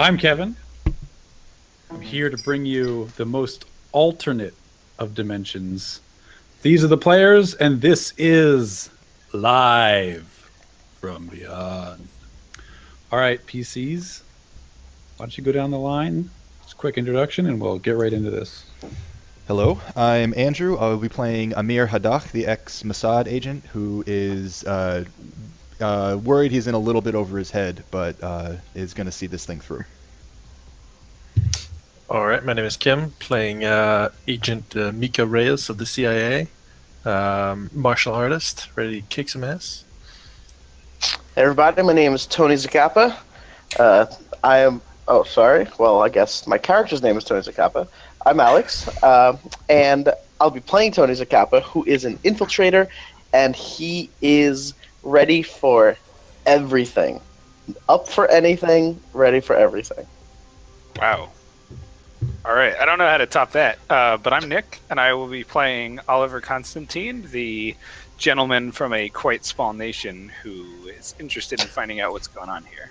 I'm Kevin. I'm here to bring you the most alternate of dimensions. These are the players, and this is Live from Beyond. All right, PCs, why don't you go down the line? Just a quick introduction, and we'll get right into this. Hello, I'm Andrew. I will be playing Amir Haddak, the ex-Mossad agent, who is worried he's in a little bit over his head, but is going to see this thing through. All right, my name is Kim, playing Agent Mika Reyes of the CIA, martial artist, ready to kick some ass. Hey everybody, my name is Tony Zacapa. I am. Oh, sorry. Well, I guess my character's name is Tony Zacapa. I'm Alex, and I'll be playing Tony Zacapa, who is an infiltrator, and he is ready for everything. Up for anything, ready for everything. Wow. All right, I don't know how to top that, but I'm Nick, and I will be playing Oliver Constantine, the gentleman from a quite small nation who is interested in finding out what's going on here.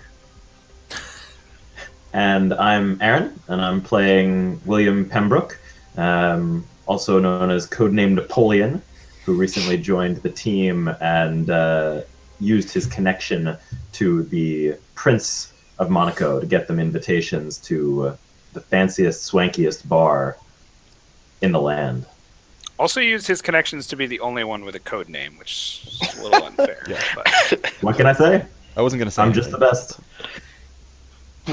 And I'm Aaron, and I'm playing William Pembroke, also known as codename Napoleon, who recently joined the team and used his connection to the Prince of Monaco to get them invitations to the fanciest, swankiest bar in the land. Also used his connections to be the only one with a code name, which is a little unfair. Yeah. But What can I say? I wasn't going to say I'm anything. just the best.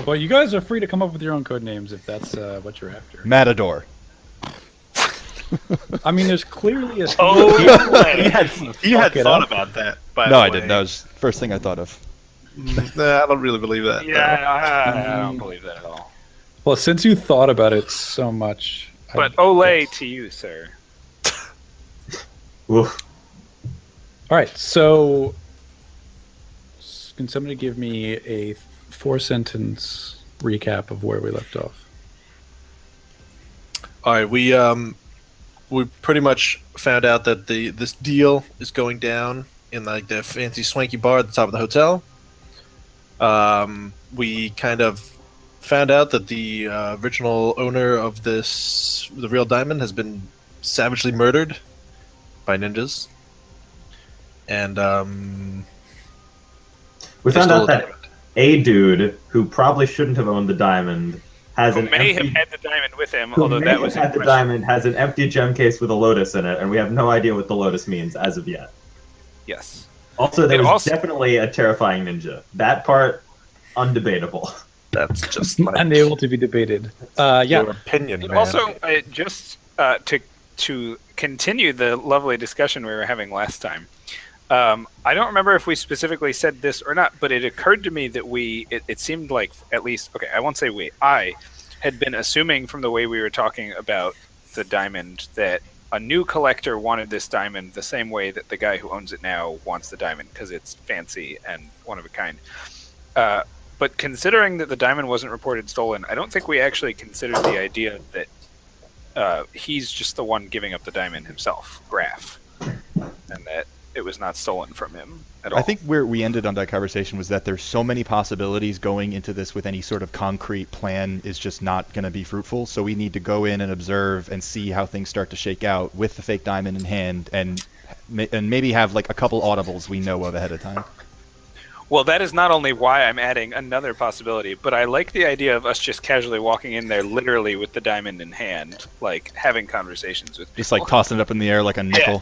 Well, you guys are free to come up with your own code names if that's what you're after. Matador. I mean, there's clearly a... Oh, he had it thought up. about that. By No, the I way. didn't. That was the first thing I thought of. Nah, I don't really believe that. yeah, I don't believe that at all. Well, since you thought about it so much... But Olay to you, sir. Oof. All right, so can somebody give me a 4-sentence recap of where we left off? All right, we pretty much found out that this deal is going down in like the fancy swanky bar at the top of the hotel. We kind of found out that the original owner of the real diamond has been savagely murdered by ninjas, and We they found stole out the that diamond. a dude who probably shouldn't have owned the diamond has Who an may have empty... had the diamond with him, who although may that have was had the in question. diamond has an empty gem case with a lotus in it, and we have no idea what the lotus means as of yet. Yes. Also, there It was also- definitely a terrifying ninja. That part, undebatable. That's just like Unable to be debated. your Yeah, opinion, man. Also, just to continue the lovely discussion we were having last time, I don't remember if we specifically said this or not, but it occurred to me that it seemed like, at least, okay, I won't say I had been assuming from the way we were talking about the diamond that a new collector wanted this diamond the same way that the guy who owns it now wants the diamond, because it's fancy and one of a kind. But considering that the diamond wasn't reported stolen, I don't think we actually considered the idea that he's just the one giving up the diamond himself, Graf, and that it was not stolen from him at all. I think where we ended on that conversation was that there's so many possibilities going into this with any sort of concrete plan is just not going to be fruitful. So we need to go in and observe and see how things start to shake out with the fake diamond in hand, and maybe have like a couple audibles we know of ahead of time. Well, that is not only why I'm adding another possibility, but I like the idea of us just casually walking in there literally with the diamond in hand, like having conversations with people. Just like tossing it up in the air like a nickel.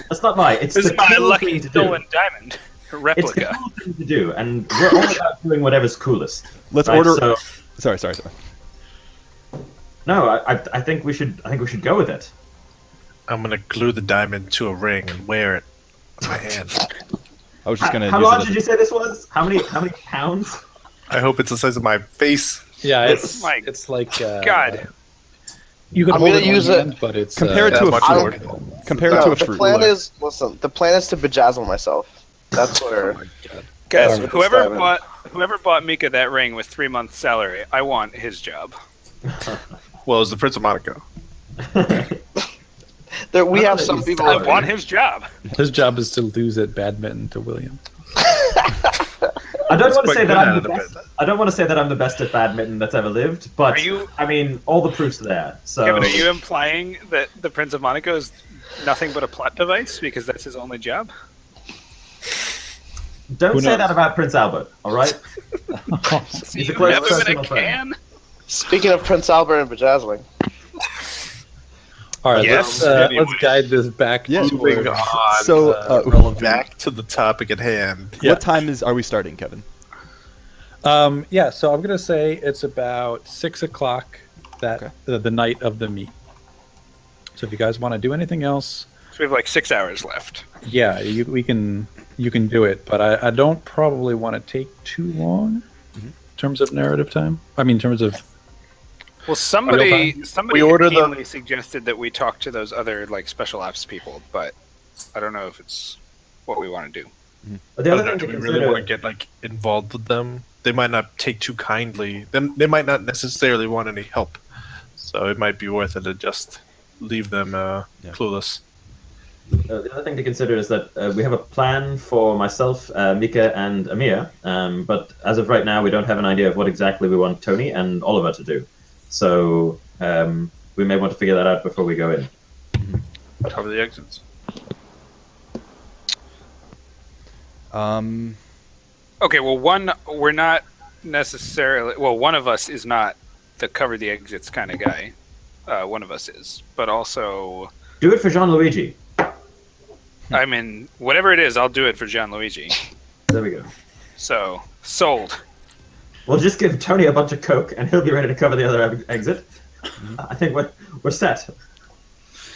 That's not my. It's This the is my cool lucky thing to do. stolen diamond It's the replica. cool thing to do, and we're all about doing whatever's coolest. Let's right? order. So, Sorry. no, I think we should. I think we should go with it. I'm gonna glue the diamond to a ring and wear it on my hand. I was just gonna. How use large it did you say this was? How many pounds? I hope it's the size of my face. yeah, It's like- it's like God. You could I'm hold gonna it in use one it- hand, but it's Compare it to a much fruit. more. Compare it No, to a the fruit. plan is the plan is to bejazzle myself. That's where. Guys, Alright. whoever bought Mika that ring with 3 months' salary, I want his job. Well, it's the Prince of Monaco. There, we None have of some these people. I salaries. want his job. his job is to lose at badminton to William. I don't want to say that I'm out the of best. I don't want to say that I'm the best at badminton that's ever lived, but Are you- I mean, all the proof's there. So Kevin, are you implying that the Prince of Monaco is nothing but a plot device because that's his only job? don't Who say knows? that about Prince Albert. All right. See, He's a you close have him in personal a friend. can? Speaking of Prince Albert and bedazzling, All right, Yes, let's anyway. guide this back Yeah. Moving towards, on. So, relevant. Back to the topic at hand. Yeah. What time are we starting, Kevin? Yeah, so I'm gonna say it's about 6 o'clock that Okay. the night of the meet. So if you guys want to do anything else, So we have like 6 hours left. yeah, you can do it, but I don't probably want to take too long in terms of narrative time. I mean, in terms of Well, somebody We ordered the- keenly suggested that we talk to those other like special ops people, but I don't know if it's what we want to do. But the other Do thing to we consider, really want to get like involved with them? They might not take too kindly. Then they might not necessarily want any help. So it might be worth it to just leave them clueless. the other thing to consider is that we have a plan for myself, Mika, and Amir. But as of right now, we don't have an idea of what exactly we want Tony and Oliver to do. So we may want to figure that out before we go in. Cover the exits. Okay, well, we're not necessarily. Well, one of us is not the cover the exits kind of guy. One of us is, but also, Do it for Jean-Luigi. I mean, whatever it is, I'll do it for Gianluigi. There we go. So sold. We'll just give Tony a bunch of coke, and he'll be ready to cover the other exit. I think we're set.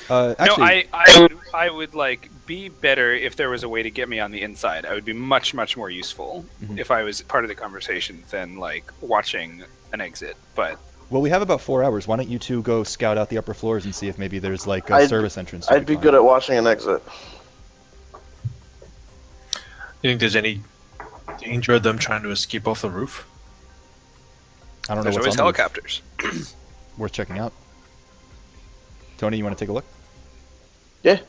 Actually, No, I would like be better if there was a way to get me on the inside. I would be much more useful if I was part of the conversation than like watching an exit. But well, we have about 4 hours. Why don't you two go scout out the upper floors and see if maybe there's like a service entrance? I'd be good at watching an exit. You think there's any danger of them trying to escape off the roof? I don't know there's what's always on the roof. helicopters. Worth checking out. Tony, you want to take a look? Yeah.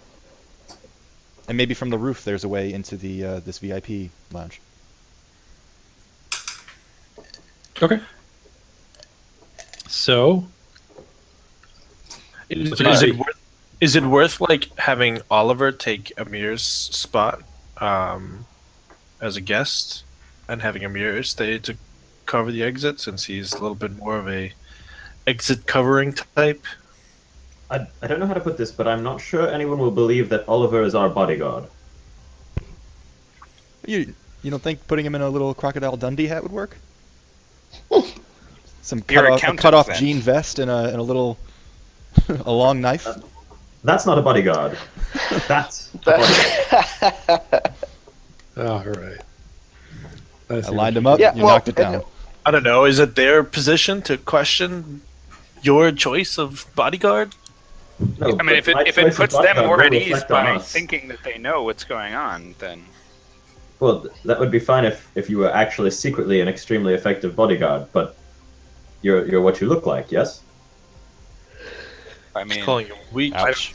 And maybe from the roof, there's a way into the this VIP lounge. okay. So Is it worth like having Oliver take Amir's spot as a guest, and having Amir stay to cover the exit since he's a little bit more of a exit covering type? I don't know how to put this, but I'm not sure anyone will believe that Oliver is our bodyguard. You don't think putting him in a little Crocodile Dundee hat would work? Some You're cut accountant, off then. jean vest and a little a long knife. That's not a bodyguard. That's a bodyguard. all right. I lined him up. Yeah, you well, knocked it down. I don't know. Is it their position to question your choice of bodyguard? No, I mean, if but my it choice of puts them bodyguard more will at ease reflect on by us. thinking that they know what's going on, then Well, that would be fine if you were actually secretly an extremely effective bodyguard, but you're what you look like, yes? I He's mean, calling you weak. Ouch.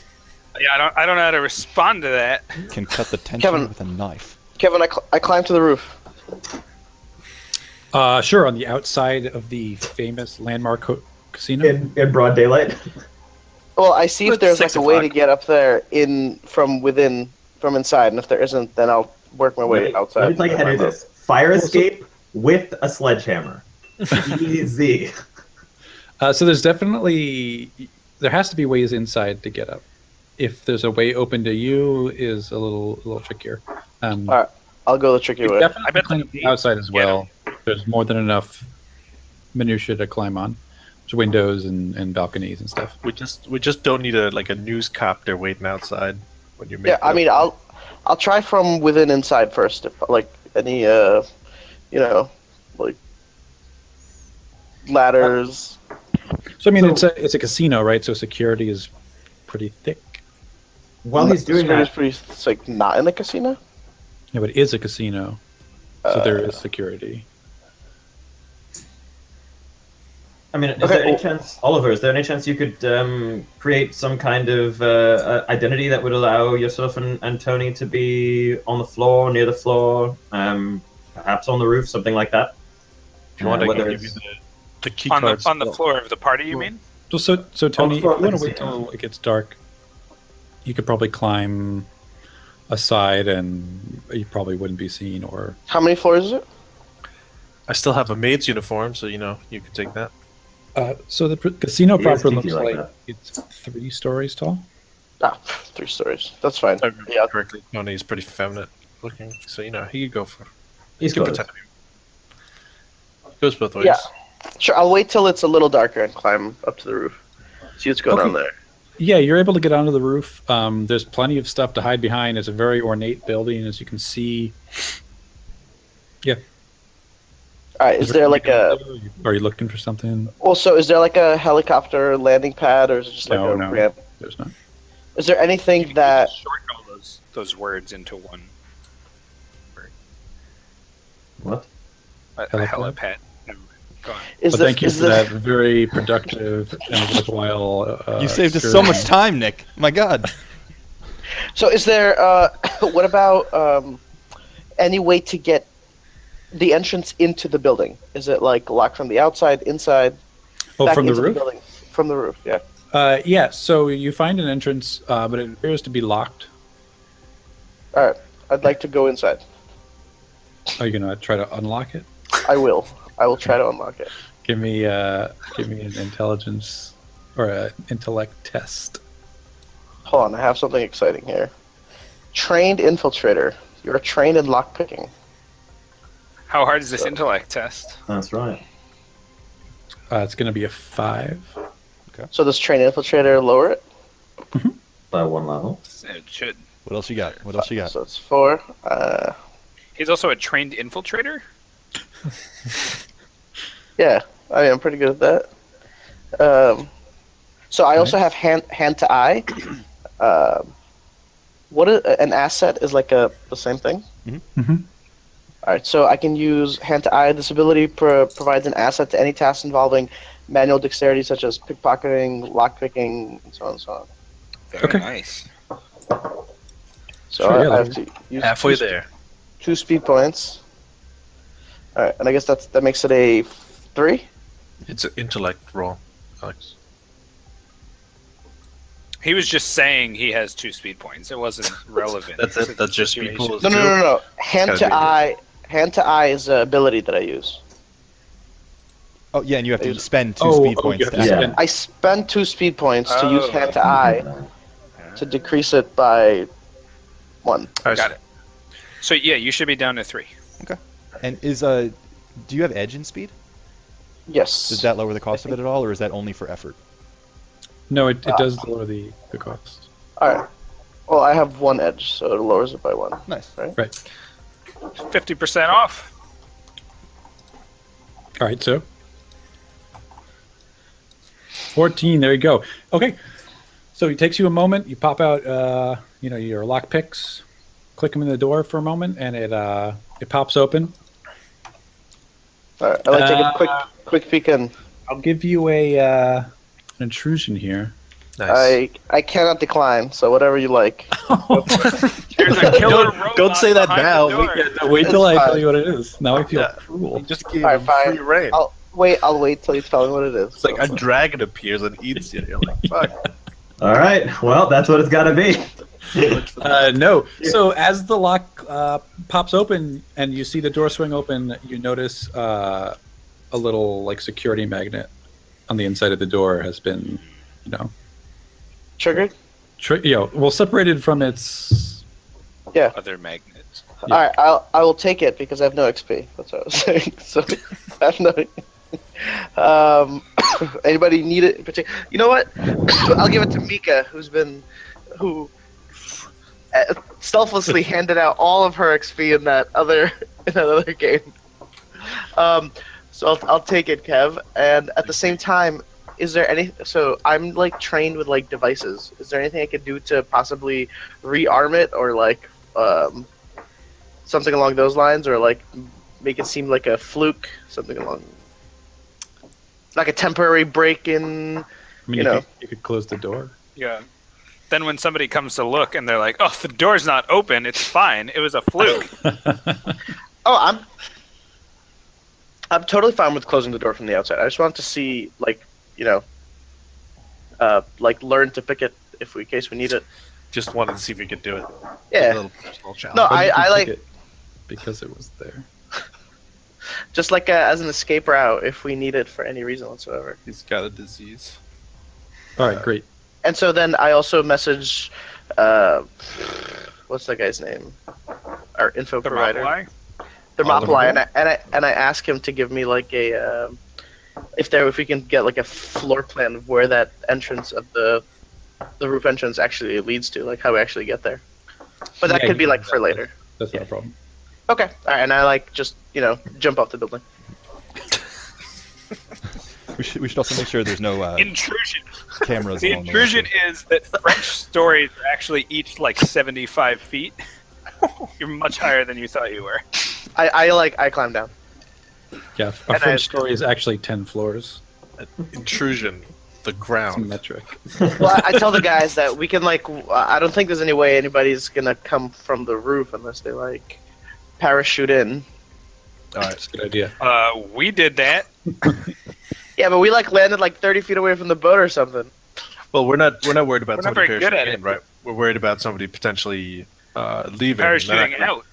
yeah, I don't know how to respond to that. Can cut the tension Kevin. with a knife. Kevin, I climbed to the roof. Sure, on the outside of the famous landmark casino. In broad daylight. Well, I see if It's there's like 6 a way to o'clock. get up there from inside, and if there isn't, then I'll work my way outside. Let me tell you how to do this. Fire escape with a sledgehammer. Easy. So there's definitely there has to be ways inside to get up. If there's a way open to you, is a little trickier. All right, I'll go the tricky way. Definitely I bet clean the up the outside as well. There's more than enough minutia to climb on. There's windows and balconies and stuff. We just don't need a news copter waiting outside when you make. Yeah, I mean, I'll try from within inside first. If like any like ladders. So I mean, it's a casino, right? So security is pretty thick. While he's doing Security's that, pretty. It's like not in a casino. Yeah, but it is a casino, so there is security. I mean, is Okay, there any well- chance, Oliver? Is there any chance you could create some kind of identity that would allow yourself and Tony to be on the floor, near the floor, perhaps on the roof, something like that. If you want, I whether can give you it's- the key On cards. the floor of the party, you mean? So Tony, if you Oh, want to I wait see. till it gets dark, you could probably climb aside, and you probably wouldn't be seen. Or How many floors is it? I still have a maid's uniform, so you could take that. so the casino He is proper kinky looks like like that. it's 3 stories tall. Ah, 3 stories. That's fine. If I remember Yeah. correctly, Tony is pretty feminine looking, so he could go for. He's He could close. pretend to be. Goes both ways. Yeah. Sure, I'll wait till it's a little darker and climb up to the roof. See what's going Okay. on there. Yeah, you're able to get onto the roof. There's plenty of stuff to hide behind. It's a very ornate building, as you can see. Yeah. All right, is there like a... Are you looking for something? Also, is there like a helicopter landing pad, or is it just like No, a no. ramp? There's not. Is there anything that... Short all those words into one. What? A Helipad? helipad. Never mind. Go on. Is Well, the, thank you is for the, that very productive and worthwhile. You saved us so much experience. time, Nick. My God. So is there... what about any way to get the entrance into the building? Is it like locked from the outside, inside? Oh, back from the into roof? building? From the roof, yeah. Yeah. So you find an entrance, but it appears to be locked. All right, I'd like to go inside. Are you gonna try to unlock it? I will. I will try to unlock it. Give me an intelligence or an intellect test. Hold on, I have something exciting here. Trained infiltrator. You're trained in lockpicking. How hard is this intellect test? That's right. It's gonna be a 5. So does trained infiltrator lower it? By 1 level. It should. What else you got? What else you got? So it's 4. He's also a trained infiltrator? Yeah, I mean, I'm pretty good at that. So I also have hand to eye. An asset is like the same thing. Mm-hmm. All right, so I can use hand to eye. This ability provides an asset to any task involving manual dexterity, such as pickpocketing, lockpicking, and so on and so on. Very Okay. nice. So Sure, yeah, I have to use Halfway there. 2 speed points. All right, and I guess that makes it a 3. It's an intellect roll, Alex. He was just saying he has 2 speed points. It wasn't relevant. That's to it. the That's just speed situation. pools. No. Hand gotta to be- eye. Hand to eye is an ability that I use. Oh, yeah, and you have to Is- spend 2 Oh, speed oh, points you to have to act. spend- I spend 2 speed points to use Oh. hand to eye to decrease it by 1. Got it. So yeah, you should be down to 3. And do you have edge in speed? Yes. Does that lower the cost of it at all, or is that only for effort? No, it does lower the cost. All right. Well, I have 1 edge, so it lowers it by 1. Nice. Right. 50% off. All right. So 14. There you go. Okay. So it takes you a moment. You pop out, your lock picks, click them in the door for a moment, and it pops open. All right. I like to take a quick peek in. I'll give you an intrusion here. Nice. I cannot decline, so whatever you like. There's a killer robot don't say that behind now. the door. Wait till I It's tell fine. you what it is. Now I feel Yeah. cruel. Just give All right, him fine. free reign. I'll wait till you tell me what it is. It's like a dragon appears and eats you. You're like, fuck. All right. Well, that's what it's got to be. No. So as the lock pops open and you see the door swing open, you notice a little like security magnet on the inside of the door has been, Triggered? separated from its. Other magnets. Yeah. All right. I will take it because I have no XP. That's what I was saying. So I have no. Anybody need it in particular? You know what? I'll give it to Mika, who stealthily handed out all of her XP in that other game. So I'll take it, Kev. And at the same time, is there any? So I'm like trained with like devices. Is there anything I could do to possibly rearm it or like something along those lines, or like make it seem like a fluke, something along like a temporary break-in? I mean, you could close the door. Yeah. Then when somebody comes to look and they're like, "Oh, the door's not open. It's fine. It was a fluke." Oh, I'm totally fine with closing the door from the outside. I just want to see, like, learn to pick it in case we need it. Just wanted to see if we could do it. A Yeah. little personal challenge. No, But you can I pick like it because it was there. just like as an escape route if we need it for any reason whatsoever. He's got a disease. All right, great. And so then I also message, what's that guy's name? Our info provider. Thermopylae? Thermopylae, and I ask him to give me like a if we can get like a floor plan of where that entrance of the roof entrance actually leads to, like how we actually get there. But that Yeah, could be you like can for do that. later. That's Yeah. not a problem. Okay, all right, and I like just jump off the building. We should also make sure there's no Intrusion. cameras. The along the intrusion way. is that French stories are actually each like 75 feet. You're much higher than you thought you were. I climb down. Yeah, a And French story is actually 10 floors. Intrusion. The It's a ground. metric. Well, I tell the guys that we can I don't think there's any way anybody's gonna come from the roof unless they like parachute in. All right. That's a good idea. We did that. Yeah, but we landed like 30 feet away from the boat or something. Well, we're not worried about We're not somebody very good at parachuting it. in, right? We're worried about somebody potentially leaving. Parachuting out.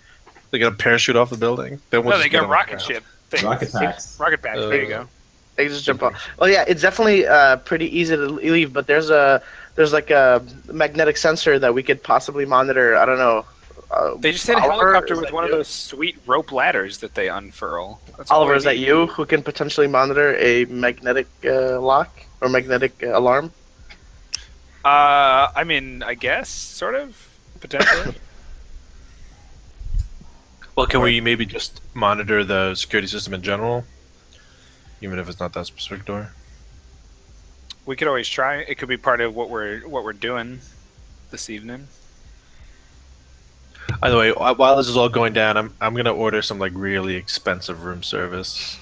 They got to parachute off the building. Then we'll No, just they get got on the rocket ground. ship things. Rocket packs. Rocket packs. There you go. They just jump off. Well, yeah, it's definitely pretty easy to leave, but there's like a magnetic sensor that we could possibly monitor. I don't know. They just had a Oliver, helicopter is with that one of you? those sweet rope ladders that they unfurl. That's all Oliver, we is that need. you who can potentially monitor a magnetic lock or magnetic alarm? I mean, I guess, sort of, potentially. Well, can we maybe just monitor the security system in general, even if it's not that specific door? We could always try. It could be part of what we're doing this evening. Either way, while this is all going down, I'm gonna order some like really expensive room service.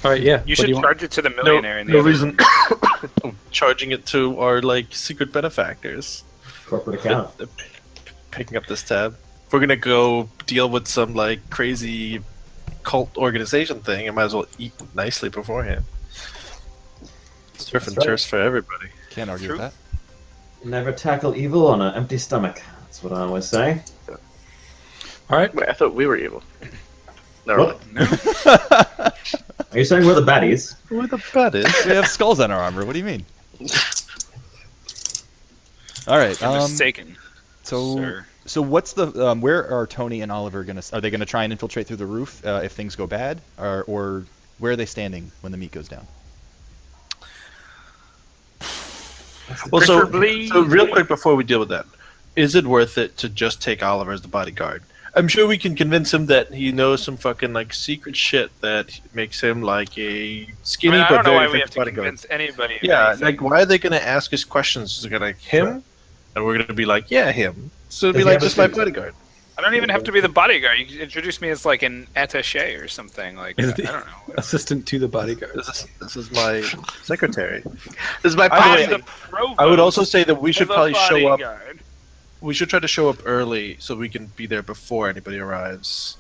All right, yeah. You what should do you want? charge it to the millionaire in the no other reason charging it to our like secret benefactors. Corporate account. They're picking up this tab. If we're gonna go deal with some like crazy cult organization thing, I might as well eat nicely beforehand. Surf and right. turf for everybody. Can't argue True. with Never tackle evil on an empty stomach. That's what I always say. All right. Wait, I thought we were evil. Never What? mind. Are you saying we're the baddies? Where the bet is? that. We have skulls on our armor. What do you mean? All right. You're mistaken, So sir. so what's the where are Tony and Oliver gonna? Are they gonna try and infiltrate through the roof if things go bad, or where are they standing when the meat goes down? Well, so Preferably- real quick before we deal with that, is it worth it to just take Oliver as the bodyguard? I'm sure we can convince him that he knows some fucking like secret shit that makes him like a skinny I mean, I but don't know very why we have effective to bodyguard. convince anybody. Of Yeah, anything. like why are they gonna ask us questions? Is it gonna like him? And we're gonna be like, yeah, him. So it'll be Does he like, have a this is my suit? bodyguard. I don't even have to be the bodyguard. You can introduce me as like an attaché or something. Like Is I the- don't know. Assistant to the bodyguard. This is my secretary. This is my By the way, I'm posse. the provost I would also say that we should of the probably show up. bodyguard. We should try to show up early so we can be there before anybody arrives.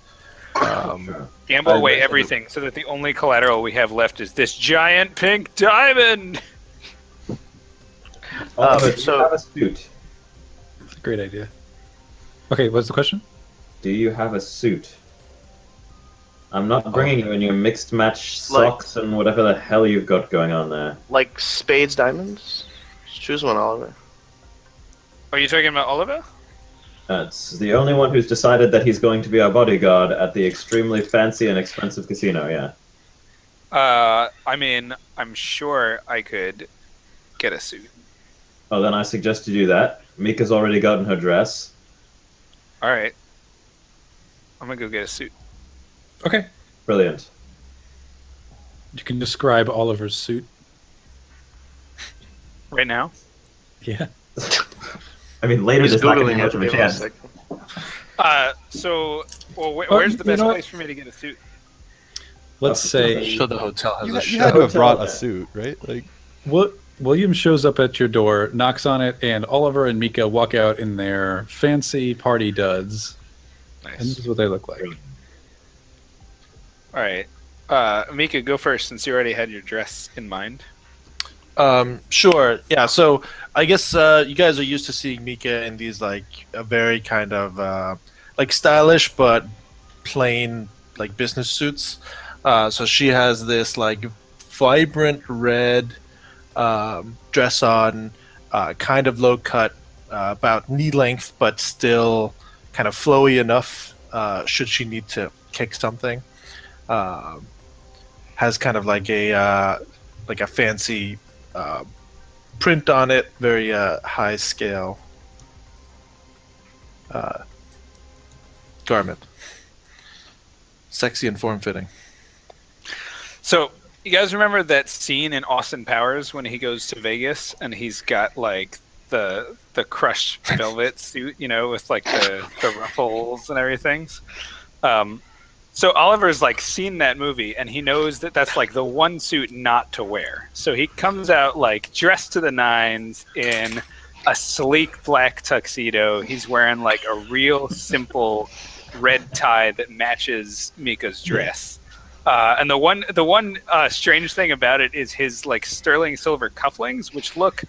Gamble I away bet- everything so that the only collateral we have left is this giant pink diamond. Oliver, do so- you have a suit? It's a great idea. Okay, what's the question? Do you have a suit? I'm not bringing you in your mixed match Like- socks and whatever the hell you've got going on there. Like spades, diamonds. Just choose one, Oliver. Are you talking about Oliver? That's the only one who's decided that he's going to be our bodyguard at the extremely fancy and expensive casino, yeah. I mean, I'm sure I could get a suit. Oh, then I suggest you do that. Mika's already gotten her dress. All right. I'm gonna go get a suit. Okay. Brilliant. You can describe Oliver's suit. Right now? Yeah. I mean, later He's there's not going to googling be it. much of a Give me a chance. second. Where's the you best know what? place for me to get a suit? Let's say So the hotel has You, a you show. had to have Hotel brought a there. suit, right? Like, William shows up at your door, knocks on it, and Oliver and Mika walk out in their fancy party duds. And this Nice. is what they look like. All right. Mika, go first since you already had your dress in mind. Sure. Yeah. So I guess you guys are used to seeing Mika in these like a very kind of like stylish but plain like business suits. So she has this like vibrant red dress on, kind of low cut, about knee length, but still kind of flowy enough should she need to kick something. Has kind of like a fancy print on it, very high scale garment, sexy and form fitting. So, you guys remember that scene in Austin Powers when he goes to Vegas and he's got like the crushed velvet suit, with like the ruffles and everything. So Oliver's like seen that movie and he knows that that's like the one suit not to wear. So he comes out like dressed to the nines in a sleek black tuxedo. He's wearing like a real simple red tie that matches Mika's dress. And the one strange thing about it is his like sterling silver cufflinks, which look,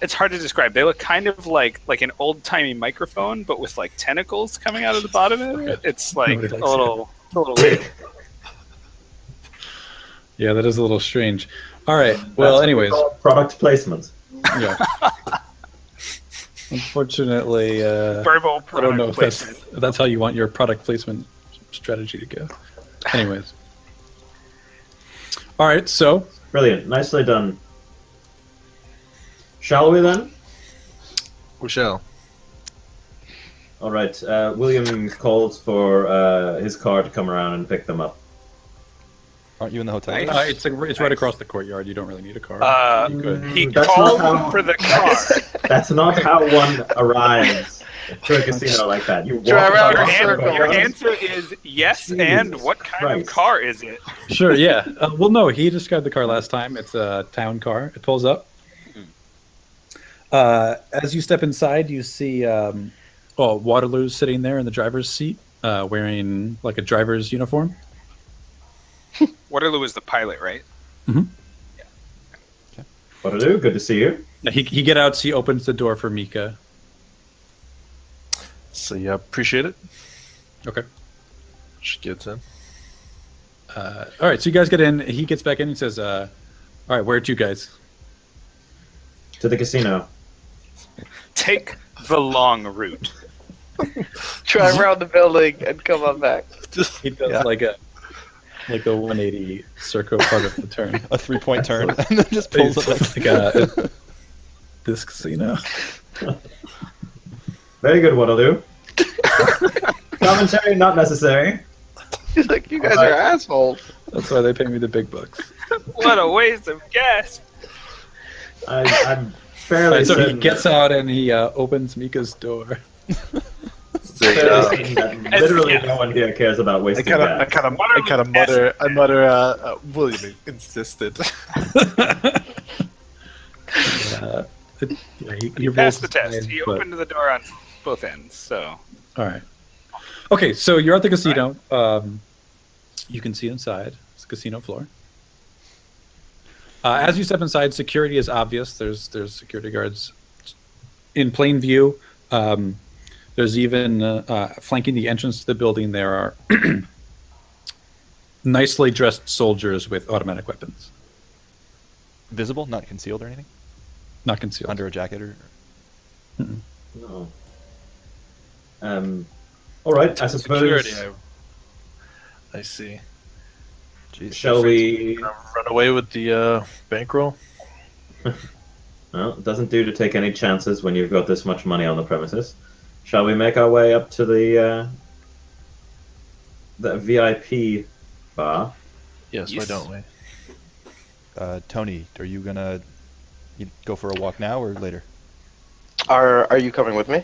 it's hard to describe. They look kind of like an old timey microphone, but with like tentacles coming out of the bottom of it. It's like a little weird. Yeah, that is a little strange. All right. Well, That's anyways, product placement. yeah. Unfortunately, Verbal I don't know if placement. that's how you want your product placement strategy to go. Anyways. All right, so Brilliant. Nicely done. Shall we then? We shall. All right. William calls for his car to come around and pick them up. Aren't you in the hotel? Nice. it's right across the courtyard. You don't really need a car. You could. He That's called not how- for the car. That's not how one arrives to a casino like that. You walk Drive around around in circles. Your answer is yes, Jesus and what kind Christ. of car is it? Sure, yeah. Well, no, he described the car last time. It's a town car. It pulls up. As you step inside, you see Waterloo's sitting there in the driver's seat, wearing like a driver's uniform. Waterloo is the pilot, right? What to do? Good to see you. He get out. He opens the door for Mika. So yeah, appreciate it. Okay. She gets in. All right, so you guys get in. He gets back in and says, "All right, where to you guys?" To the casino. Take the long route. Drive around the building and come on back. He does Yeah. like a 180 circle part of the turn. A 3-point turn, and then just pulls it back. Like this casino. Very good, what'll do. Commentary not necessary. He's like, you guys are assholes. That's why they pay me the big bucks. What a waste of gas. I'm fairly All right, so he certain gets out and he opens Mika's door. fairly certain that literally no one here cares about I wasting kind gas. of mutter. William insisted. He Passed rolls the test. his He eyes, but- opened the door on both ends, so. All right. Okay, so you're at the casino. You can see inside. It's the casino floor. As you step inside, security is obvious. There's security guards in plain view. There's even flanking the entrance to the building. There are nicely dressed soldiers with automatic weapons, Visible, not concealed or anything? not concealed. Under a jacket or... No. All right, I suppose. Security. I see. Jeez. Shall we? Run away with the bankroll. Well, it doesn't do to take any chances when you've got this much money on the premises. Shall we make our way up to the VIP bar? Yes, why Yes. don't we? Tony, are you gonna go for a walk now or later? Are you coming with me?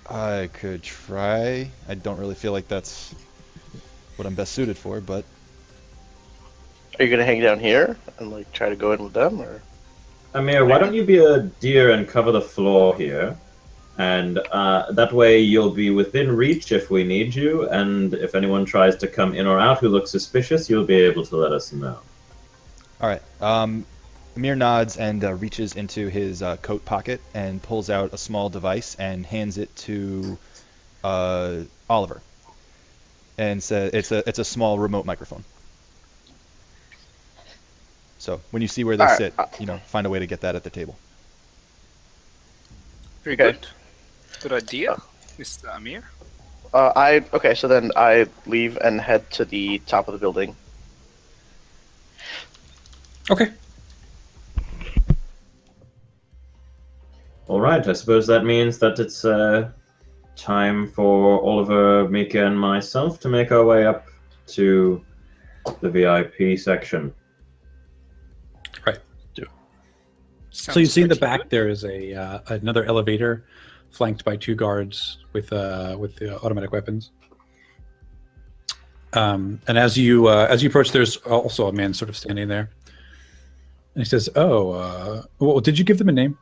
I could try. I don't really feel like that's what I'm best suited for, but Are you gonna hang down here and like try to go in with them, or? Amir, why don't you be a deer and cover the floor here, And that way you'll be within reach if we need you, and if anyone tries to come in or out who looks suspicious, you'll be able to let us know. All right. Amir nods and reaches into his coat pocket and pulls out a small device and hands it to Oliver. And says it's a small remote microphone. So when you see where they sit, find a way to get that at the table. Very Okay. good. Good idea, Mr. Amir. So then I leave and head to the top of the building. Okay. All right, I suppose that means that it's time for Oliver, Mika, and myself to make our way up to the VIP section. Right. Sounds So you see in the pretty back good. there is another elevator, flanked by 2 guards with the automatic weapons. And as you approach, there's also a man sort of standing there, and he says, "Oh, well, did you give them a name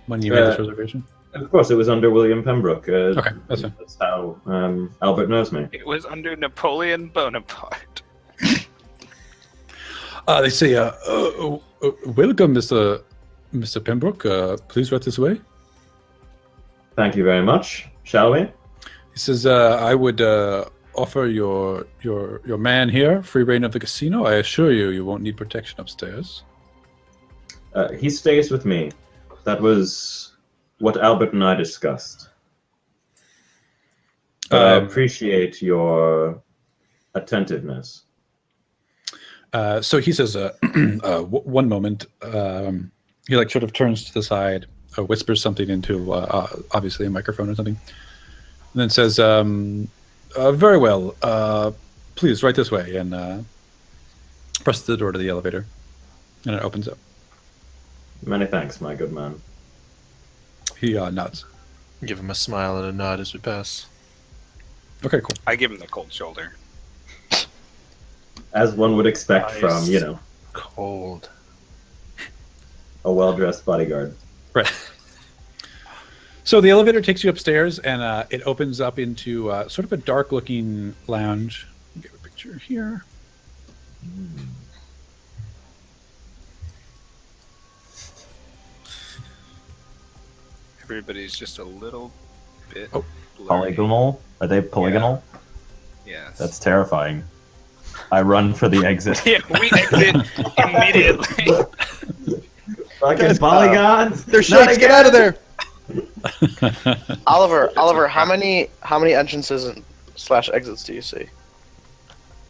when you made this reservation?" Of course, it was under William Pembroke. Okay, that's fine. That's how Albert knows me. It was under Napoleon Bonaparte. They say, "Welcome, Mr. Pembroke. Please right this way." Thank you very much. Shall we? He says, "I would offer your man here free reign of the casino. I assure you, you won't need protection upstairs." He stays with me. That was what Albert and I discussed. But I appreciate your attentiveness. So he says, "One moment." He sort of turns to the side, whispers something into obviously a microphone or something, and then says, "Very well. Please right this way," and presses the door to the elevator, and it opens up. Many thanks, my good man. He nods. Give him a smile and a nod as we pass. Okay, cool. I give him the cold shoulder. As one would expect Nice. from, Cold. a well-dressed bodyguard. Right. So the elevator takes you upstairs, and it opens up into sort of a dark-looking lounge. Get a picture here. Everybody's just a little bit Oh. blurry. Polygonal? Are they polygonal? Yes. That's terrifying. I run for the exit. Yeah, we exit immediately. Fucking polygons! They're shapes. Get out of there. Oliver, how many entrances and / exits do you see?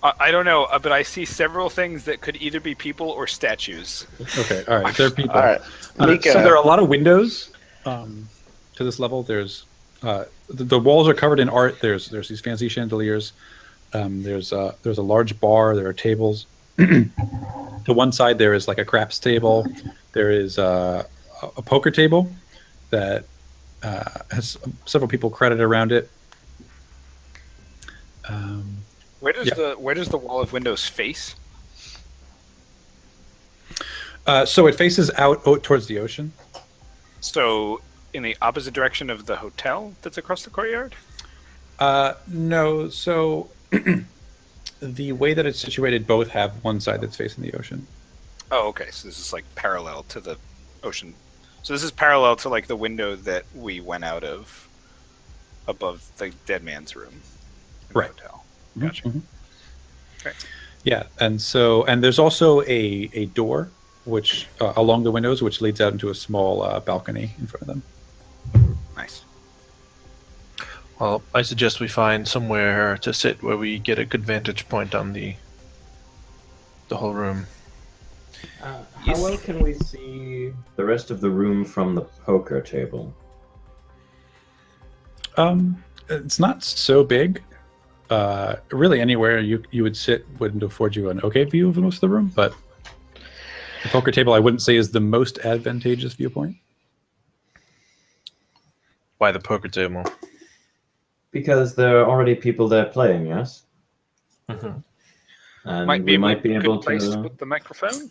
I don't know, but I see several things that could either be people or statues. Okay, all right. There are people. All right, Mika. So there are a lot of windows to this level. There's the walls are covered in art. There's these fancy chandeliers. There's a large bar. There are tables. To one side there is like a craps table. There is a poker table that has several people crowded around it. Where does the wall of windows face? So it faces out towards the ocean. So in the opposite direction of the hotel that's across the courtyard? No, so the way that it's situated, both have one side that's facing the ocean. Oh, okay. So this is like parallel to the ocean. So this is parallel to like the window that we went out of above the dead man's room. In Right. The hotel. Gotcha. Mhm. Okay. Yeah, and there's also a door which along the windows, which leads out into a small balcony in front of them. Nice. Well, I suggest we find somewhere to sit where we get a good vantage point on the whole room. How well can we see the rest of the room from the poker table? It's not so big. Really, anywhere you would sit wouldn't afford you an okay view of most of the room, but the poker table I wouldn't say is the most advantageous viewpoint. Why the poker table? Because there are already people there playing, yes? Mhm. And Might be we might be a good able place to... put the microphone.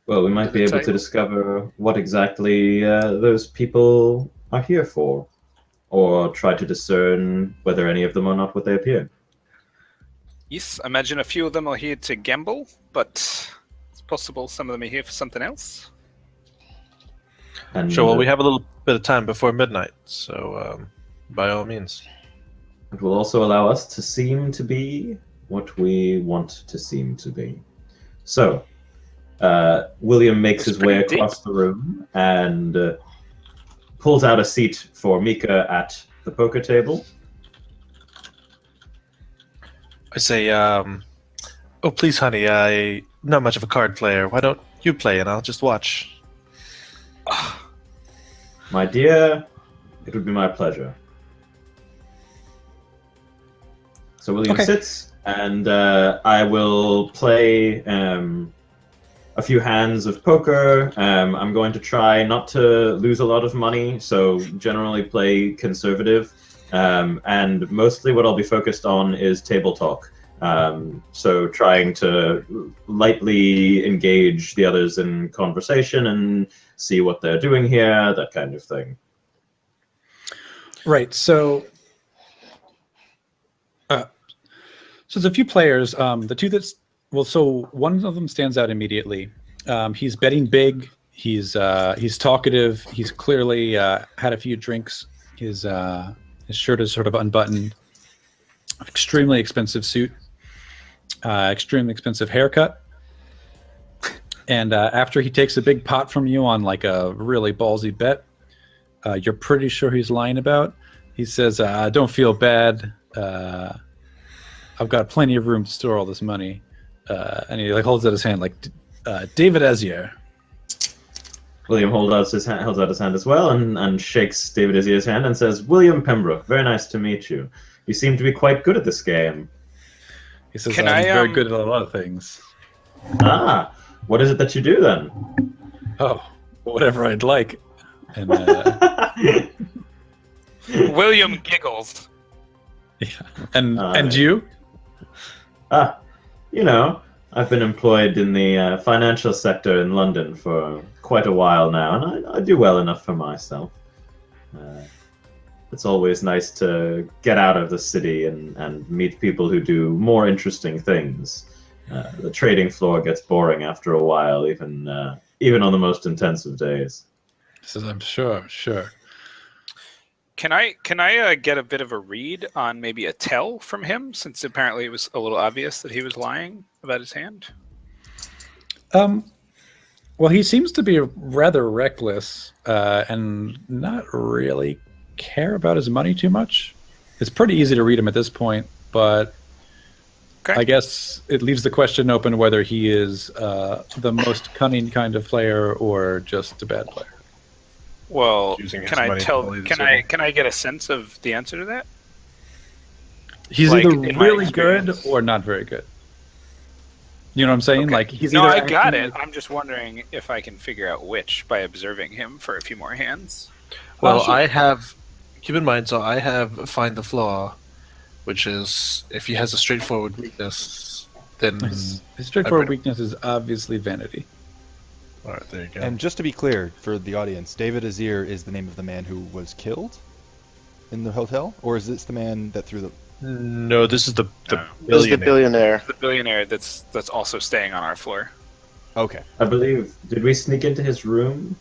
Well, we might be the able to table. discover what exactly those people are here for, or try to discern whether any of them are not what they appear. Yes, I imagine a few of them are here to gamble, but it's possible some of them are here for something else. And Sure. Well, we have a little bit of time before midnight, so by all means. it will also allow us to seem to be what we want to seem to be. So, William makes That's his way pretty across the room and pulls out a seat for Mika at the poker table. I say, oh, please, honey, I'm not much of a card player. Why don't you play and I'll just watch? My dear, it would be my pleasure. So William Okay. sits, and I will play a few hands of poker. I'm going to try not to lose a lot of money, so generally play conservative. And mostly what I'll be focused on is table talk. So trying to lightly engage the others in conversation and see what they're doing here, that kind of thing. Right. So there's a few players. The two that's so one of them stands out immediately. He's betting big. He's talkative. He's clearly had a few drinks. His shirt is sort of unbuttoned. Extremely expensive suit. Extremely expensive haircut. And after he takes a big pot from you on like a really ballsy bet, you're pretty sure he's lying about. He says, "Don't feel bad. I've got plenty of room to store all this money." And he like holds out his hand like, "David Ezier." William holds out his hand as well and shakes David Izier's hand and says, "William Pembroke, very nice to meet you. You seem to be quite good at this game." He says, Can "I'm I, very good at a lot of things." Ah, what is it that you do then? Oh, whatever I'd like. And William giggles. yeah. And you? You know, I've been employed in the financial sector in London for quite a while now, and I do well enough for myself. It's always nice to get out of the city and meet people who do more interesting things. The trading floor gets boring after a while, even on the most intensive days. He says, "I'm sure. Can I get a bit of a read on maybe a tell from him, since apparently it was a little obvious that he was lying about his hand? Well, he seems to be rather reckless and not really care about his money too much. It's pretty easy to read him at this point, but Okay. I guess it leaves the question open whether he is the most cunning kind of player or just a bad player. Well, Using his can I money to tell? bully the Can I get a sense of the answer to that? He's Like, either in my really good experience. or not very good. You know what I'm saying? Okay. Like he's No, either I got acting it. like- I'm just wondering if I can figure out which by observing him for a few more hands. Well, sure. I have. Keep in mind, so I have find the flaw, which is if he has a straightforward weakness, then His straightforward I bet- weakness is obviously vanity. all right, there you go. And just to be clear for the audience, David Azier is the name of the man who was killed in the hotel, or is this the man that threw the? No, this is the No. This is the billionaire. billionaire. The billionaire that's also staying on our floor. Okay. I believe, did we sneak into his room?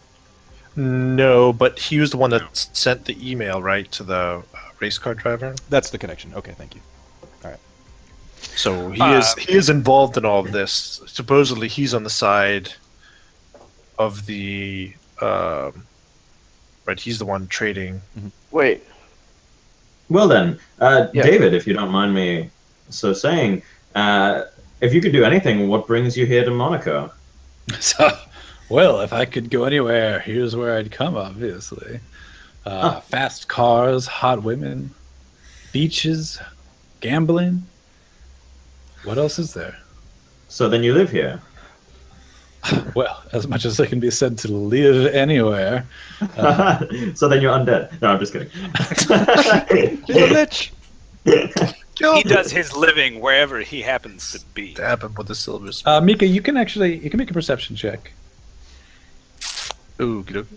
No, but he was the one that sent the email, right, to the race car driver. That's the connection. Okay, thank you. So he is involved in all of this. Supposedly, he's on the side of the right. He's the one trading. Wait, Well then, Yeah. David, if you don't mind me so saying, if you could do anything, what brings you here to Monaco? So, well, if I could go anywhere, here's where I'd come, obviously. Fast cars, hot women, beaches, gambling. What else is there? So then you live here. Well, as much as there can be said to live anywhere. So then you're undead. No, I'm just kidding. He's a bitch. He does his living wherever he happens to be. Stab him with a silver spoon. Mika, you can make a perception check. Ooh, good.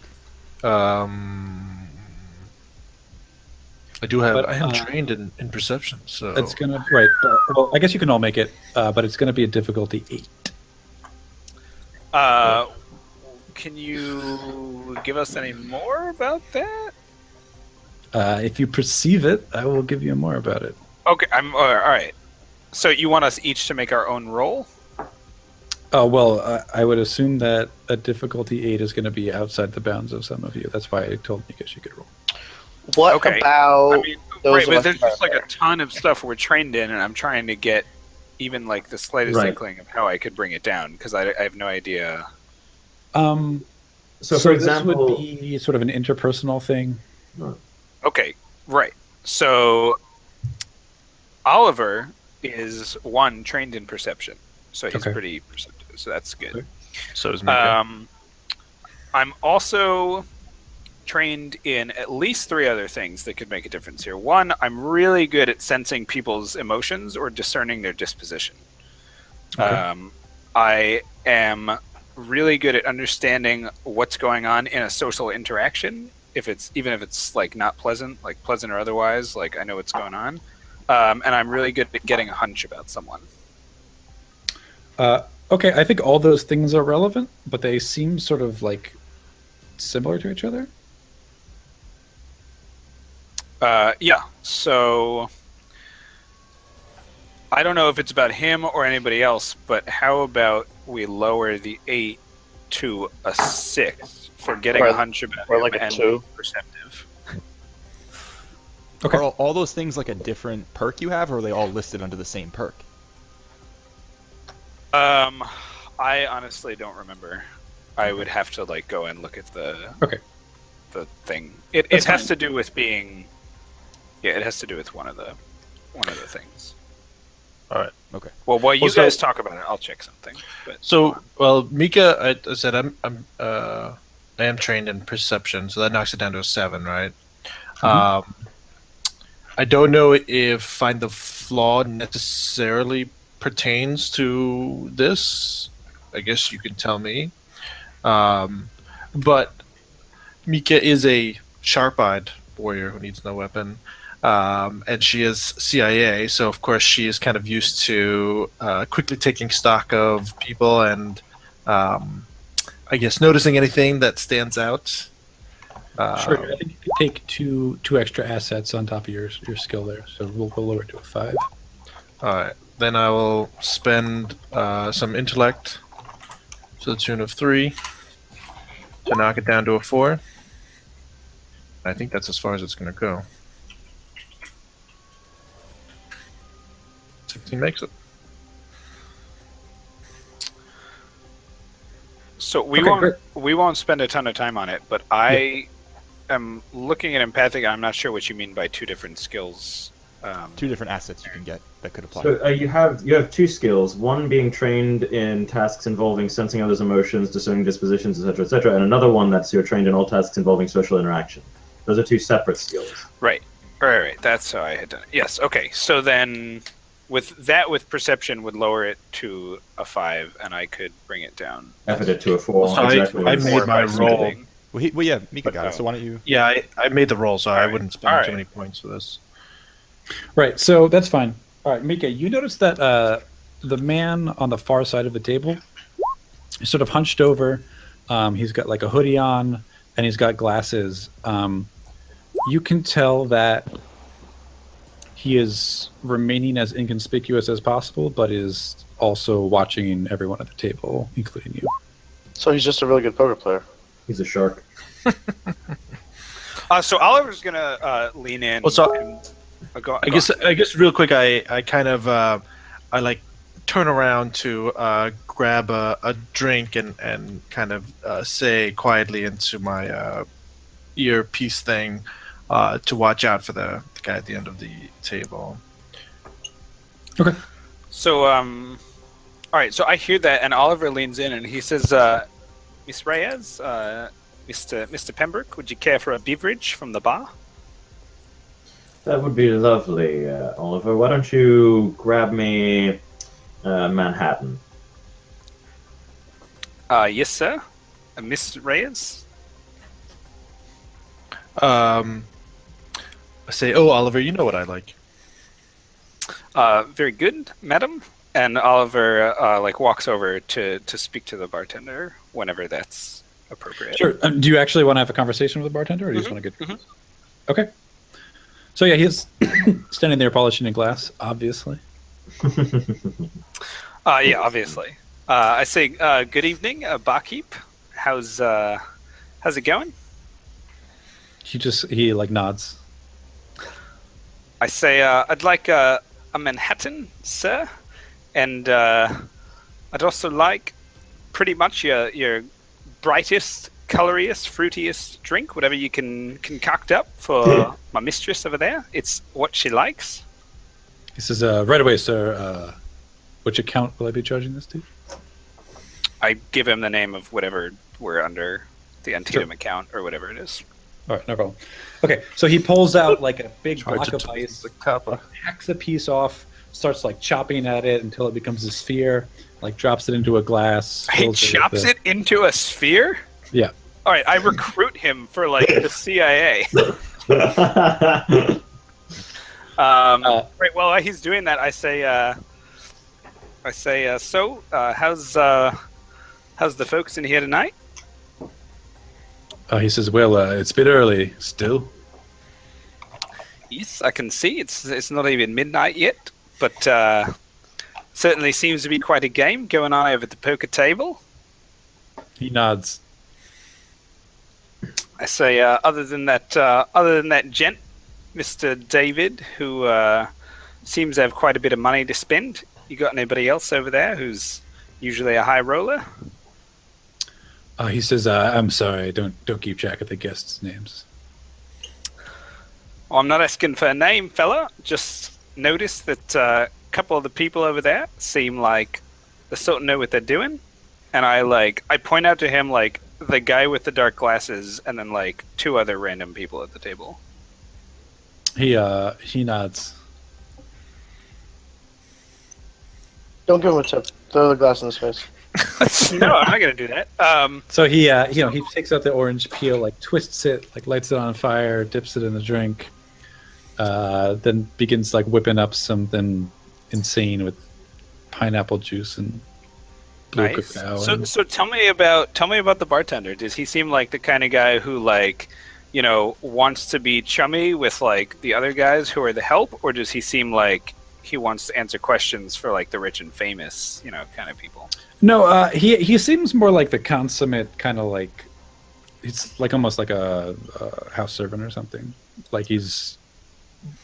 I do have. But, I am trained in perception, so It's gonna right. Well, I guess you can all make it, but it's gonna be a difficulty 8. Can you give us any more about that? If you perceive it, I will give you more about it. Okay, I'm all right. So you want us each to make our own roll? Oh well, I would assume that a difficulty 8 is going to be outside the bounds of some of you. That's why I told Mika she could roll. What Okay. about I mean, those right, of but us there's that just are like a ton of stuff we're trained in, and I'm trying to get even like the slightest Right. inkling of how I could bring it down because I have no idea. So, for example, this would be sort of an interpersonal thing. Okay, right. So Oliver is one trained in perception, so he's Okay. pretty perceptive. So that's good. Okay. so is Mika. I'm also trained in at least 3 other things that could make a difference here. One, I'm really good at sensing people's emotions or discerning their disposition. Okay. I am really good at understanding what's going on in a social interaction. Even if it's like not pleasant, like pleasant or otherwise, like I know what's going on. And I'm really good at getting a hunch about someone. Okay, I think all those things are relevant, but they seem sort of like similar to each other. Yeah. So I don't know if it's about him or anybody else, but how about we lower the 8 to a 6 for getting a hunch about or him like a and 2. perceptive? Okay. Are all those things like a different perk you have, or are they all listed under the same perk? I honestly don't remember. I would have to like go and look at the thing. It That's has fine. to do with being. Yeah, it has to do with one of the things. All right. Okay. Well, while you Well, so- guys talk about it, I'll check something. But So, well, Mika, I said I am trained in perception, so that knocks it down to a 7, right? I don't know if find the flaw necessarily pertains to this. I guess you can tell me. But Mika is a sharp-eyed warrior who needs no weapon. And she is CIA, so of course she is kind of used to quickly taking stock of people and I guess noticing anything that stands out. Sure. I think you could take two extra assets on top of your skill there, so we'll lower it to a 5. All right, then I will spend some intellect to the tune of 3 to knock it down to a 4. I think that's as far as it's going to go. 16 makes it. So we Okay, won't spend a ton of time on it, but I am looking at empathic. I'm not sure what you mean by 2 different skills. 2 different assets you can get that could apply. So you have 2 skills. One being trained in tasks involving sensing others' emotions, discerning dispositions, etc., and another one that's you're trained in all tasks involving social interaction. Those are 2 separate skills. Right. That's how I had done it. Yes. Okay. So then, with perception would lower it to a 5, and I could bring it down. Effort it to a 4. So exactly. I made my by roll. spending. Well, yeah, Mika got it. So why don't you? Yeah, I made the roll, so I Alright. wouldn't spend too Alright. many points for this. Right, so that's fine. All right, Mika, you notice that the man on the far side of the table is sort of hunched over. He's got like a hoodie on, and he's got glasses. You can tell that he is remaining as inconspicuous as possible, but is also watching everyone at the table, including you. So he's just a really good poker player. He's a shark. So Oliver's gonna lean in. Well, so- and, go I guess real quick, I kind of I like turn around to grab a drink and kind of say quietly into my earpiece thing to watch out for the guy at the end of the table. Okay. So all right. So I hear that, and Oliver leans in and he says, "Miss Reyes, Mr. Pembroke, would you care for a beverage from the bar?" That would be lovely, Oliver. Why don't you grab me Manhattan? Yes, sir. Miss Reyes. I say, "Oh, Oliver, you know what I like." Very good, madam. And Oliver walks over to speak to the bartender whenever that's appropriate. Sure. Do you actually want to have a conversation with the bartender, or do you just want to get? Okay. So yeah, he's standing there polishing a glass, obviously. Yeah, obviously. I say, good evening, barkeep. How's it going? He like nods. I say, I'd like a Manhattan, sir, and I'd also like pretty much your brightest, coloriest, fruitiest drink, whatever you can concoct up for my mistress over there. It's what she likes. He says, "Right away, sir. Which account will I be charging this to?" I give him the name of whatever we're under, the Antietam account or whatever it is. All right, no problem. Okay, so he pulls out like a big Charge block it of to ice, the copper. hacks a piece off, starts like chopping at it until it becomes a sphere, like drops it into a glass. He fills with chops it into a sphere? Yeah. All right, I recruit him for like the CIA. Right. Well, while he's doing that, I say, so how's the folks in here tonight? He says, "Well, it's a bit early still." Yes, I can see it's not even midnight yet, but certainly seems to be quite a game going on over at the poker table. He nods. I say, other than that gent, Mr. David, who seems to have quite a bit of money to spend, you got anybody else over there who's usually a high roller? He says, "I'm sorry, don't keep track of the guests' names." Well, I'm not asking for a name, fella. Just notice that a couple of the people over there seem like they sort of know what they're doing, and I point out to him like the guy with the dark glasses, and then like two other random people at the table. He nods. Don't give him a tip. Throw the glass in his face. No, I'm not gonna do that. So he he takes out the orange peel, like twists it, like lights it on fire, dips it in the drink, then begins like whipping up something insane with pineapple juice and blue Nice. cacao. So tell me about the bartender. Does he seem like the kind of guy who wants to be chummy with like the other guys who are the help, or does he seem like he wants to answer questions for like the rich and famous, kind of people? No, he seems more like the consummate kind of like he's like almost like a house servant or something. Like he's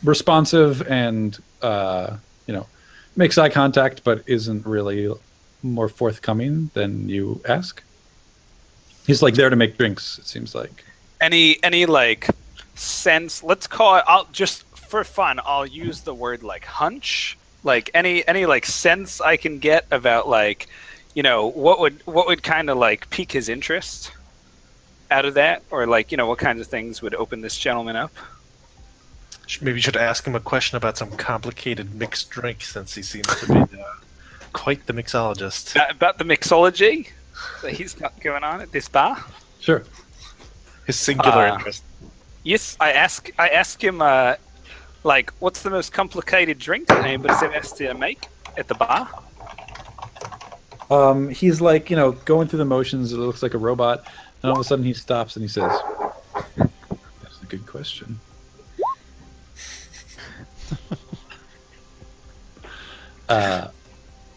responsive and makes eye contact, but isn't really more forthcoming than you ask. He's like there to make drinks. It seems like Any like sense? Let's call it. I'll just for fun. I'll use the word like hunch. Like any like sense I can get about like. What would kind of like pique his interest out of that, or like what kinds of things would open this gentleman up? Maybe you should ask him a question about some complicated mixed drink, since he seems to be quite the mixologist. About the mixology that he's got going on at this bar. sure. His singular interest. Yes, I ask him like what's the most complicated drink that anybody's ever asked to make at the bar. He's like, going through the motions. It looks like a robot. And all of a sudden he stops and he says, "That's a good question."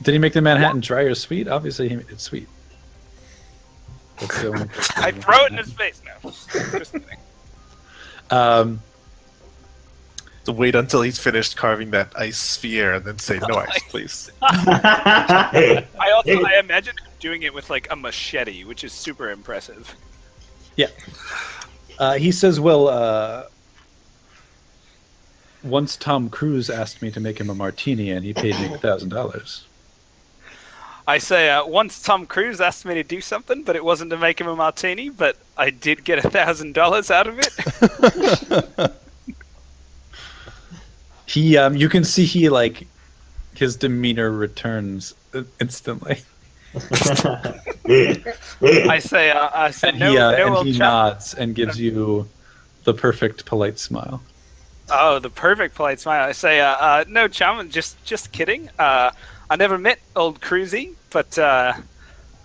Did he make the Manhattan dry or sweet? Obviously he made it sweet. That's the only question. I throw it in his face now. Just kidding. So wait until he's finished carving that ice sphere, and then say, "No ice, please." I imagine him doing it with like a machete, which is super impressive. Yeah. He says, "Well, once Tom Cruise asked me to make him a martini, and he paid me $1,000." I say, once Tom Cruise asked me to do something, but it wasn't to make him a martini, but I did get $1,000 out of it. You can see he like his demeanor returns instantly. I say, And no, he, no, and old he chap. nods and gives you the perfect polite smile. Oh, the perfect polite smile. I say, no, chum, just kidding. I never met old Cruzy, but I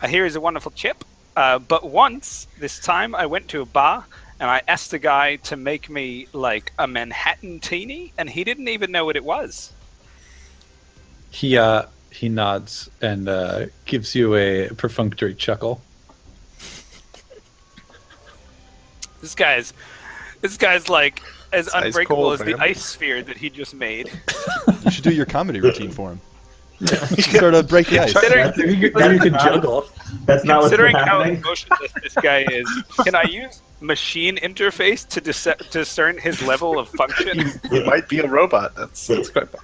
hear he's a wonderful chip. But once, this time, I went to a bar and I asked the guy to make me like a Manhattan teeny, and he didn't even know what it was. He nods and gives you a perfunctory chuckle. This guy's like as Ice unbreakable cold, as the man. ice sphere that he just made. You should do your comedy routine for him. You should sort of break the ice. Considering, You could juggle. That's not what's considering how happening. emotionless this guy is, can I use machine interface to discern his level of function? He might be a robot. That's quite possible.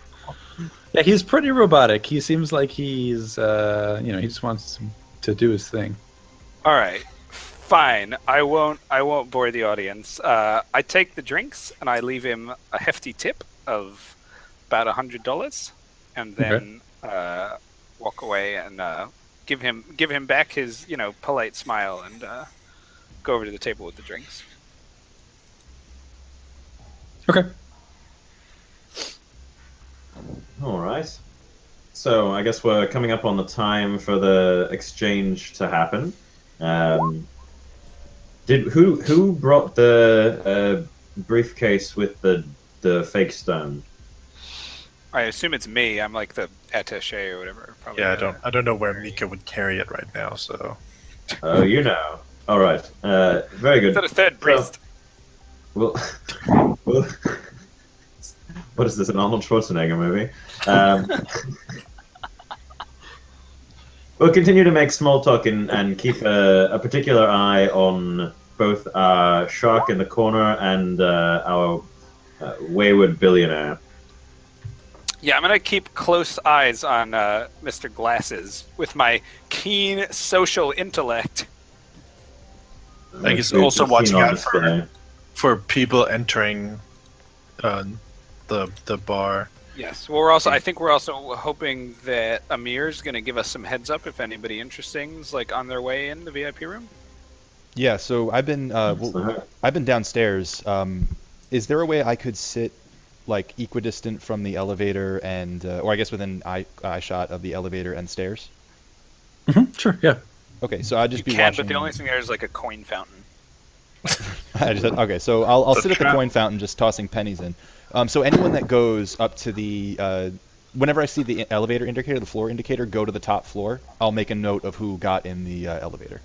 Yeah, he's pretty robotic. He seems like he's, he just wants to do his thing. All right, fine. I won't bore the audience. I take the drinks and I leave him a hefty tip of about $100, and then walk away and give him back his polite smile and go over to the table with the drinks. Okay. All right. So I guess we're coming up on the time for the exchange to happen. Who brought the briefcase with the fake stone? I assume it's me. I'm like the attaché or whatever. Probably Yeah, I don't know where Mika would carry it right now. So Oh, you know. All right. Very good. Is that a third priest? Well, what is this, an Arnold Schwarzenegger movie? We'll continue to make small talk and keep a particular eye on both our shark in the corner and our wayward billionaire. Yeah, I'm gonna keep close eyes on Mr. Glasses with my keen social intellect. I guess We're also keen watching on out display. for people entering the bar. Yes. Well, I think we're also hoping that Amir's gonna give us some heads up if anybody interesting is like on their way in the VIP room. Yeah, so I've been downstairs. Is there a way I could sit like equidistant from the elevator and, or I guess within eye shot of the elevator and stairs? Sure, yeah. Okay, so I'd just You be can, watching. but the only thing there is like a coin fountain. Okay, so I'll sit at the trap. coin fountain just tossing pennies in. So anyone that goes up to the, whenever I see the elevator indicator, the floor indicator, go to the top floor, I'll make a note of who got in the elevator.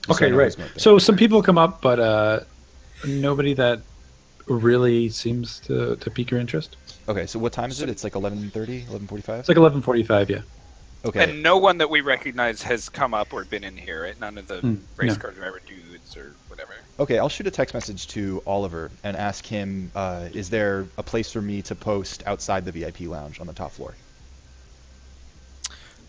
Just so I Okay, know right. who's going there. So some people come up, but nobody that really seems to pique your interest. Okay, so what time is it? It's like 11:30, 11:45? It's like 11:45, yeah. Okay. And no one that we recognize has come up or been in here, right? None of the race no. car driver dudes or whatever. Okay, I'll shoot a text message to Oliver and ask him, is there a place for me to post outside the VIP lounge on the top floor?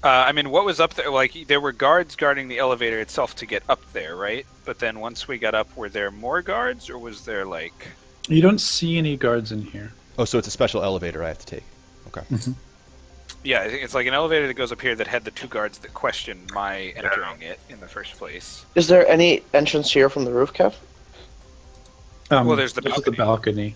I mean, what was up there? Like, there were guards guarding the elevator itself to get up there, right? But then once we got up, were there more guards, or was there like? You don't see any guards in here. Oh, so it's a special elevator I have to take. Okay. Yeah, I think it's like an elevator that goes up here that had the two guards that questioned my entering it in the first place. Is there any entrance here from the roof, Kev? Well, there's the balcony.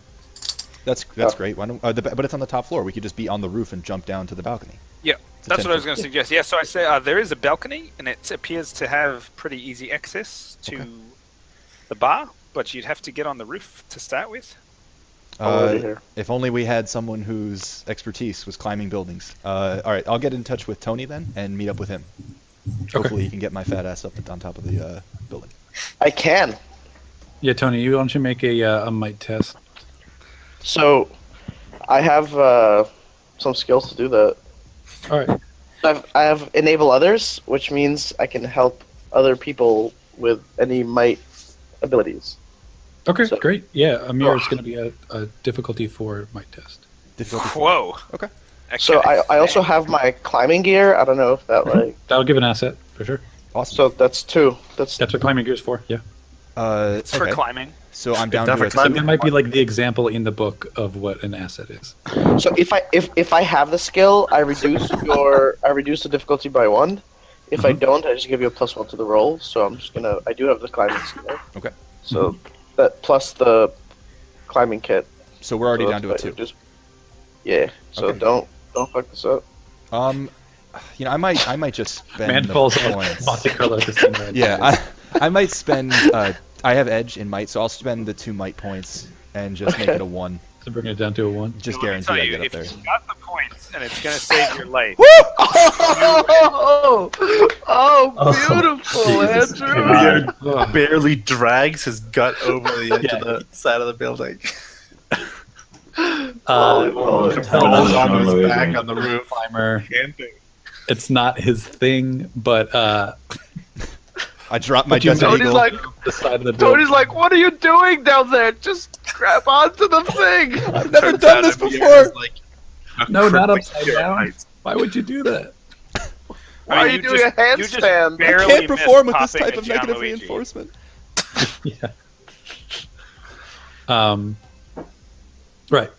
That's great. Why don't, but it's on the top floor. We could just be on the roof and jump down to the balcony. Yeah, It's a that's what I was 10-foot. going to suggest. Yeah, so I say there is a balcony, and it appears to have pretty easy access to the bar, but you'd have to get on the roof to start with. Already here. If only we had someone whose expertise was climbing buildings. All right, I'll get in touch with Tony then and meet up with him. Hopefully he can get my fat ass up on top of the building. I can. Yeah, Tony, why don't you make a might test? So, I have some skills to do that. All right. I have enable others, which means I can help other people with any might abilities. Okay, So- great. Yeah, Amir is going to be a difficulty 4 might test. Difficulty four. Whoa. Okay. So I also have my climbing gear. I don't know if that like. That'll give an asset for sure. Awesome. So that's 2. That's what climbing gear is for. Yeah. It's for okay. climbing. So I'm down Not to for a climbing. That might be like the example in the book of what an asset is. So if I have the skill, I reduce the difficulty by 1. If I don't, I just give you a +1 to the roll. So I do have the climbing skill. Okay. So that plus the climbing kit. So we're already So down to a that's 2. just- yeah. So Okay. don't fuck this up. I might just spend Man the falls off points. Monte Carlo casino. right Yeah, now. I might spend. I have edge in might, so I'll spend the 2 might points and just make it a 1. So bring it down to a 1. Just Let me guarantee tell I you, get up if there. you got the points and it's gonna save your life. Oh, beautiful, Jesus Andrew. God. Barely drags his gut over the edge Yeah. of the side of the building. Holy Oh, moly. tell Rolls us, onto his Amazing. back on the roof. climber. Camping. It's not his thing, but I dropped my But you Desert Tony's Eagle. like, the side of the building. Tony's like, what are you doing down there? Just grab onto the thing. I've never Turns done out this to be before. like No, not crippling upside down. heights. Why would you do that? Why are you doing a handstand? I barely can't perform with missed this type popping of a negative John Luigi. reinforcement. Yeah. Right.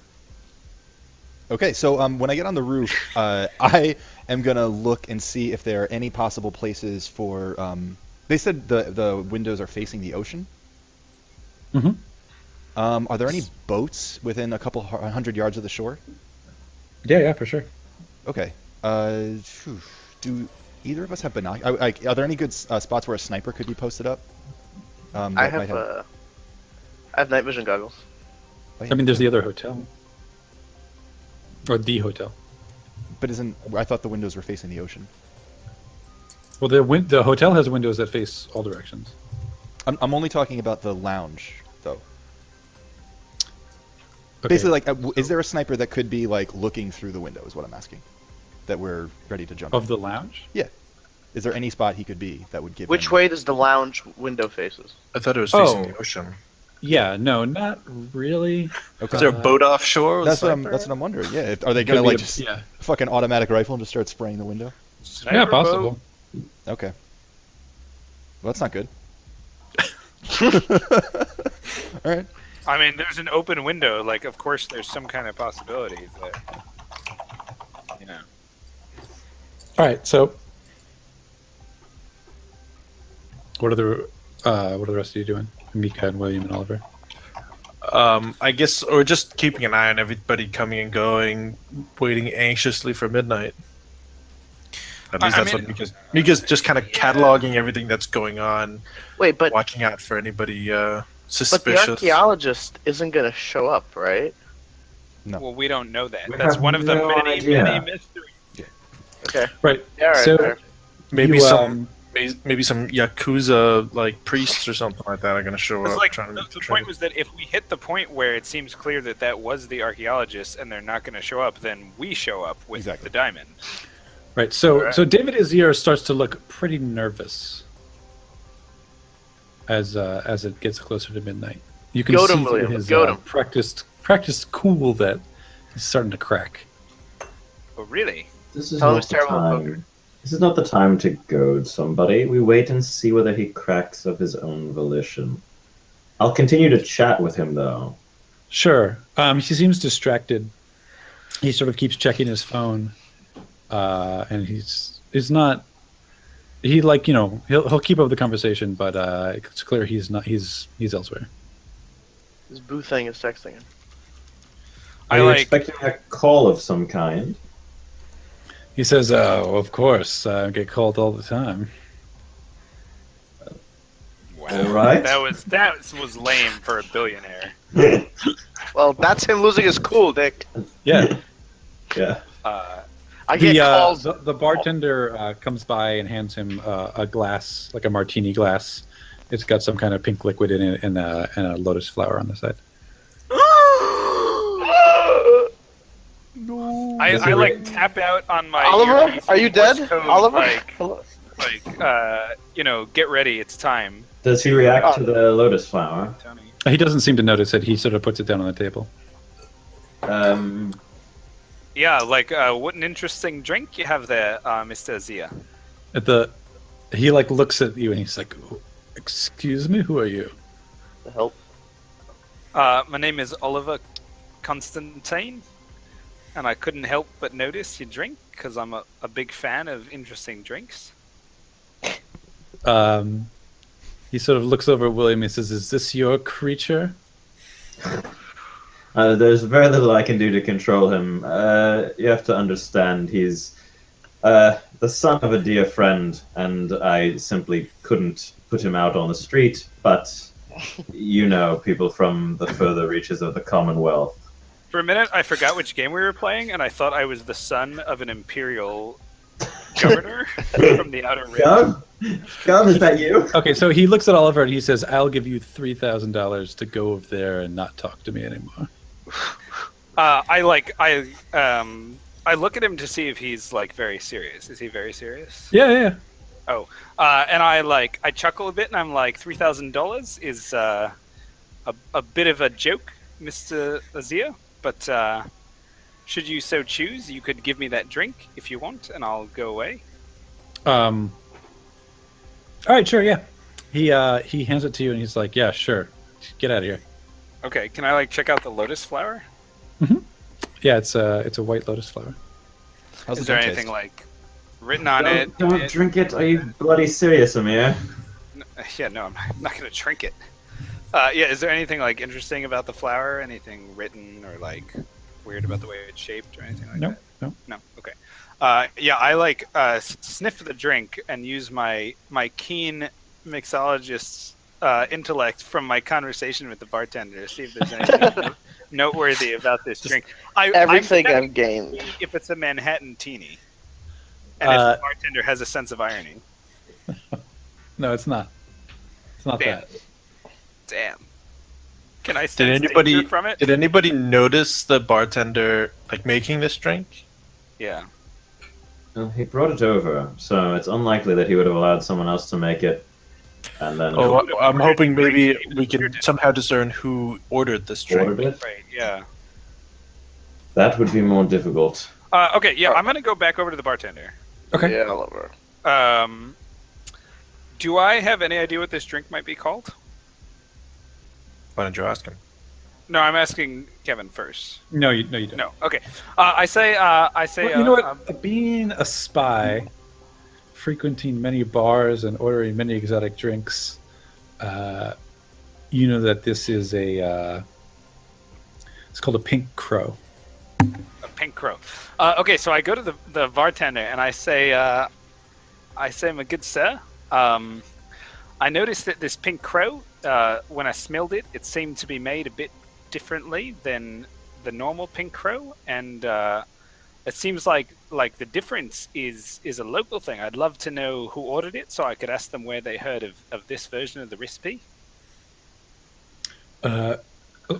Okay, so when I get on the roof, I am gonna look and see if there are any possible places for. They said the windows are facing the ocean. Mhm. Are there any boats within a couple 100 yards of the shore? Yeah, for sure. Okay. Do either of us have binoculars? Are there any good spots where a sniper could be posted up? I That have might I have night vision goggles. I mean, there's the other hotel. Or the hotel. But I thought the windows were facing the ocean. Well, the hotel has windows that face all directions. I'm only talking about the lounge, though. Okay. Basically, like, is there a sniper that could be like looking through the window? Is what I'm asking. That we're ready to jump. Of in. the lounge? Yeah. Is there any spot he could be that would give? Which him... way does the lounge window faces? I thought it was facing Oh. the ocean. Yeah, no, not really. Okay. Is there a boat offshore? with That's what sniper? I'm wondering. Yeah. Are they Could gonna be like a- just yeah. fucking automatic rifle and just start spraying the window? Yeah, possible. Okay. Well, that's not good. All right. I mean, there's an open window. Like, of course, there's some kind of possibility that, you know. All right, so what are the rest of you doing? Mika and William and Oliver. I guess, or just keeping an eye on everybody coming and going, waiting anxiously for midnight. At least I that's mean- what Mika's just kind of cataloging everything that's going on, Wait, but watching out for anybody the suspicious. archaeologist isn't gonna show up, right? No. Well, we don't know that. We That's have one of the no many, idea. many mysteries. Okay. Right. Yeah, all right, so fair. Maybe you, some maybe some yakuza like priests or something like that are gonna show It's up. like trying to- the trying point was that if we hit the point where it seems clear that that was the archaeologist and they're not going to show up, then we show up with Exactly. the diamond. Right. So Alright. so David Azier starts to look pretty nervous as it gets closer to midnight. You can Goad see him, through William, his goad him. practiced cool that he's starting to crack. Oh, really? This is Tell him not he's the terrible at time. poker. This is not the time to goad somebody. We wait and see whether he cracks of his own volition. I'll continue to chat with him, though. Sure. He seems distracted. He sort of keeps checking his phone, and he's not. He like he'll keep up the conversation, but it's clear he's not. He's elsewhere. This boo thing is texting him. Are I you like. expecting a call of some kind? He says, "Oh, of course, I get called all the time." Wow. All right. That was lame for a billionaire. Well, that's him losing his cool, Dick. Yeah. Yeah. I get calls. The bartender comes by and hands him a glass, like a martini glass. It's got some kind of pink liquid in it and a lotus flower on the side. No. I like tap out on my. Oliver, earpiece are you Morse dead? code, Oliver? Like, get ready, it's time. Does he react to the lotus flower? Tony. He doesn't seem to notice it. He sort of puts it down on the table. Yeah, like what an interesting drink you have there, Mr. Zia. He like looks at you and he's like, "Excuse me, who are you?" The help. My name is Oliver Constantine, and I couldn't help but notice your drink because I'm a big fan of interesting drinks. He sort of looks over at William and says, "Is this your creature?" There's very little I can do to control him. You have to understand he's the son of a dear friend, and I simply couldn't put him out on the street, but you know, people from the further reaches of the Commonwealth. For a minute, I forgot which game we were playing, and I thought I was the son of an imperial governor from the Outer Rim. Gum, is that you? Okay, so he looks at Oliver and he says, "I'll give you $3,000 to go over there and not talk to me anymore." I look at him to see if he's like very serious. Is he very serious? Yeah. Oh, and I chuckle a bit, and I'm like, $3,000 is a bit of a joke, Mr. Azia, but should you so choose, you could give me that drink if you want, and I'll go away. All right, sure, yeah. He hands it to you, and he's like, "Yeah, sure. Get out of here." Okay, can I check out the lotus flower? Yeah, it's a white lotus flower. How's Is the there drink anything taste? written on it? Don't drink it. Are you bloody serious, Amir? Yeah, no, I'm not going to drink it. Yeah, is there anything interesting about the flower? Anything written or weird about the way it's shaped or anything like that? No. Okay. Yeah, I sniff the drink and use my keen mixologist's intellect from my conversation with the bartender to see if there's anything noteworthy about this drink. Everything I've gained. If it's a Manhattan teeny, and if the bartender has a sense of irony. No, it's not. It's not Damn. that. Damn. Can I Did sense anybody danger from it? did anybody notice the bartender making this drink? Yeah. Well, he brought it over, so it's unlikely that he would have allowed someone else to make it. And then I'm hoping maybe we can somehow discern who ordered this drink. ordered it. Right. Yeah. That would be more difficult. Okay. Yeah, I'm gonna go back over to the bartender. Okay. Yeah, Oliver. Do I have any idea what this drink might be called? Why don't you ask him? No, I'm asking Kevin first. No, you don't. No. Okay. I say. Well, you know what? Being a spy, frequenting many bars and ordering many exotic drinks, you know that this is it's called a pink crow. A pink crow. Okay, so I go to the bartender and I say, my good sir, I noticed that this pink crow, when I smelled it, it seemed to be made a bit differently than the normal pink crow, and it seems like the difference is a local thing. I'd love to know who ordered it, so I could ask them where they heard of this version of the recipe.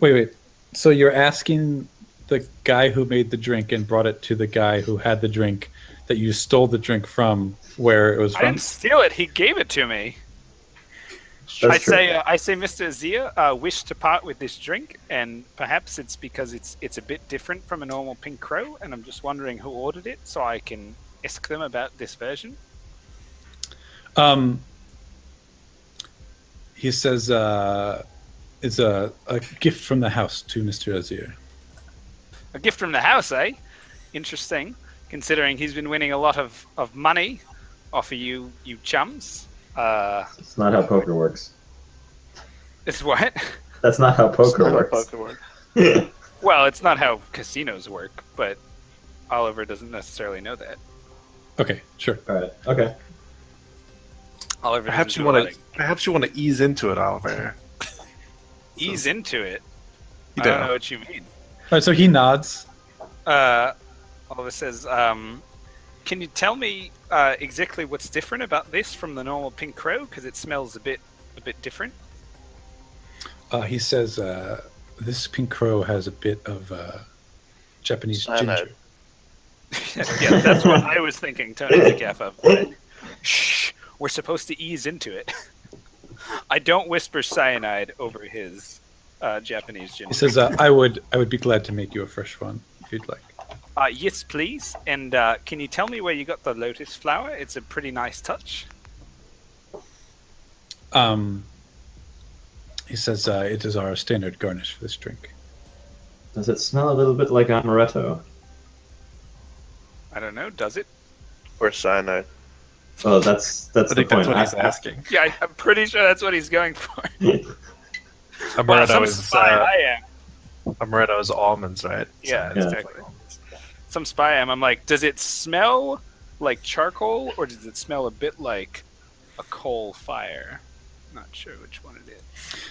Wait. So you're asking the guy who made the drink and brought it to the guy who had the drink that you stole the drink from, where it was I from? didn't steal it. He gave it to me. That's true. I say, Mr. Azia, wish to part with this drink, and perhaps it's because it's a bit different from a normal pink crow, and I'm just wondering who ordered it, so I can ask them about this version. He says it's a gift from the house to Mr. Azir. A gift from the house, eh? Interesting, considering he's been winning a lot of money off of you chums. It's not how poker works. It's what? That's not how poker Not how works. poker works. Well, it's not how casinos work, but Oliver doesn't necessarily know that. Okay, sure. All right. Okay. Oliver Perhaps doesn't you do want to letting. ease into it, Oliver. Ease into it. You I don't know. know what you mean. All right, so he nods. Oliver says, "Can you tell me exactly what's different about this from the normal pink crow? Because it smells a bit different." He says this pink crow has a bit of Japanese ginger. Yeah, that's what I was thinking, Tony Zacaffa. But shh, we're supposed to ease into it. I don't whisper cyanide over his Japanese ginger. He says, "I would be glad to make you a fresh one if you'd like." Yes, please. And can you tell me where you got the lotus flower? It's a pretty nice touch. He says it is our standard garnish for this drink. Does it smell a little bit like amaretto? I don't know. Does it? Or cyanide. Oh, that's I the think point. that's what he's asking. Yeah, I'm pretty sure that's what he's going for. Well, Amaretto some is spy I am. Amaretto's almonds, right? Yeah, Yeah. exactly. Some spy I'm like, does it smell like charcoal or does it smell a bit like a coal fire? Not sure which one it is.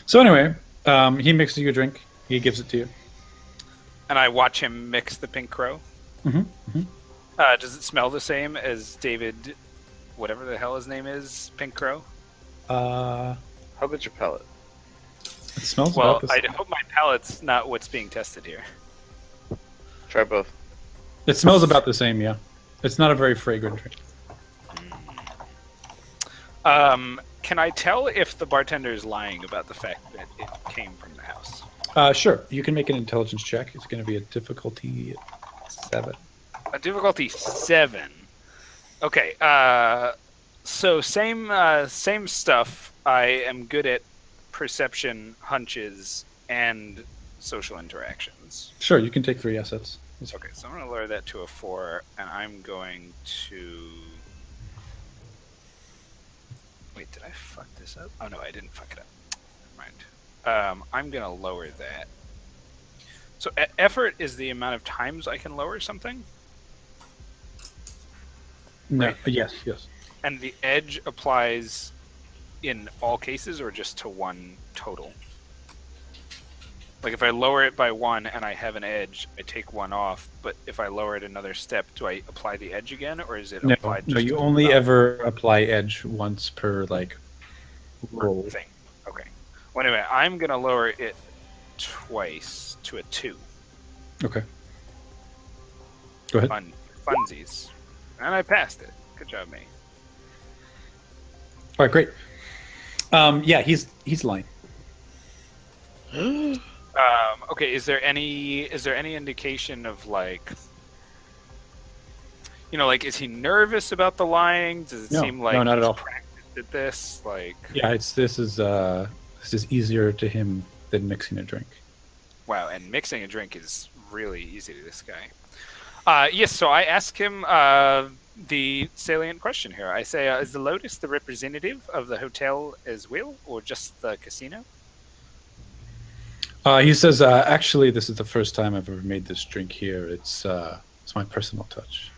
So anyway, he mixes you a drink. He gives it to you. And I watch him mix the pink crow. Mm-hmm. Does it smell the same as David, whatever the hell his name is, Pink Crow? Uh, How good's your palate? it smells Well, about the I same. hope my palate's not what's being tested here. Try both. It smells about the same, yeah. It's not a very fragrant drink. Can I tell if the bartender is lying about the fact that it came from the house? Sure, you can make an intelligence check. It's going to be a difficulty 7. A difficulty 7. Okay. So same stuff. I am good at perception, hunches, and social interactions. Sure, you can take 3 assets. That's Okay, so I'm going to lower that to a 4, and I'm going to... Wait, did I fuck this up? Oh, no, I didn't fuck it up. Never mind. I'm going to lower that. So effort is the amount of times I can lower something, No, Right. yes. and the edge applies in all cases or just to one total? Like if I lower it by 1 and I have an edge, I take 1 off, but if I lower it another step, do I apply the edge again, or is it No, applied no, just you to only the ever apply edge once per, roll. thing? Okay. Well, anyway, I'm going to lower it twice to a 2. Okay. Go ahead. Funsies. And I passed it. Good job, me. All right, great. Yeah, he's lying. Okay, is there any indication of is he nervous about the lying? Does it No, seem like no, not at he's all. practiced at this? Yeah, this is easier to him than mixing a drink. Wow, and mixing a drink is really easy to this guy. Yes, so I ask him the salient question here. I say, is the Lotus the representative of the hotel as well, or just the casino? He says, actually, this is the first time I've ever made this drink here. It's my personal touch.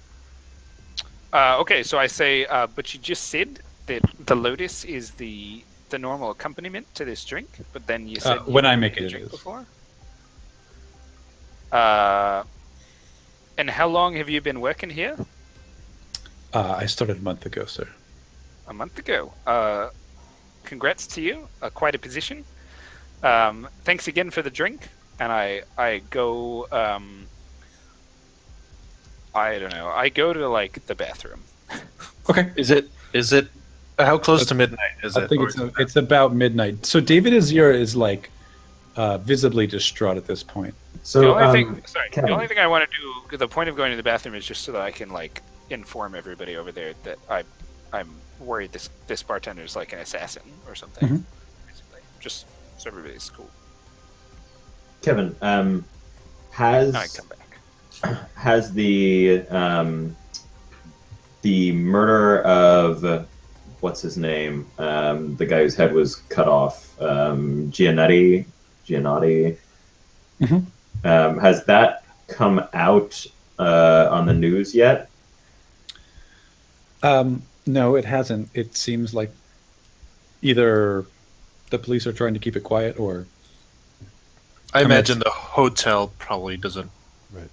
Okay, so I say, but you just said that the Lotus is the normal accompaniment to this drink, but then you said When you I made make a it, it drink is. before. And how long have you been working here? I started a month ago, sir. A month ago. Congrats to you. Quite a position. Thanks again for the drink. And I go. I don't know. I go to the bathroom. Okay. Is it? How close to midnight is I it? think Or it's about midnight. So David Azir is visibly distraught at this point. So, The only thing, Kevin. the only thing I want to do. The point of going to the bathroom is just so that I can inform everybody over there that I'm worried this bartender is like an assassin or something. Mhm. Basically, just so everybody's cool. Kevin, Now I has come back. has the murder of what's his name? The guy whose head was cut off, Giannotti. Mhm. Has that come out on the news yet? No, it hasn't. It seems like either the police are trying to keep it quiet, or I mean, imagine the hotel probably doesn't Right.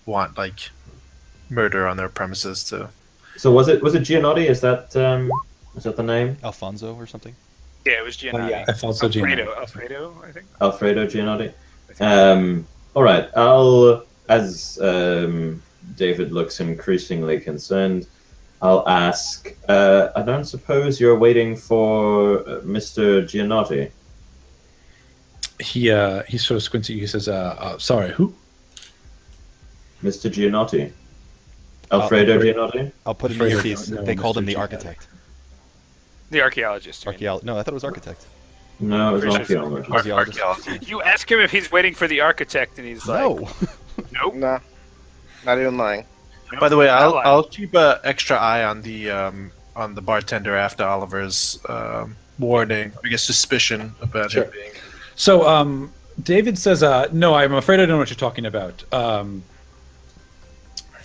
want murder on their premises to. So was it Giannotti? Is that the name? Alfonso or something? Yeah, it was Giannotti. yeah, Alfonso Giannotti. Alfredo, I think. Alfredo Giannotti. All right. I'll, as David looks increasingly concerned, I'll ask. I don't suppose you're waiting for Mr. Giannotti. he sort of squints at you. He says, "Sorry, who?" Mr. Giannotti. Alfredo Giannotti. I'll put it in your Afraid piece. no, They called Mr. him the Giannotti. architect. The archaeologist. you mean. No, I thought it was architect. No, it was Pretty sure archaeologist. Archaeologist. Archaeology. You ask him if he's waiting for the architect, and he's like, No. "Nope." Nah, not even lying. By the way, Not lying. I'll keep an extra eye on the bartender after Oliver's warning. I guess suspicion about Sure. him being. So, David says, "No, I'm afraid I don't know what you're talking about."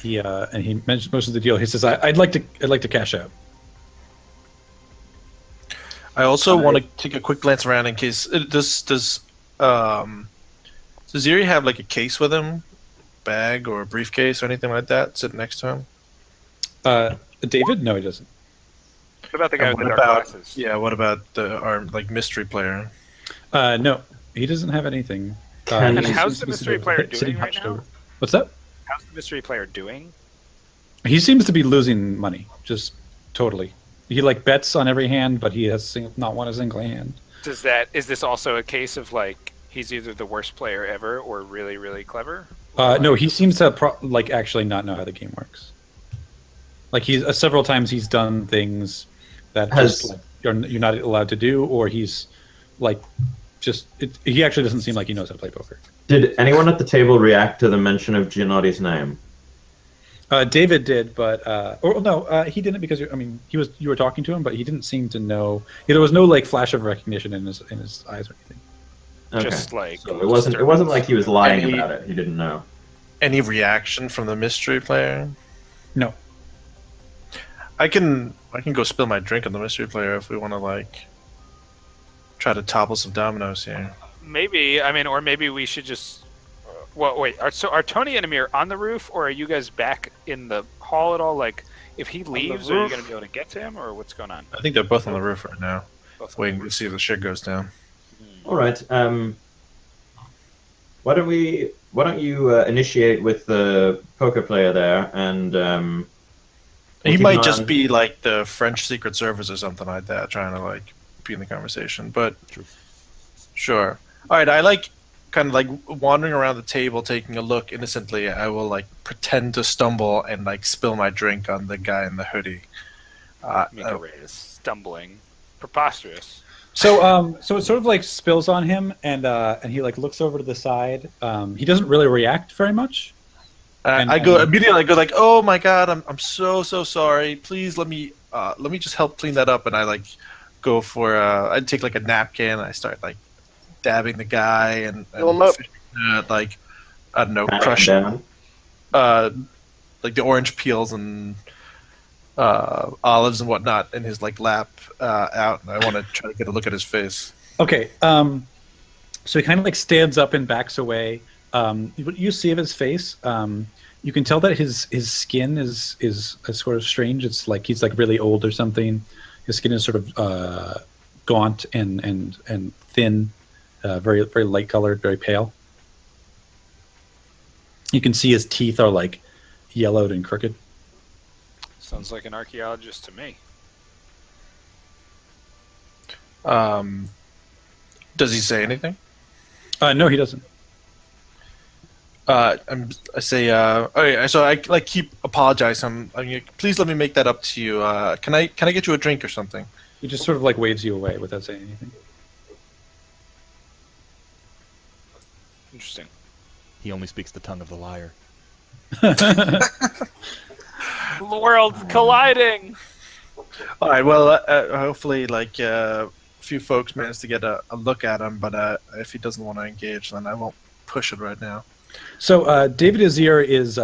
He mentions most of the deal. He says, "I'd like to cash out." I also want to take a quick glance around in case does Ziri have like a case with him, bag or a briefcase or anything like that sitting next to him? David? No, he doesn't. What about the guy And with the what dark about glasses? yeah? What about our like mystery player? No, he doesn't have anything. Can- And He how's seems the to be mystery sort of player sitting doing right hunched now? over. What's that? How's the mystery player doing? He seems to be losing money, just totally. He like bets on every hand, but he has not won a single hand. Is this also a case of like he's either the worst player ever or really really clever? No, he seems to actually not know how the game works. Like he's several times he's done things that Has- just like you're not allowed to do, or he's like he actually doesn't seem like he knows how to play poker. Did anyone at the table react to the mention of Gianotti's name? David did, but he didn't because you were talking to him, but he didn't seem to know. There was no like flash of recognition in his eyes or anything. Okay. Just like So it wasn't like he was lying Any- about it. He didn't know. Any reaction from the mystery player? No. I can go spill my drink on the mystery player if we want to like try to topple some dominoes here. maybe or maybe we should just. Well, wait. Are Tony and Amir on the roof, or are you guys back in the hall at all? Like, if he leaves, are you roof. going to be able to get to him, or what's going on? I think they're both on the roof right now, Both waiting to see if the shit goes down. All right. Why don't you initiate with the poker player there, and we'll He keep might an just eye on- be like the French Secret Service or something like that, trying to like be in the conversation. But True. sure. All right. I like kind of like wandering around the table, taking a look innocently. I will like pretend to stumble and like spill my drink on the guy in the hoodie. Mika Ray is stumbling, preposterous. So it sort of like spills on him, and he like looks over to the side. He doesn't really react very much. I go immediately. I go like, "Oh my god, I'm so sorry. Please let me just help clean that up." And I like go for I take like a napkin. And I start like dabbing the guy and Fill him up. pat like I don't know, him crushing down. like the orange peels and olives and whatnot in his like lap out. And I want to try to get a look at his face. Okay. So he kind of like stands up and backs away. What you see of his face, you can tell that his skin is sort of strange. It's like he's like really old or something. His skin is sort of gaunt and thin, very very light colored, very pale. You can see his teeth are like yellowed and crooked. Sounds like an archaeologist to me. Does he say anything? No, he doesn't. I say, okay, so I like keep apologizing. Please let me make that up to you. Can I get you a drink or something? He just sort of like waves you away without saying anything. Interesting. He only speaks the tongue of the liar. The world's colliding. All right. Well, hopefully, like a few folks manage to get a look at him. But if he doesn't want to engage, then I won't push it right now. So David Azir is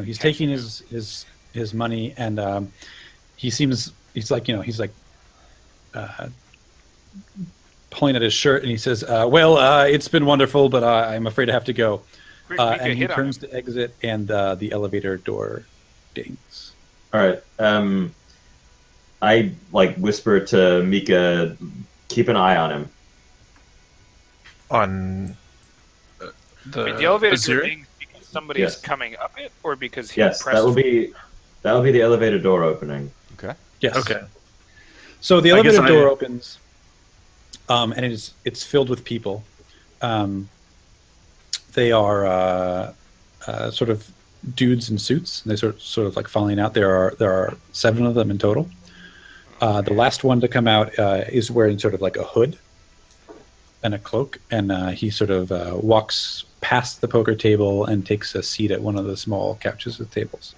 he's taking his money, and he's like pulling at his shirt, and he says, "Well, it's been wonderful, but I'm afraid I have to go." Mika And he hit on turns him. to exit, and the elevator door dings. All right. I like whisper to Mika, keep an eye on him. On Wait, the elevator Azir? dings because somebody's Yes. coming up it, or because he Yes, pressed. that will be the elevator door opening. Okay. Yes. Okay. So the I guess elevator door I- opens, and it's filled with people. They are sort of dudes in suits. They sort of like falling out. There are 7 of them in total. The last one to come out is wearing sort of like a hood and a cloak, and he sort of walks past the poker table and takes a seat at one of the small couches with tables.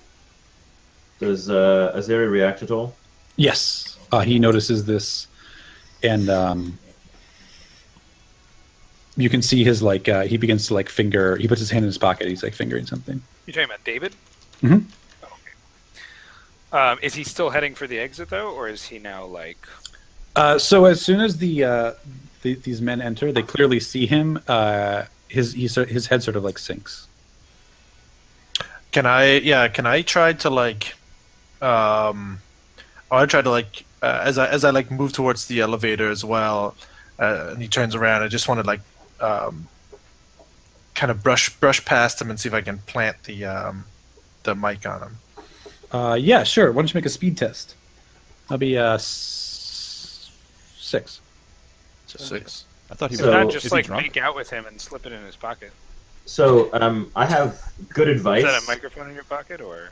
Does Azeri react at all? Yes, he notices this, and you can see his like he begins to like finger. He puts his hand in his pocket. He's like fingering something. You're talking about David? Mhm. Okay. Is he still heading for the exit though, or is he now like? So as soon as these men enter, they clearly see him. His head sort of like sinks. Can I try to like I want to try to like as I like move towards the elevator as well, and he turns around. I just want to like kind of brush past him and see if I can plant the mic on him. Yeah, sure. Why don't you make a speed test? That'll be 6. 6. I thought he So- was. Not Is just he like drunk? make out with him and slip it in his pocket. So I have good advice. Is that a microphone in your pocket, or?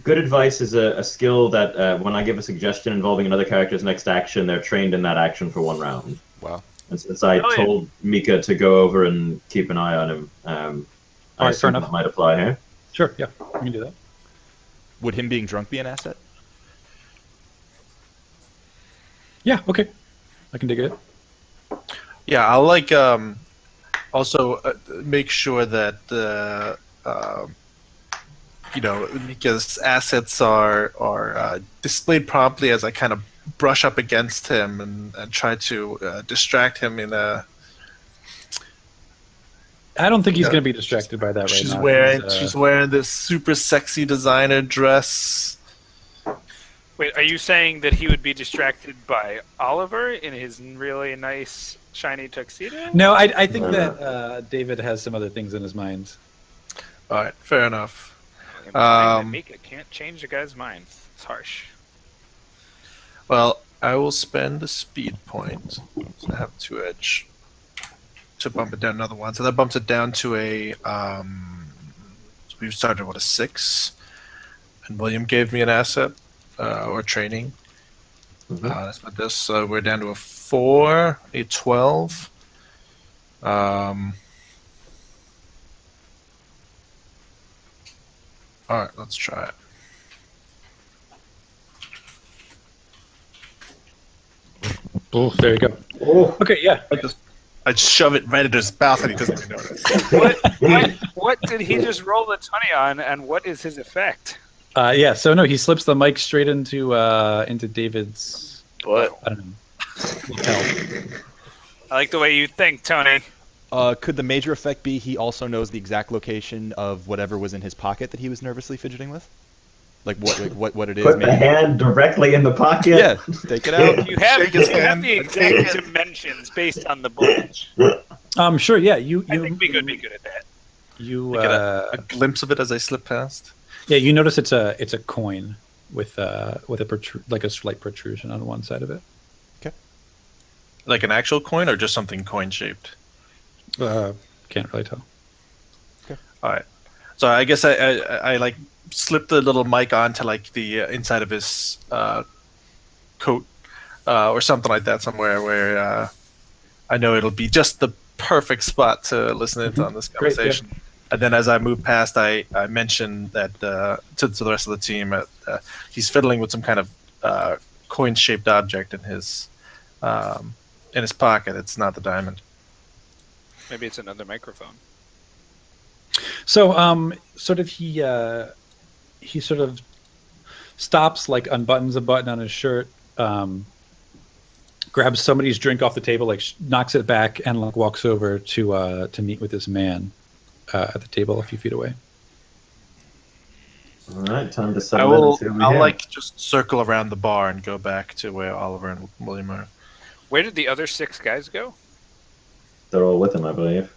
Good advice is a skill that when I give a suggestion involving another character's next action, they're trained in that action for 1 round. Wow. And since I Brilliant. told Mika to go over and keep an eye on him, I Alright, fair assume enough. that might apply here. Sure. Yeah, you can do that. Would him being drunk be an asset? Yeah. Okay. I can dig it. Yeah, I'll like also make sure that Mika's assets are displayed promptly as I kind of brush up against him and try to distract him in a. I don't think he's going to be distracted by that right She's now. wearing He's, she's wearing this super sexy designer dress. Wait, are you saying that he would be distracted by Oliver in his really nice shiny tuxedo? No, I think that David has some other things in his mind. All right, fair enough. Mika can't change the guy's mind. It's harsh. Well, I will spend a speed point. So I have 2 edge to bump it down another 1. So that bumps it down to a. So we started with a 6, and William gave me an asset or training. Let's put this. So we're down to a 4, a 12. All right, let's try it. Oh, there you go. Oh, Okay, yeah. I just shove it right into his mouth, and he doesn't even notice. What did he just roll the 20 on, and what is his effect? Yeah. So no, he slips the mic straight into David's. What? I don't know. lapel. I like the way you think, Tony. Could the major effect be he also knows the exact location of whatever was in his pocket that he was nervously fidgeting with? Like what it is? put the Maybe. hand directly in the pocket. Yeah, take it out. You have, Shake his you have hand. the exact dimensions based on the bulge. Sure. Yeah. You. I think we could be good at that. You. Get a glimpse of it as I slip past. Yeah. You notice it's a coin with a like a slight protrusion on one side of it. Like an actual coin, or just something coin shaped? Can't really tell. All right. So I guess I like slip the little mic onto like the inside of his coat or something like that, somewhere where I know it'll be just the perfect spot to listen in on this Great, conversation. And then as I move past, I mention that to the rest of the team, he's fiddling with some kind of coin-shaped object in his pocket. It's not the diamond. Maybe it's another microphone. So, sort of he sort of stops, like unbuttons a button on his shirt, grabs somebody's drink off the table, like knocks it back, and like walks over to meet with this man at the table a few feet away. All right, time to I settle will. in. See what we I'll have. like just circle around the bar and go back to where Oliver and William are. Where did the other 6 guys go? They're all with him, I believe.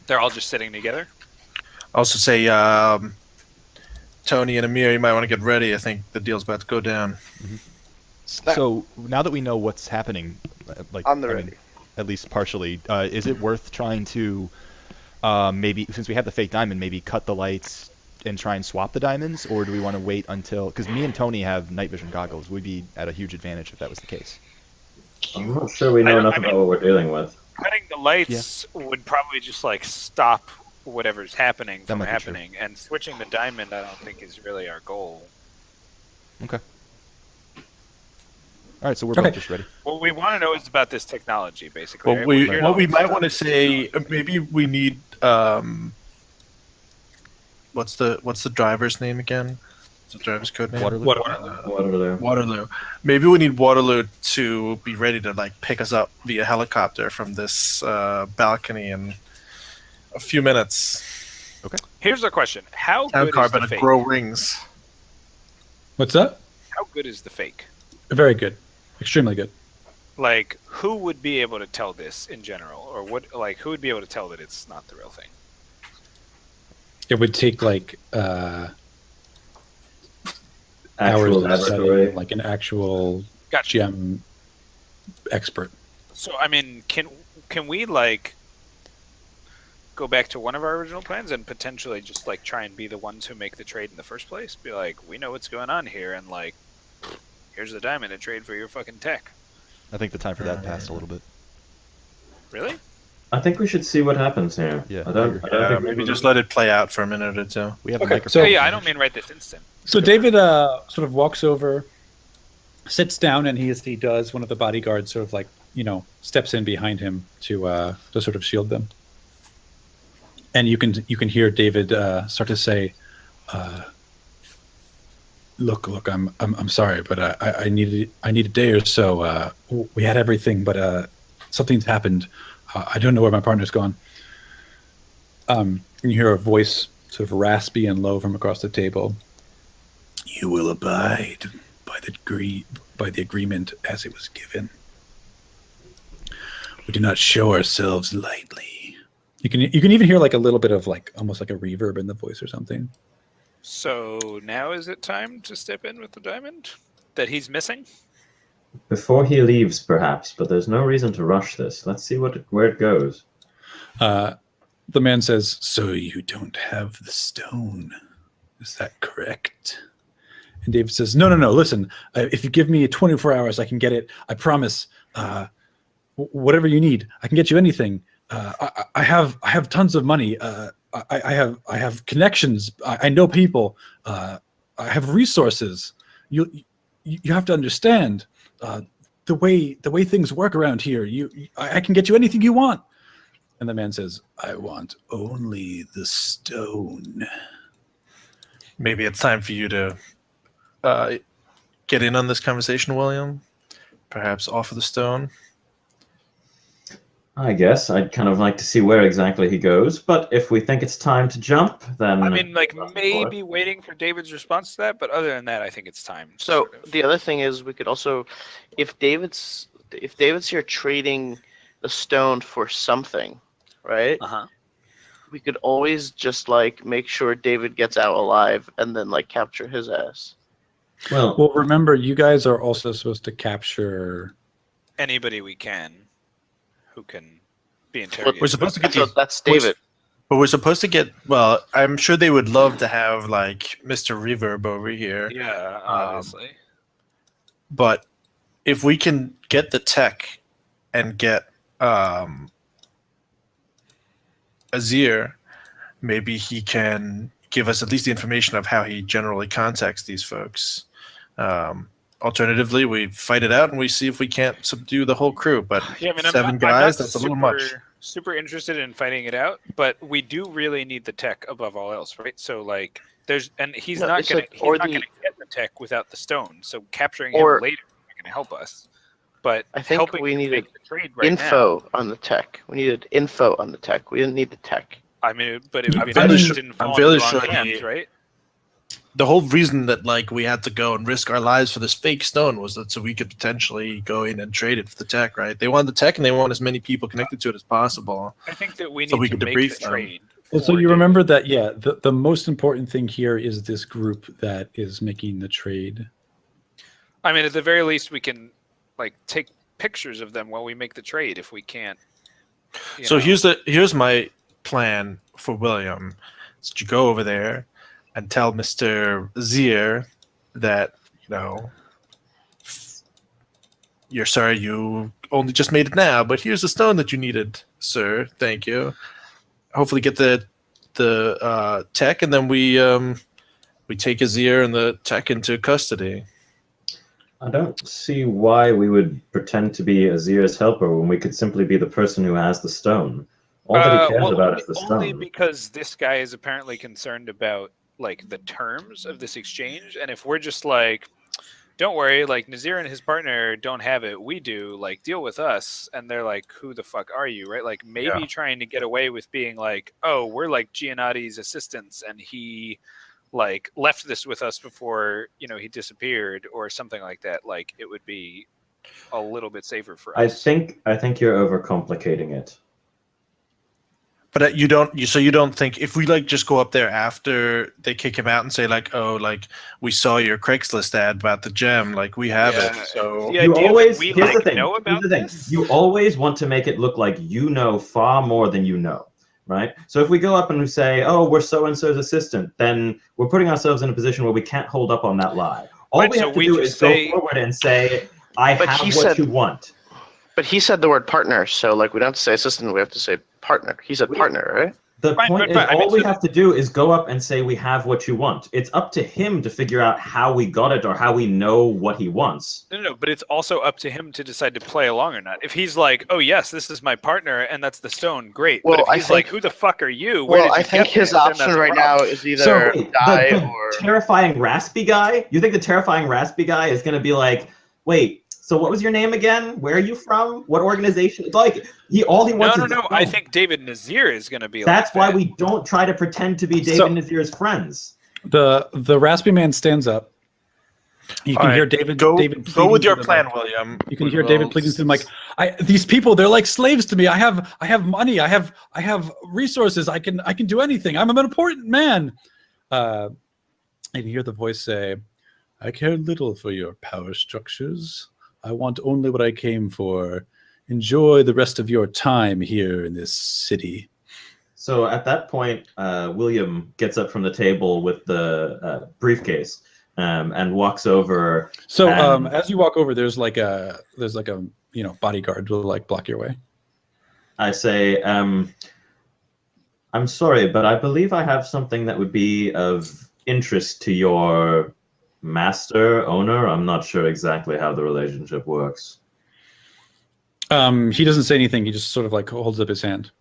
They're all just sitting together? Also say, Tony and Amir, you might want to get ready. I think the deal's about to go down. Snap. So now that we know what's happening, like On the I mean, ready. at least partially, is it worth trying to maybe, since we have the fake diamond, maybe cut the lights and try and swap the diamonds, or do we want to wait until? Because me and Tony have night vision goggles. We'd be at a huge advantage if that was the case. I'm not sure we know enough about what we're dealing with. Cutting the lights would probably just like stop whatever's happening That from might be true. happening, and switching the diamond I don't think is really our goal. Okay. All right, so we're Okay. both just ready. What we want to know is about this technology, basically. Well, right? we We're here to what we might understand want to this say, technology. maybe we need what's the driver's name again? What's the driver's code name? Waterloo? Waterloo. Waterloo. Maybe we need Waterloo to be ready to like pick us up via helicopter from this balcony in a few minutes. Here's the question: How Town good car is the better fake? grow rings. What's that? How good is the fake? Very good. Extremely good. Like, who would be able to tell this in general, or what? Like, who would be able to tell that it's not the real thing? It would take like Actual hours of study, laboratory. like an actual Gotcha. gem expert. So, I mean, can we like go back to one of our original plans and potentially just like try and be the ones who make the trade in the first place? Be like, we know what's going on here, and like, here's the diamond to trade for your fucking tech. I think the time for that passed a little bit. Really? I think we should see what happens here. Yeah, I don't think Maybe we- just let it play out for a minute or two. We have a Okay. microphone. So yeah, I don't mean right this instant. So David sort of walks over, sits down, and as he does, one of the bodyguards sort of like, steps in behind him to sort of shield them. And you can hear David start to say, "Look, I'm sorry, but I need a day or so. We had everything, but something's happened. I don't know where my partner's gone." And you hear a voice, sort of raspy and low, from across the table. "You will abide by the agreement as it was given. We do not show ourselves lightly." You can even hear like a little bit of like almost like a reverb in the voice or something. So now is it time to step in with the diamond that he's missing? Before he leaves, perhaps, but there's no reason to rush this. Let's see where it goes. The man says, "So you don't have the stone, is that correct?" And David says, No. Listen, if you give me 24 hours, I can get it. I promise. Whatever you need, I can get you anything. I have tons of money. I have connections. I know people. I have resources. You have to understand the way things work around here. I can get you anything you want." And the man says, "I want only the stone." Maybe it's time for you to get in on this conversation, William. Perhaps offer the stone. I guess I'd kind of like to see where exactly he goes, but if we think it's time to jump, then I mean, like maybe waiting for David's response to that, but other than that, I think it's time. to So sort of- the other thing is we could also, if David's here trading the stone for something, right? Uh-huh. We could always just like make sure David gets out alive and then like capture his ass. well, Well, remember, you guys are also supposed to capture. Anybody we can who can be interrogated. We're supposed to get So these, that's David. but we're supposed to get. Well, I'm sure they would love to have like Mr. Reverb over here. Yeah, obviously. But if we can get the tech and get Azir, maybe he can give us at least the information of how he generally contacts these folks. Alternatively, we fight it out and we see if we can't subdue the whole crew. But Yeah, I mean, seven guys, that's a little much. Super interested in fighting it out, but we do really need the tech above all else, right? So like, he's No, not it's gonna like- or he's not the- gonna get the tech without the stone. So capturing Or- him later is not gonna help us. But I think helping we him needed make the trade right Info on the tech. We needed info on the tech. We didn't need the tech. now. I mean, but it would I'm be fairly nice if sure- it didn't I'm fall into fairly the wrong sure hands, he- right? The whole reason that like we had to go and risk our lives for this fake stone was that so we could potentially go in and trade it for the tech, right? They want the tech and they want as many people connected to it as possible. I think that we need So we to could make debrief the them. trade. Well, so for you David. remember that, yeah, the most important thing here is this group that is making the trade. I mean, at the very least, we can like take pictures of them while we make the trade. If we can't, you So know. here's my plan for William. Is to go over there and tell Mr. Zier that, you're sorry you only just made it now, but here's the stone that you needed, sir. Thank you. Hopefully get the tech, and then we take Azir and the tech into custody. I don't see why we would pretend to be Azir's helper when we could simply be the person who has the stone. All that he cares about is the only stone. because this guy is apparently concerned about like the terms of this exchange, and if we're just like, don't worry, like Nazir and his partner don't have it, we do, like deal with us, and they're like, who the fuck are you, right? Like maybe trying to get away with being like, oh, we're like Gianotti's assistants, and he like left this with us before he disappeared or something like that. Like it would be a little bit safer for us. I think you're overcomplicating it. But you don't think if we like just go up there after they kick him out and say like, oh, like we saw your Craigslist ad about the gem, like we have it. So you always we, here's like, the thing. know about Here's the thing. this? You always want to make it look like you know far more than you know, right? So if we go up and we say, oh, we're so and so's assistant, then we're putting ourselves in a position where we can't hold up on that lie. All Right, we so have to we do just is say- go forward and say, I But have he what said- you want. But he said the word partner, so like we don't have to say assistant, we have to say partner. He said partner, right? The Right, point right, is, right. I mean, all we so have to do is go up and say we have what you want. It's up to him to figure out how we got it or how we know what he wants. No, but it's also up to him to decide to play along or not. If he's like, "Oh yes, this is my partner, and that's the stone," great. Well, but if I he's think- like, "Who the fuck are you?" Where Well, did you I think get his this? Then option that's a right problem. now is either Wait, die the or terrifying raspy guy? You think the terrifying raspy guy is going to be like, wait, so what was your name again? Where are you from? What organization? Like, all he wants is the No. I stone. think David Nazir is going to be. That's like why that. we don't try to pretend to be David So- Nazir's friends. The raspy man stands up. You can All hear right, David. go David go with pleading your through the plan, mic. William. You can hear David pleading through the mic. These people, they're like slaves to me. I have money. I have resources. I can do anything. I'm an important man. And you hear the voice say, "I care little for your power structures. I want only what I came for. Enjoy the rest of your time here in this city." So at that point, William gets up from the table with the briefcase and walks over. So And- as you walk over, there's like a bodyguard will like block your way. I say, I'm sorry, but I believe I have something that would be of interest to your master, owner. I'm not sure exactly how the relationship works. He doesn't say anything. He just sort of like holds up his hand.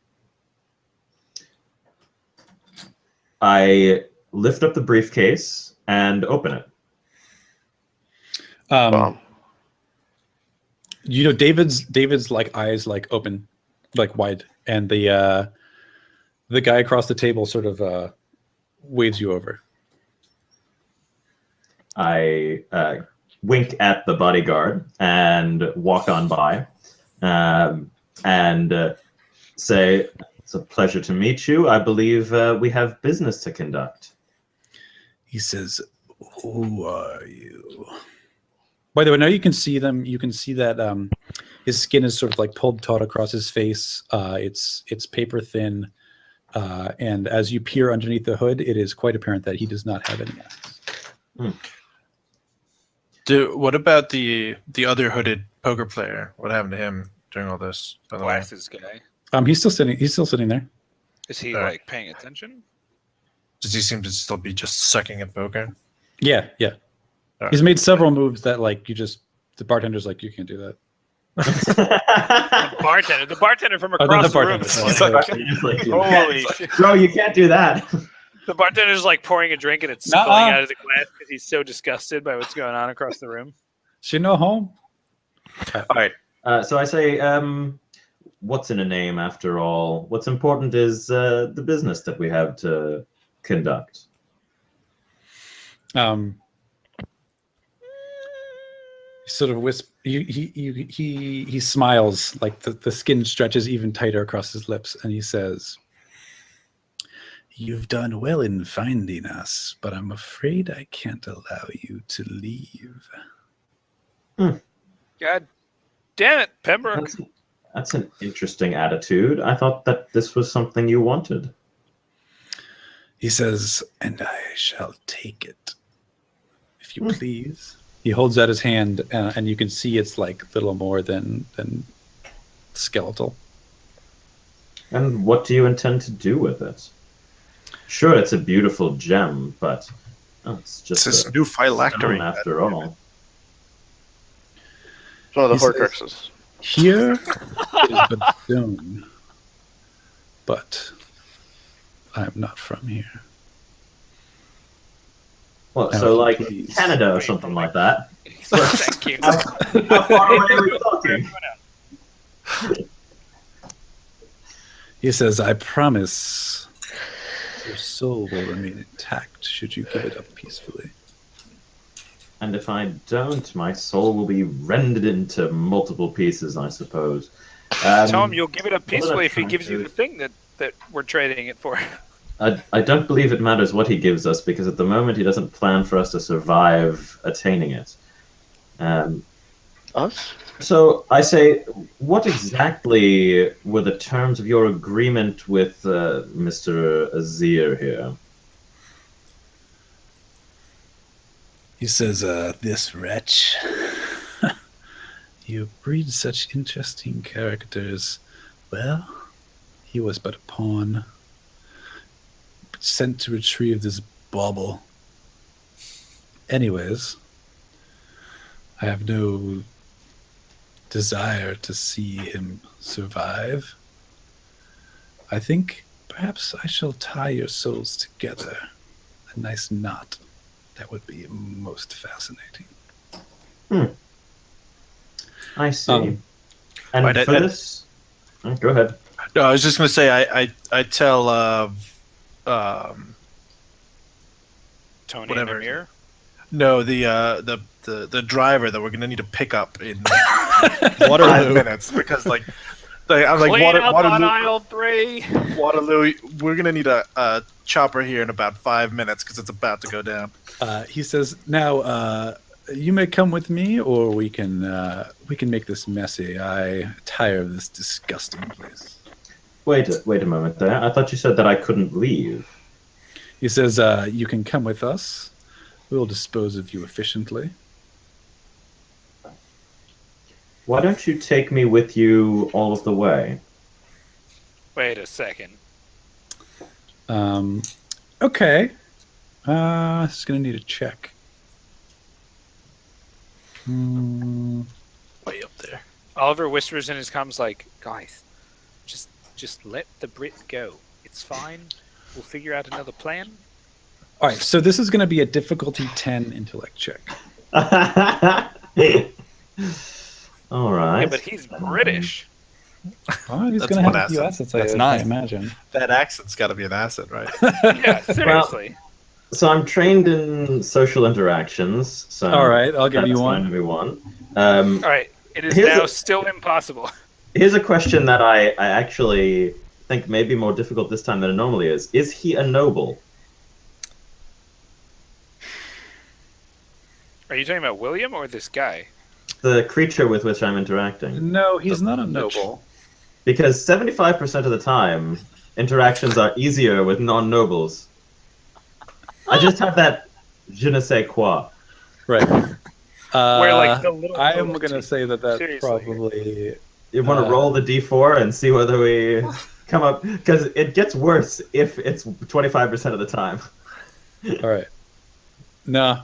I lift up the briefcase and open it. bomb. David's like eyes like open, like wide, and the guy across the table sort of waves you over. I wink at the bodyguard and walk on by and say, it's a pleasure to meet you. I believe we have business to conduct. He says, "Who are you?" By the way, now you can see them. You can see that his skin is sort of like pulled taut across his face. It's paper thin, and as you peer underneath the hood, it is quite apparent that he does not have any eyes. What about the other hooded poker player? What happened to him during all this? By the way, Glasses guy. He's still sitting. He's still sitting there. Is he Alright. like paying attention? does he seem to still be just sucking at poker? Yeah. Alright. He's made several moves that like the bartender's like, you can't do that. The bartender from Oh, across the the room. bartender. Is Sorry. like, It's like, holy shit. bro, you can't do that. The bartender's like pouring a drink and it's spilling Nuh-uh. out of the glass because he's so disgusted by what's going on across the room. She no home. All right. So I say, what's in a name after all? What's important is the business that we have to conduct. He sort of he smiles, like the skin stretches even tighter across his lips, and he says, "You've done well in finding us, but I'm afraid I can't allow you to leave." God damn it, Pembroke. That's an interesting attitude. I thought that this was something you wanted. He says, "And I shall take it, if you please." He holds out his hand, and you can see it's like little more than skeletal. And what do you intend to do with it? Sure, it's a beautiful gem, but it's just It's this a new stone phylactery. after all. It's one of the He says- Horcruxes. Here it is but stone, but I am not from here. Well, Now, so if you like please. Canada or something like that. Thank you. How far away are we talking? He says, I promise your soul will remain intact should you give it up peacefully. And if I don't, my soul will be rendered into multiple pieces, I suppose. Tell him you'll give it up peacefully if he trying gives you to- the thing that we're trading it for. I don't believe it matters what he gives us, because at the moment he doesn't plan for us to survive attaining it. Us? So I say, what exactly were the terms of your agreement with Mr. Azir here? He says, this wretch, you breed such interesting characters. Well, he was but a pawn, sent to retrieve this bauble. Anyways, I have no desire to see him survive. I think perhaps I shall tie your souls together. A nice knot. That would be most fascinating. I see. Um, and for this... Go ahead. No, I was just going to say, I tell Tony Whatever. and Amir. no the driver that we're going to need to pick up in Waterloo. 5 minutes because I'm like Clean up on Waterloo. aisle 3. Waterloo, we're gonna need a chopper here in about 5 minutes because it's about to go down. He says, "Now, you may come with me, or we can make this messy. I tire of this disgusting place." Wait a moment there. I thought you said that I couldn't leave. He says, "You can come with us. We'll dispose of you efficiently." Why don't you take me with you all of the way? Wait a second. Okay. It's gonna need a check. Way up there. Oliver whispers in his comms like, guys, just let the Brit go. It's fine. We'll figure out another plan. All right. So this is gonna be a difficulty 10 intellect check. All right. Yeah, but he's British. Oh, he's That's gonna one have a few asset. assets. I That's 9. imagine. That accent's got to be an asset, right? Yeah, seriously. So I'm trained in social interactions. So All right, I'll give you that's one. going to be one. All right. It is Here's now a- still impossible. Here's a question that I actually think may be more difficult this time than it normally is. Is he a noble? Are you talking about William or this guy? The creature with which I'm interacting. No, he's not a noble. Because 75% of the time, interactions are easier with non-nobles. I just have that je ne sais quoi. Right. Where, like, the little I am note- gonna say that that's Seriously. probably. You want to roll the d4 and see whether we come up... Because it gets worse if it's 25% of the time. All right. No,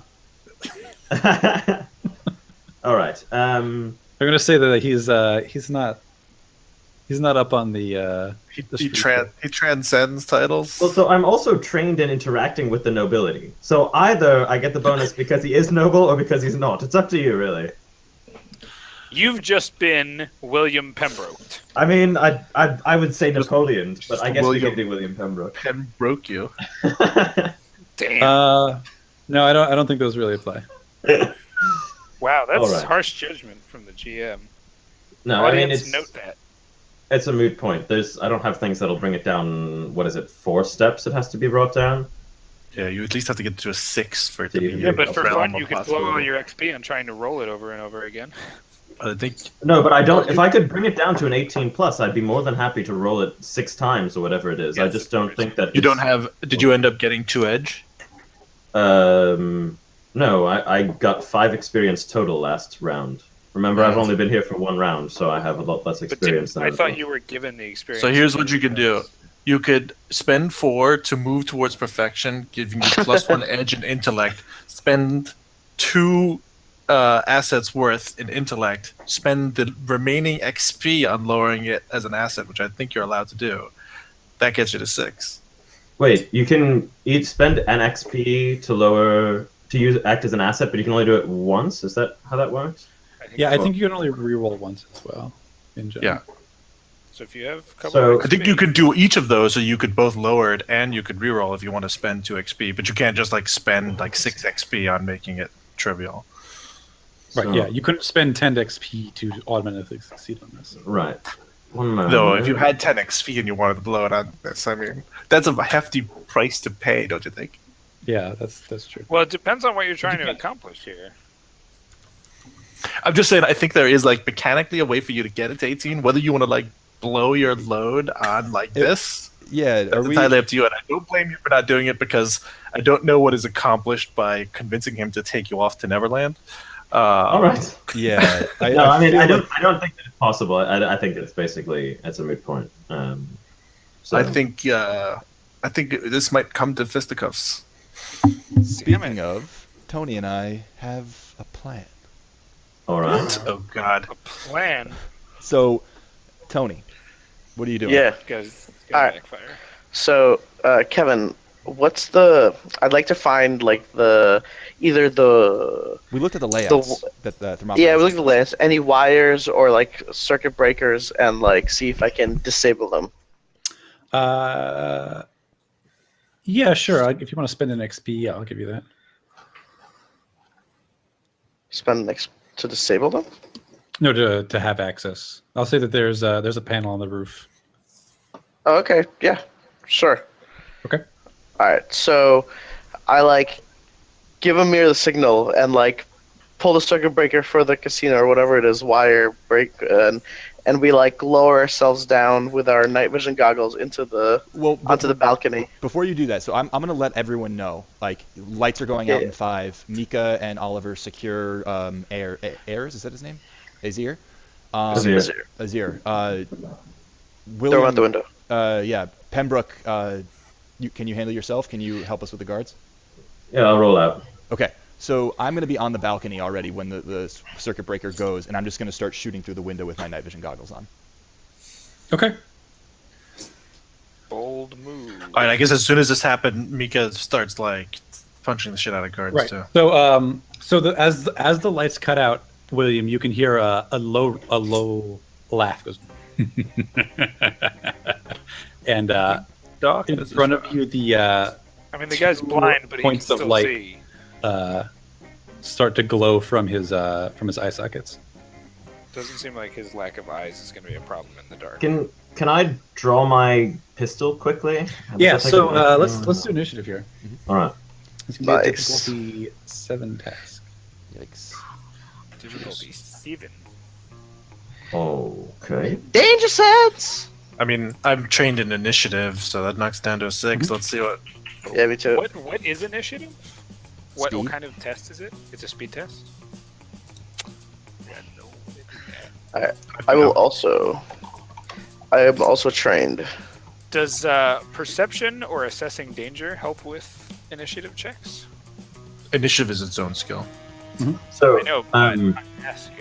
All right. I'm gonna say that he's not up on the. He street transcends titles. Well, so I'm also trained in interacting with the nobility. So either I get the bonus because he is noble or because he's not. It's up to you, really. You've just been William Pembroke. I mean, I would say Napoleon, but just I guess we William. could do William Pembroke. Pen broke you. Damn. No, I don't think those really apply. Wow, that's All right. harsh judgment from the GM. No, I mean Audience, note that. it's a moot point. I don't have things that'll bring it down. What is it? 4 steps it has to be brought down. Yeah, you at least have to get to a 6 for it to Yeah, be. Yeah, but for realm fun, of you could blow all possibility. your XP on trying to roll it over and over again. I think No, but I don't. If I could bring it down to an 18 plus, I'd be more than happy to roll it 6 times or whatever it is. I Yes, just of don't course. think that you don't have. Did you end up getting 2 edge? No, I got 5 experience total last round. Remember, I've only been here for 1 round, so I have a lot less But experience than I other thought people. you were given the experience. So here's what you can do. You could spend 4 to move towards perfection, giving you +1 edge and intellect. Spend 2 asset's worth in intellect, spend the remaining XP on lowering it as an asset, which I think you're allowed to do. That gets you to 6. Wait, you can each spend an XP to act as an asset, but you can only do it once. Is that how that works? Yeah, I think you can only reroll once as well. In general. Yeah. So if you have a couple So- of I think you could do each of those, so you could both lower it and you could reroll if you want to spend 2 XP, but you can't just like spend like 6 XP on making it trivial. Right. So- Yeah, you couldn't spend 10 XP to automatically succeed on this. Right. One moment. Though, if you had 10 XP and you wanted to blow it on this, I mean, that's a hefty price to pay, don't you think? Yeah, that's true. Well, it depends on what you're trying to accomplish here. I'm just saying, I think there is like mechanically a way for you to get it to 18, whether you want to like blow your load on like this. Yeah, That's entirely up to you, and I don't blame you for not doing it because I don't know what is accomplished by convincing him to take you off to Neverland. All right. Yeah. No, I mean, feel I like- don't think that it's possible. I think it's a moot point. So I think this might come to fisticuffs. Speaking of, Tony and I have a plan. all right. Oh God. A plan. So, Tony, what are you doing? Yeah. Guys, Alright. backfire. So, Kevin, I'd like to find like either the We looked at the layouts. That the thermometer. yeah, we look at the list, any wires or like circuit breakers, and like see if I can disable them. Yeah, sure. If you want to spend an XP, I'll give you that. Spend next to disable them. No, to have access. I'll say that there's a panel on the roof. Oh, okay. Yeah. Sure. Okay. All right. So, I like give Amir the signal and like pull the circuit breaker for the casino or whatever it is, wire break, and we like lower ourselves down with our night vision goggles onto the balcony. Before you do that, so I'm gonna let everyone know. Like, lights are going out Yeah. in 5. Mika and Oliver secure Ayers. Is that his name? Azir. Azir. Azir. Throw William, him out the window. Yeah. Pembroke. Can you handle yourself? Can you help us with the guards? Yeah, I'll roll out. Okay. So I'm going to be on the balcony already when the circuit breaker goes, and I'm just going to start shooting through the window with my night vision goggles on. Okay. Bold move. All right, I guess as soon as this happened, Mika starts like punching the shit out of guards Right. too. So as the lights cut out, William, you can hear a low laugh goes, and Doc, in front of you I mean, the guy's blind, but he can points of still light. see. start to glow from his eye sockets. Doesn't seem like his lack of eyes is going to be a problem in the dark. Can I draw my pistol quickly? Yeah. Does that So take a- let's do initiative here. All right. It's gonna be a Nice. difficulty 7 task. Yikes. Difficulty 7. Okay. Danger sense. I mean, I'm trained in initiative, so that knocks down to a 6. Let's see what. Yeah, me too. What is initiative? What Speed? kind of test is it? It's a speed test? Yeah, no. I am also trained. Does perception or assessing danger help with initiative checks? Initiative is its own skill. So I know, but I'm asking.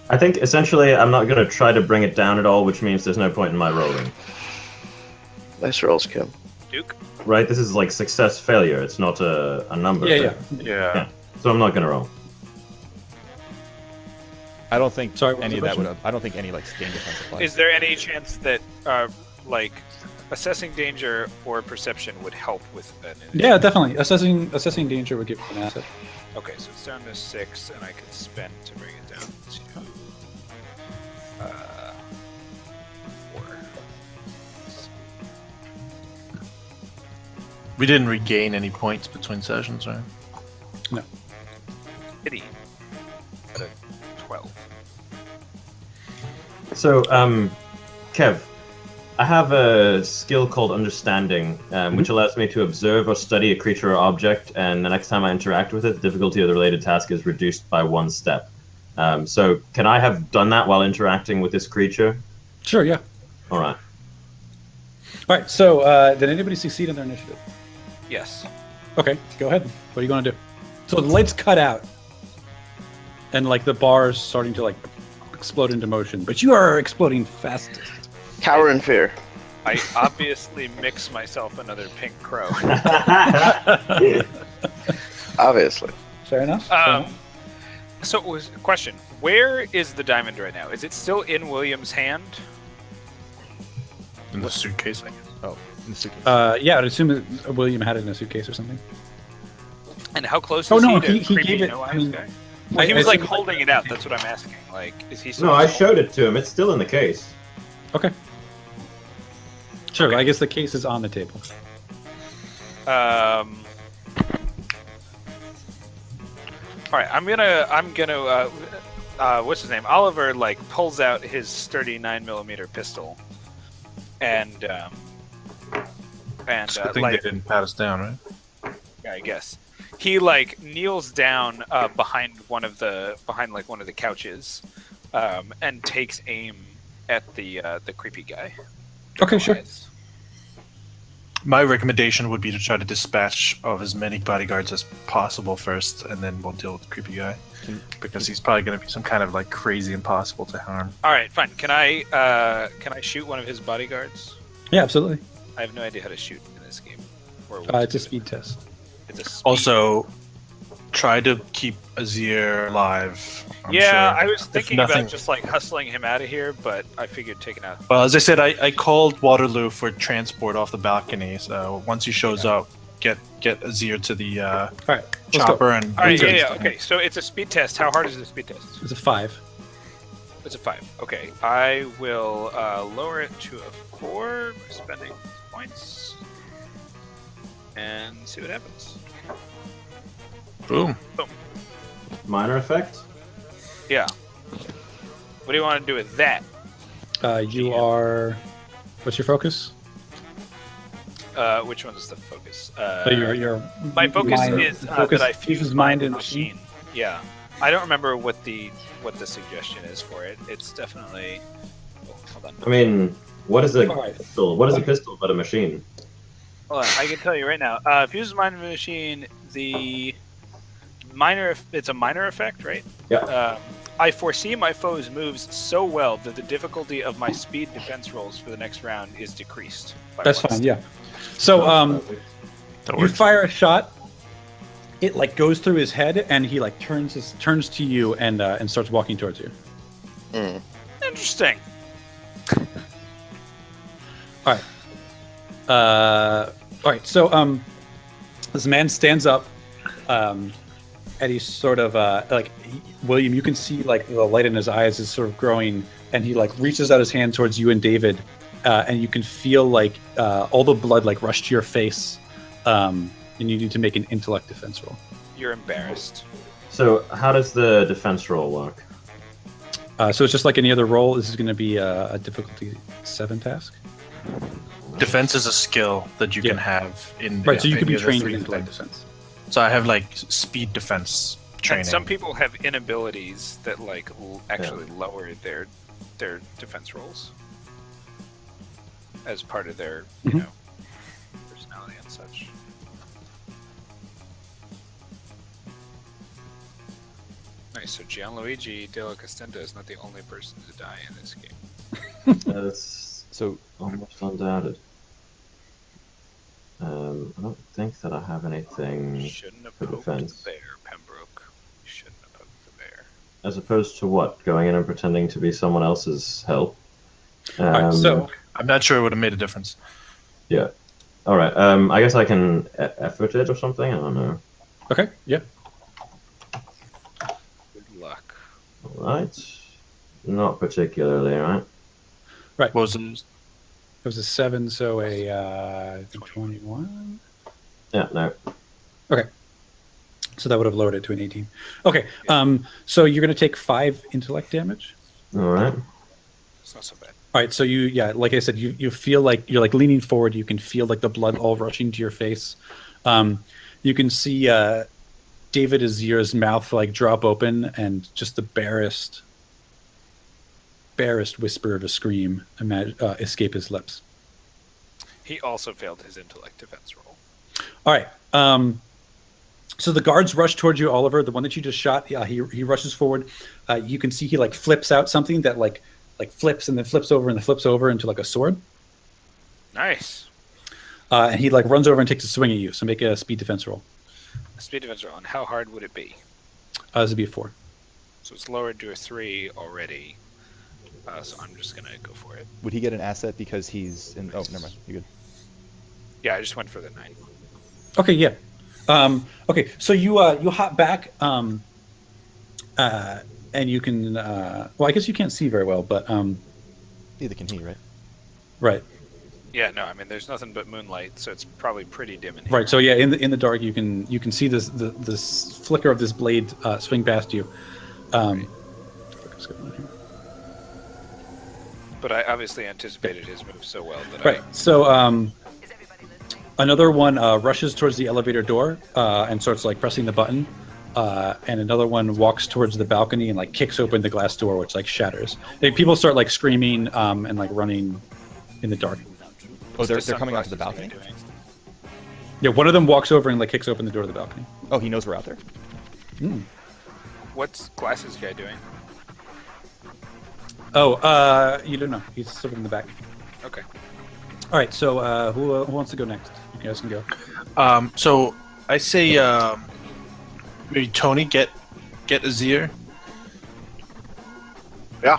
I think essentially I'm not going to try to bring it down at all, which means there's no point in my rolling. Nice rolls, Kim. Duke? Right? This is like success failure. It's not a number. Yeah, thing. yeah. Yeah. So I'm not going to roll. I don't think Sorry, what was any of the that would. question? I don't think any like game defense applies. Is there any chance that, like, assessing danger or perception would help with an initiative? Yeah, definitely. Assessing danger would give you an asset. Okay, so it's down to 6, and I can spend to bring it down to 4. We didn't regain any points between sessions, right? No. Pity. At a 12. So, Kev, I have a skill called Understanding, which allows me to observe or study a creature or object, and the next time I interact with it, the difficulty of the related task is reduced by 1 step. So, can I have done that while interacting with this creature? Sure. Yeah. All right. All right. So did anybody succeed in their initiative? Yes. Okay. Go ahead. What are you going to do? So the lights cut out. and like the bar is starting to like explode into motion, but you are exploding fastest. Cower in fear. I obviously mix myself another pink crow. Obviously. Fair enough. So it was a question. Where is the diamond right now? Is it still in William's hand? In the suitcase, I guess. Oh, in the suitcase. Yeah, I'd assume that William had it in a suitcase or something. And how close Oh, is no, he to he creepy gave it- no I eyes mean, guy? Well, he I was like assume- holding it out. That's what I'm asking. Like, is he? No, I showed it to him. It's still in the case. Okay. Sure. Okay. I guess the case is on the table. All right, I'm gonna. What's his name? Oliver like pulls out his sturdy 9mm pistol, and It's a good thing like they didn't pat us down, right? yeah, I guess he like kneels down behind one of the couches, and takes aim at the creepy guy. Okay, sure. Eyes. My recommendation would be to try to dispatch of as many bodyguards as possible first, and then we'll deal with the creepy guy, because he's probably going to be some kind of like crazy impossible to harm. All right, fine. Can I shoot one of his bodyguards? Yeah, absolutely. I have no idea how to shoot in this game. Or It's a speed test. It's a speed. Also, try to keep Azir alive. I'm yeah, sure. I was If thinking nothing- about just like hustling him out of here, but I figured taking out. Well, as I said, I called Waterloo for transport off the balcony. So once he shows up, get Azir to the All right. Let's go. chopper and. All right, yeah. Okay, so it's a speed test. How hard is the speed test? It's a 5. It's a 5. Okay, I will lower it to a 4 by spending points, and see what happens. Boom. Minor effect? Yeah. What do you want to do with that? You are. What's your focus? Which one's the focus? Your My focus mind- is focus that I fuses fuse mind mind and and machine. Yeah, I don't remember what the suggestion is for it. It's definitely. Oh, hold on. I mean, what is a Alright. pistol? What is a pistol but a machine? Hold on. I can tell you right now. Fuses mind and machine. The minor. It's a minor effect, right? Yeah. I foresee my foe's moves so well that the difficulty of my speed defense rolls for the next round is decreased. by That's 1 fine. step. Yeah. So That you works. fire a shot. It like goes through his head, and he like turns to you and starts walking towards you. Interesting. All right. All right. So this man stands up, and he's sort of William. You can see like the light in his eyes is sort of growing, and he like reaches out his hand towards you and David, and you can feel like all the blood like rush to your face, and you need to make an intellect defense roll. You're embarrassed. So, how does the defense roll work? So it's just like any other roll. This is going to be a difficulty 7 task. Defense is a skill that you Yeah. can have in. Right. So you any can be of the trained in 3 intellect things. defense. So I have like speed defense training. And some people have inabilities that like actually lower their defense rolls as part of their Mhm. you know personality and such. Nice. So Gianluigi Della Costenda is not the only person to die in this game. That's So almost undoubted. I don't think that I have You anything shouldn't have for poked defense. the bear, Pembroke. You shouldn't have poked the bear. as opposed to what? Going in and pretending to be someone else's help. All right. So I'm not sure it would have made a difference. yeah. All right. I guess I can effort it or something. I don't know. okay. Yeah. Good luck. All right. Not particularly, right? What was it? It was a 7, so I think 21. Yeah. No. Okay. So that would have lowered it to an 18. Okay. So you're going to take 5 intellect damage. All right. It's not so bad. All right. So like I said, you feel like you're like leaning forward. You can feel like the blood all rushing to your face. You can see David Azir's mouth like drop open, and just the barest whisper of a scream escape his lips. He also failed his intellect defense roll. All right. So the guards rush towards you, Oliver. The one that you just shot, he rushes forward. You can see he like flips out something that like flips and then flips over and then flips over into like a sword. Nice. And he like runs over and takes a swing at you. So make a speed defense roll. Speed defense roll. And how hard would it be? This would be a 4. So it's lowered to a 3 already. So I'm just gonna go for it. Would he get an asset because he's in? Oh, never mind. You're good. Yeah, I just went for the 9. Okay, yeah. Okay, so you hop back, and you can. Well, I guess you can't see very well, but Neither can he, right? right, Yeah, no, I mean there's nothing but moonlight, so it's probably pretty dim in here. right. So yeah, in the dark, you can see this flicker of this blade swing past you. What's going on here? But I obviously anticipated his move so well that Right. So another one rushes towards the elevator door and starts like pressing the button, and another one walks towards the balcony and like kicks open the glass door, which like shatters. People start like screaming and like running in the dark. Oh, they're the coming onto the sunglasses balcony. guy doing? Yeah, one of them walks over and like kicks open the door to the balcony. Oh, he knows we're out there. What's glasses guy doing? Oh, you don't know. He's still in the back. Okay. All right. So who wants to go next? You guys can go. So I say maybe Tony get Azir. Yeah,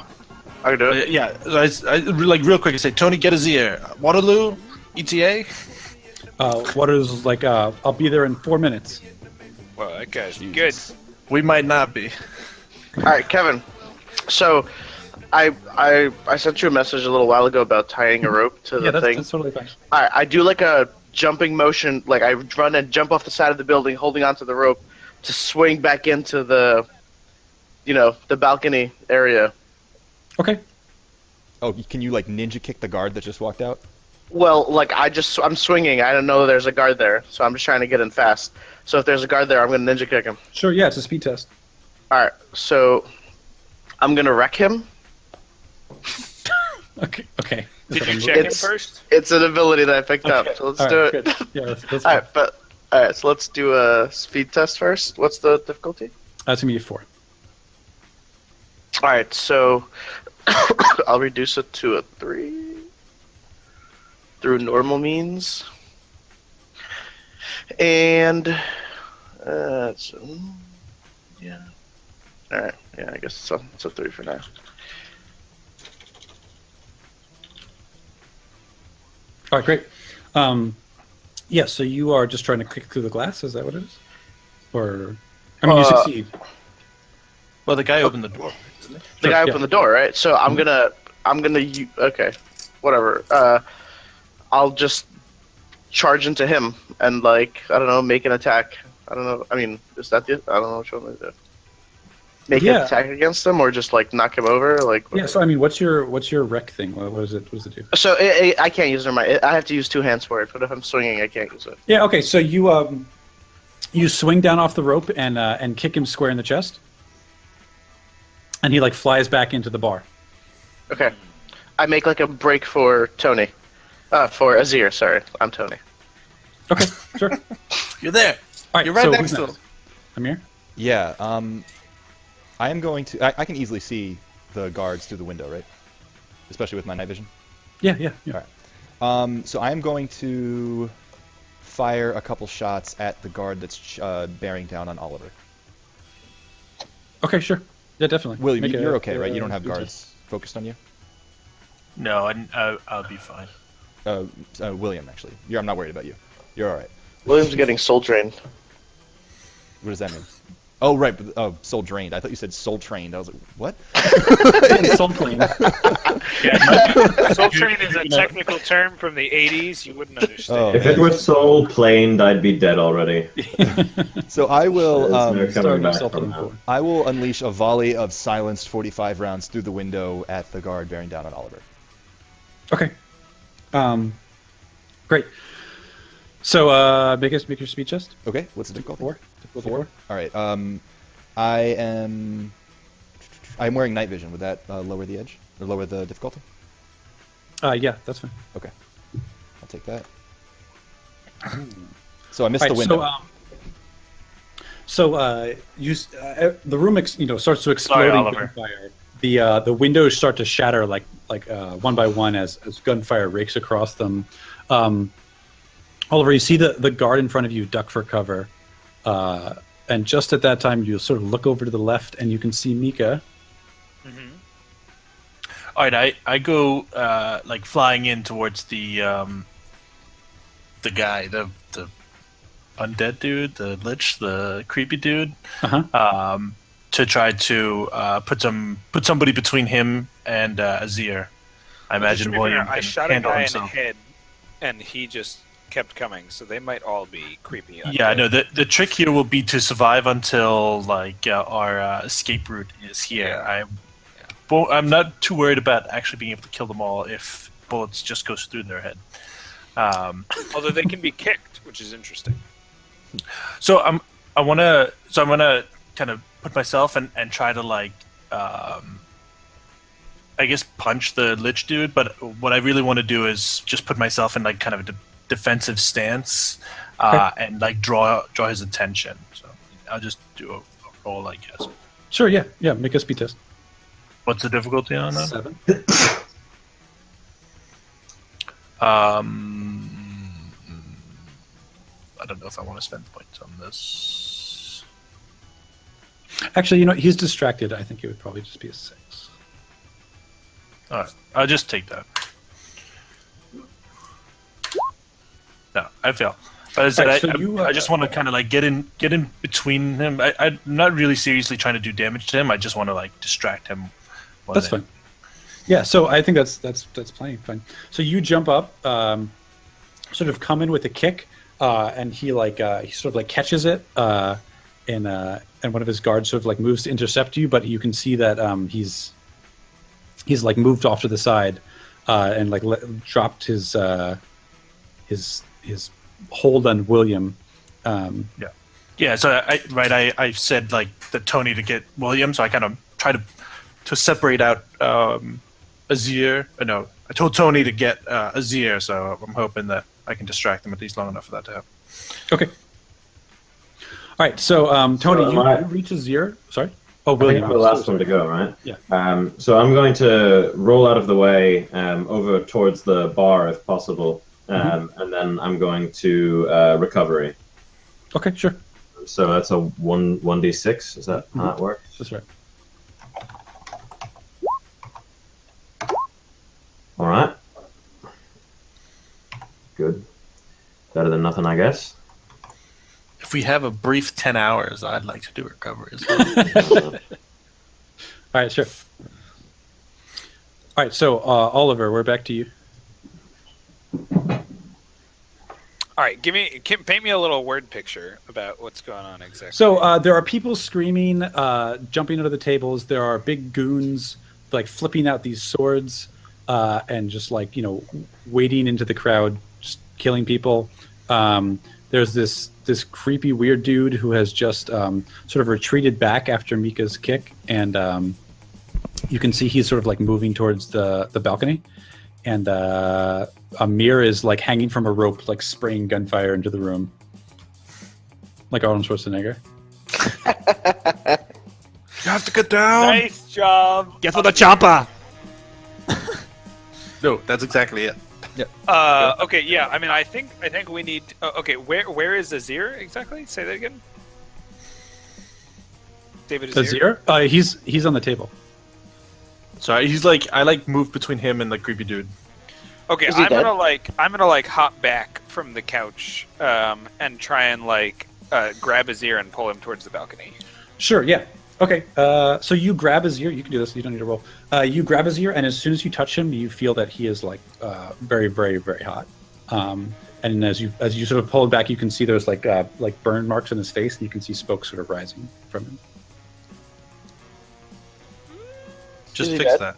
I can do it. Yeah, I like real quick. I say Tony get Azir. Waterloo, ETA. Waters like I'll be there in 4 minutes. Well, that guy's good. Jesus. We might not be. All right, Kevin. So, I sent you a message a little while ago about tying a rope to Yeah, the thing. that's totally fine. I do like a jumping motion, like I run and jump off the side of the building, holding onto the rope to swing back into the, the balcony area. Okay. Oh, can you like ninja kick the guard that just walked out? Well, like I'm swinging. I don't know there's a guard there, so I'm just trying to get in fast. So if there's a guard there, I'm gonna ninja kick him. Sure. Yeah, it's a speed test. All right, so I'm gonna wreck him. Okay. Okay. Did you Is that check a him It's- first? It's an ability that I picked up, Okay. so let's All do right, it. good. Yeah, that's All fine. right, so let's do a speed test first. What's the difficulty? That's gonna be a 4. All right, so I'll reduce it to a 3 through normal means, and yeah. All right, yeah, I guess it's a 3 for now. All right, great. Yeah, so you are just trying to kick through the glass. Is that what it is? Or, I mean, you succeed. Well, the guy opened the door. The Sure, guy yeah. opened the door, right? So I'm gonna okay, whatever. I'll just charge into him and I don't know, make an attack. I don't know. I mean, is that it? I don't know what you want me to do. Make Yeah. an attack against him, or just knock him over, Yeah. So I mean, what's your rec thing? What does it do? So I can't use it. I have to use 2 hands for it. But if I'm swinging, I can't use it. Yeah. Okay. So you swing down off the rope and kick him square in the chest, and he flies back into the bar. Okay. I make a break for Tony. For Azir. Sorry, I'm Tony. Okay. Sure. All You're there. right. You're right so next who's to him. next? Amir. Yeah. I am going to. I can easily see the guards through the window, right? Especially with my night vision. Yeah. Yeah. Yeah. All right. So I am going to fire a couple shots at the guard that's bearing down on Oliver. Okay. Sure. Yeah. Definitely. William, Make you're a- okay, right? You don't have speed guards test. focused on you. No, I'll be fine. William, actually. I'm not worried about you. You're all right. William's getting soul drained. What does that mean? Oh, right. Soul drained. I thought you said soul trained. I was like, what? And soul clean. Yeah, Soul Train is a technical term from the 80s. You wouldn't understand. Oh, If it were soul planed, I'd be dead already. So I will. They're Start coming back yourself from on that. 4. I will unleash a volley of silenced 45 rounds through the window at the guard bearing down on Oliver. Okay. Great. So make your speed test. Okay, what's the difficulty? 4. Difficulty 4. All right. I'm wearing night vision. Would that lower the edge or lower the difficulty? Yeah, that's fine. Okay, I'll take that. So I missed All the right, window. So, So the room starts to explode in Oliver. gunfire. The windows start to shatter like one by one as gunfire rakes across them. Oliver, you see the guard in front of you duck for cover, and just at that time you sort of look over to the left and you can see Mika. Mm-hmm. All right, I go like flying in towards the guy, the undead dude, the lich, the creepy dude, to try to put somebody between him and Azir. I imagine William I can shot a handle guy in himself. the head, and he just kept coming. So they might all be creepy. Yeah, no. The trick here will be to survive until like our escape route is here. I'm not too worried about actually being able to kill them all if bullets just goes through their head. Although they can be kicked, which is interesting. So I'm gonna kind of put myself and try to like I guess punch the lich dude, but what I really want to do is just put myself in like kind of a defensive stance and like draw his attention. So I'll just do a roll, I guess. Sure, yeah. Make a speed test. What's the difficulty on that? 7. I don't know if I want to spend points on this. Actually, he's distracted. I think it would probably just be a 6. All right, I'll just take that. No, I fail. But as I said, I just want to kind of like get in between him. I'm not really seriously trying to do damage to him. I just want to like distract him. That's fine. Yeah, so I think that's plenty fine. So you jump up, sort of come in with a kick, and he sort of like catches it, and one of his guards sort of like moves to intercept you, but you can see that he's like moved off to the side, and like dropped his hold on William. Yeah. So I said like the Tony to get William, so I kind of try to separate out Azir. No, I told Tony to get Azir, so I'm hoping that I can distract him at least long enough for that to happen. Okay. All right. So Tony, you reach Azir. Sorry. Oh, William. I'm the last one to go, right? Yeah. So I'm going to roll out of the way over towards the bar if possible, and then I'm going to recovery. Okay, sure. So that's a 1d6. Is that how that works? That's right. All right. Good. Better than nothing, I guess. If we have a brief 10 hours, I'd like to do recovery as well. All right, sure. All right, so Oliver, we're back to you. All right, paint me a little word picture about what's going on exactly. So there are people screaming, jumping under the tables. There are big goons like flipping out these swords, and just like wading into the crowd, just killing people. There's this creepy weird dude who has just sort of retreated back after Mika's kick, and you can see he's sort of like moving towards the balcony, and Amir is like hanging from a rope, like spraying gunfire into the room, like Arnold Schwarzenegger. You have to get down. Nice job. Get for the chopper! No, that's exactly it. Okay, yeah. I mean, I think we need. Okay, where is Azir exactly? Say that again. David Azir. Azir? He's on the table. Sorry, he's like I moved between him and the creepy dude. Okay, I'm gonna hop back from the couch and try and grab Azir and pull him towards the balcony. Sure. Yeah. Okay. So you grab Azir. You can do this. You don't need to roll. You grab Azir, and as soon as you touch him, you feel that he is like very, very, very hot. And as you sort of pull it back, you can see there's like burn marks on his face, and you can see smoke sort of rising from him. Just Is he fix dead? that.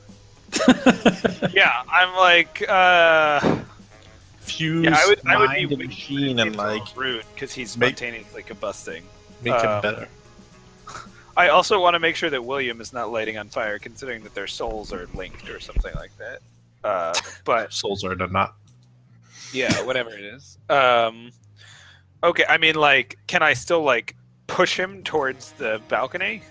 Yeah, I'm like. Fuse Yeah, I would mind be and machine and like rude because he's make- spontaneously combusting. make him better. I also want to make sure that William is not lighting on fire, considering that their souls are linked or something like that. But Souls are not. yeah, whatever it is. Okay, I mean, can I still push him towards the balcony?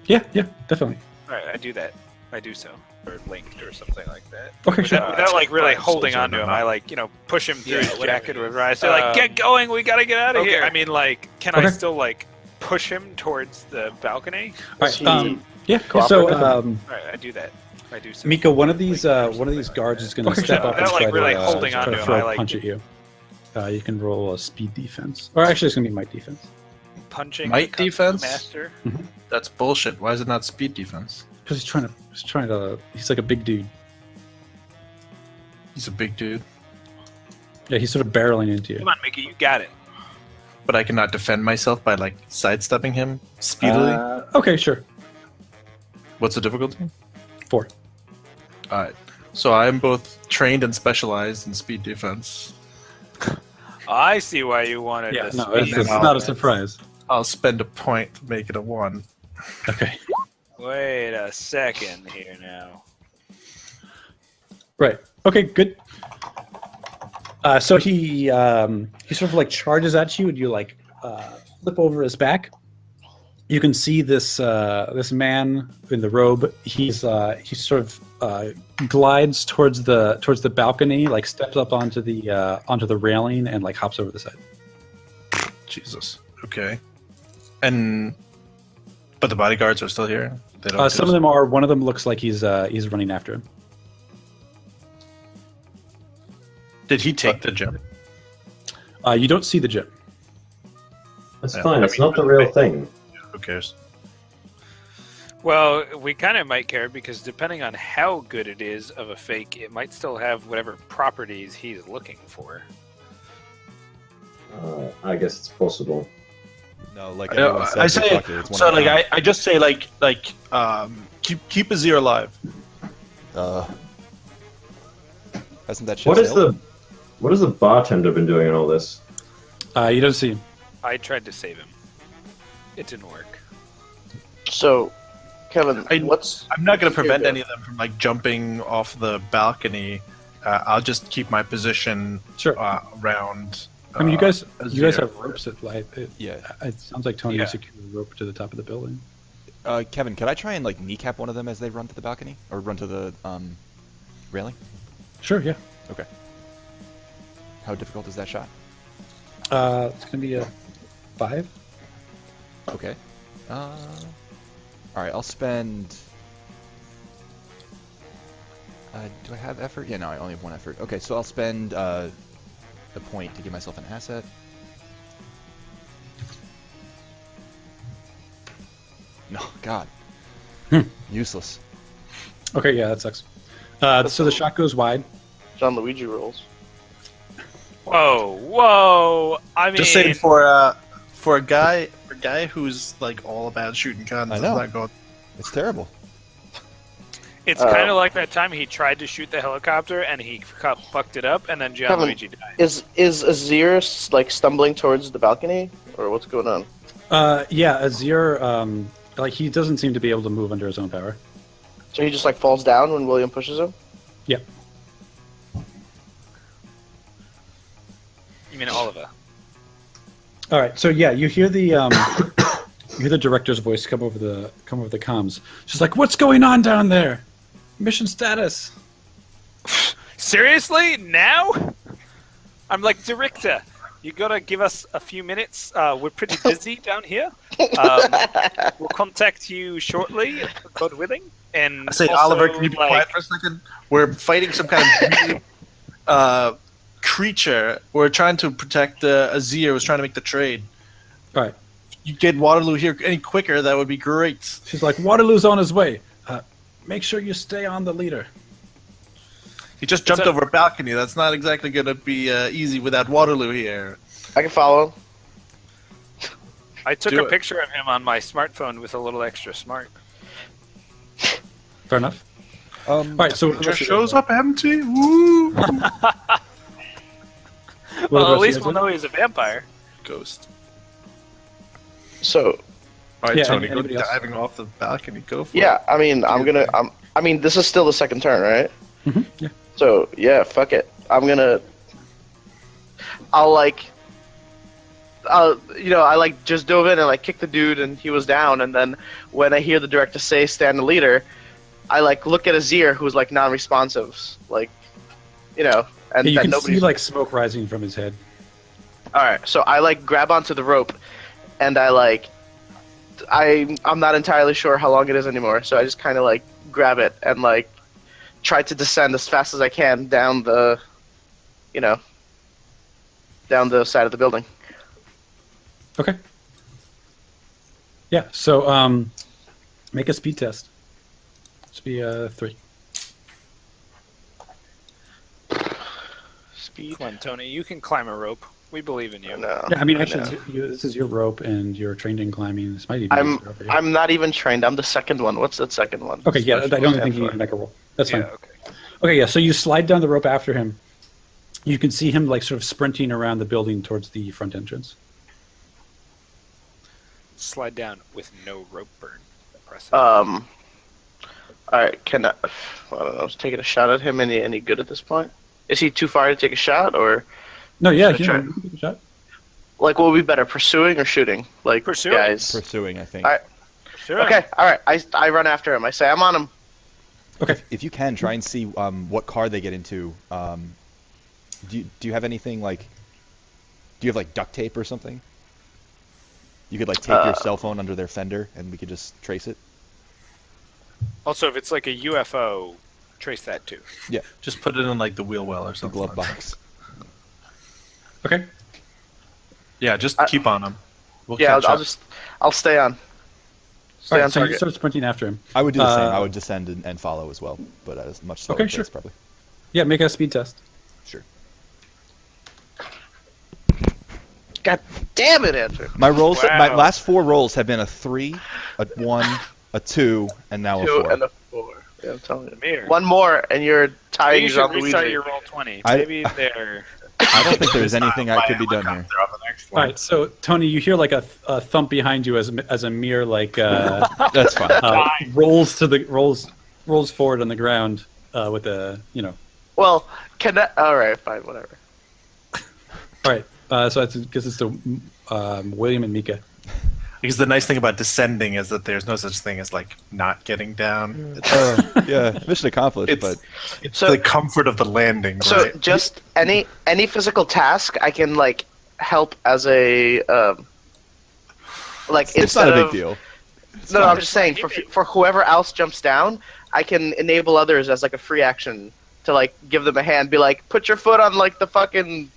Yeah, definitely. All right, I do that. I do so, or linked, or something like that. Okay, Without, sure. without like really Right, holding still onto him, I like push him through Yeah, his whatever jacket it or is. whatever. I say like, get going, we gotta get out of Okay, here. I I mean, like, can I Okay. still like push him towards the balcony? All Is right. he Yeah. cooperative? So, All right, I do that. I do so. Miko, one of these Like, guards is going to Okay, step sure. up and Without, try like, really to, holding try onto to him, throw I a like punch at you. You can roll a speed defense, or actually, it's going to be might defense punching Might becomes defense? master. That's bullshit. Why is it not speed defense? because he's like a big dude. He's a big dude, Yeah, he's sort of barreling into you. Come on, Mickey, you got it. but I cannot defend myself by like sidestepping him speedily. Okay, sure. What's the difficulty? 4. Alright. So I'm both trained and specialized in speed defense. I see why you wanted Yeah, the no, speed it's not a defense. surprise. I'll spend a point to make it a 1. Okay. Wait a second here now. Right. Okay. Good. So he sort of like charges at you, and you like flip over his back. You can see this this man in the robe. He sort of glides towards the balcony, like steps up onto the railing, and like hops over the side. Jesus. Okay. But the bodyguards are still here? They don't Some of them are. One of them looks like he's running after him. Did he take the gem? You don't see the gem. That's Yeah, fine. I It's mean, not the real thing. Who cares? Well, we kind of might care because depending on how good it is of a fake, it might still have whatever properties he's looking for. I guess it's possible. No, like everyone said, I say fuck it, it's one so. of a Like kind. I just say keep Azir alive. Hasn't that shit What has the bartender been doing in all this? You don't see him. I tried to save him. It didn't work. So, Kevin, what's I'm not going to prevent Yeah. any of them from like jumping off the balcony. I'll just keep my position Sure. around. I mean, you guys Azir. have ropes at like. Yeah. It sounds like Tony Yeah. secured a rope to the top of the building. Kevin, could I try and like kneecap one of them as they run to the balcony or run to the railing? Sure. Yeah. Okay. How difficult is that shot? It's gonna be a 5. Okay. All right, I'll spend. Do I have effort? Yeah, no, I only have 1 effort. Okay, so I'll spend a point to give myself an asset. No, God. Useless. Okay. Yeah, that sucks. So the shot goes wide. John Luigi rules? Whoa! I mean, Just saying for a guy who's like all about shooting guns. I know. I'm not going. It's terrible. it's kind of like that time he tried to shoot the helicopter and he fucked it up, and then Kevin, Gianluigi died. Is Azir like stumbling towards the balcony, or what's going on? Yeah, Azir. Like he doesn't seem to be able to move under his own power. So he just like falls down when William pushes him? Yeah. You mean Oliver? All right. So yeah, you hear the you hear the director's voice come over the comms. She's like, "What's going on down there? Mission status." Seriously? Now? I'm like, Director, you gotta give us a few minutes. We're pretty busy down here. We'll contact you shortly, God willing. And I say, also, Oliver, can you be like, quiet for a second? We're fighting some kind of weird, creature. We're trying to protect Azir. Was trying to make the trade. All right. You get Waterloo here any quicker, that would be great. She's like, "Waterloo's on his way. Make sure you stay on the leader." He just jumped up? over a balcony. That's not exactly going to be easy without Waterloo here. I can follow him. I took Do a it. picture of him on my smartphone with a little extra smart. Fair enough. All right. So It just shows up empty. Woo! Well, at least we'll know he's a vampire. Ghost. So, All right, Yeah, Tony, go anybody else? diving off the balcony. Go for yeah, it. I mean, I mean, this is still the second turn, right? Yeah. So, yeah, fuck it. I'll I like just dove in and like kicked the dude, and he was down. And then when I hear the director say "stand the leader," I like look at Azir, who's like non-responsive, like, and Yeah, you that can nobody's. see like smoke rising from his head. All right, so I like grab onto the rope, and I'm not entirely sure how long it is anymore. So I just kind of like grab it and like try to descend as fast as I can down the, down the side of the building. Okay. Yeah. So make a speed test. It's be 3. Speed. Come on, Tony. You can climb a rope. We believe in you. No. Yeah, I mean, actually, this is your rope, and you're trained in climbing. This might even. Be easier over here. I'm not even trained. I'm the second one. What's the second one? Okay, yeah, I don't stand think you need for? to make a roll. That's fine. Yeah, okay. Okay, yeah. So you slide down the rope after him. You can see him like sort of sprinting around the building towards the front entrance. Slide down with no rope burn. Impressive. All right. I don't know. I was taking a shot at him. Any good at this point? Is he too far to take a shot, or No, yeah, Should I try? take a shot. like what would be better, pursuing or shooting? Like Pursuing. guys. Pursuing, I think. All right. Sure. Okay. All right. I run after him. I say I'm on him. Okay. If you can, try and see what car they get into. Do you have anything like? Do you have like duct tape or something? You could like tape your cell phone under their fender, and we could just trace it. Also, if it's like a UFO, trace that too. Yeah, Just put it in like the wheel well or the something. glove like that. box. Okay. Yeah, just keep on him. We'll Yeah. catch up. I'll stay on. All Stay right. on So you target. start sprinting after him. I would do the same. I Uh, would descend and follow as well, but at a much slower Okay, pace, sure. probably. Yeah, make a speed test. Sure. God damn it, Andrew. My rolls, my Wow. last 4 rolls have been a 3, a 1, a 2, and now a 2 4. and a 4. Yeah, I'm telling you. Mir. One more, and you're tying You should Jean restart Luigi. your roll 20. I- Maybe they're... I don't think there's anything I could be done here. All right. So Tony, you hear like a thump behind you as a mere like That's fine. rolls forward on the ground with a Well, all right, fine, whatever. All right. So I guess it's to William and Mika. Because the nice thing about descending is that there's no such thing as like not getting down. Yeah, mission accomplished. It's, But it's So- the comfort of the landing, So right? just any physical task, I can like help as a like it's instead not a big of deal. no, I'm just saying for whoever else jumps down, I can enable others as like a free action to like give them a hand, be like, put your foot on like the fucking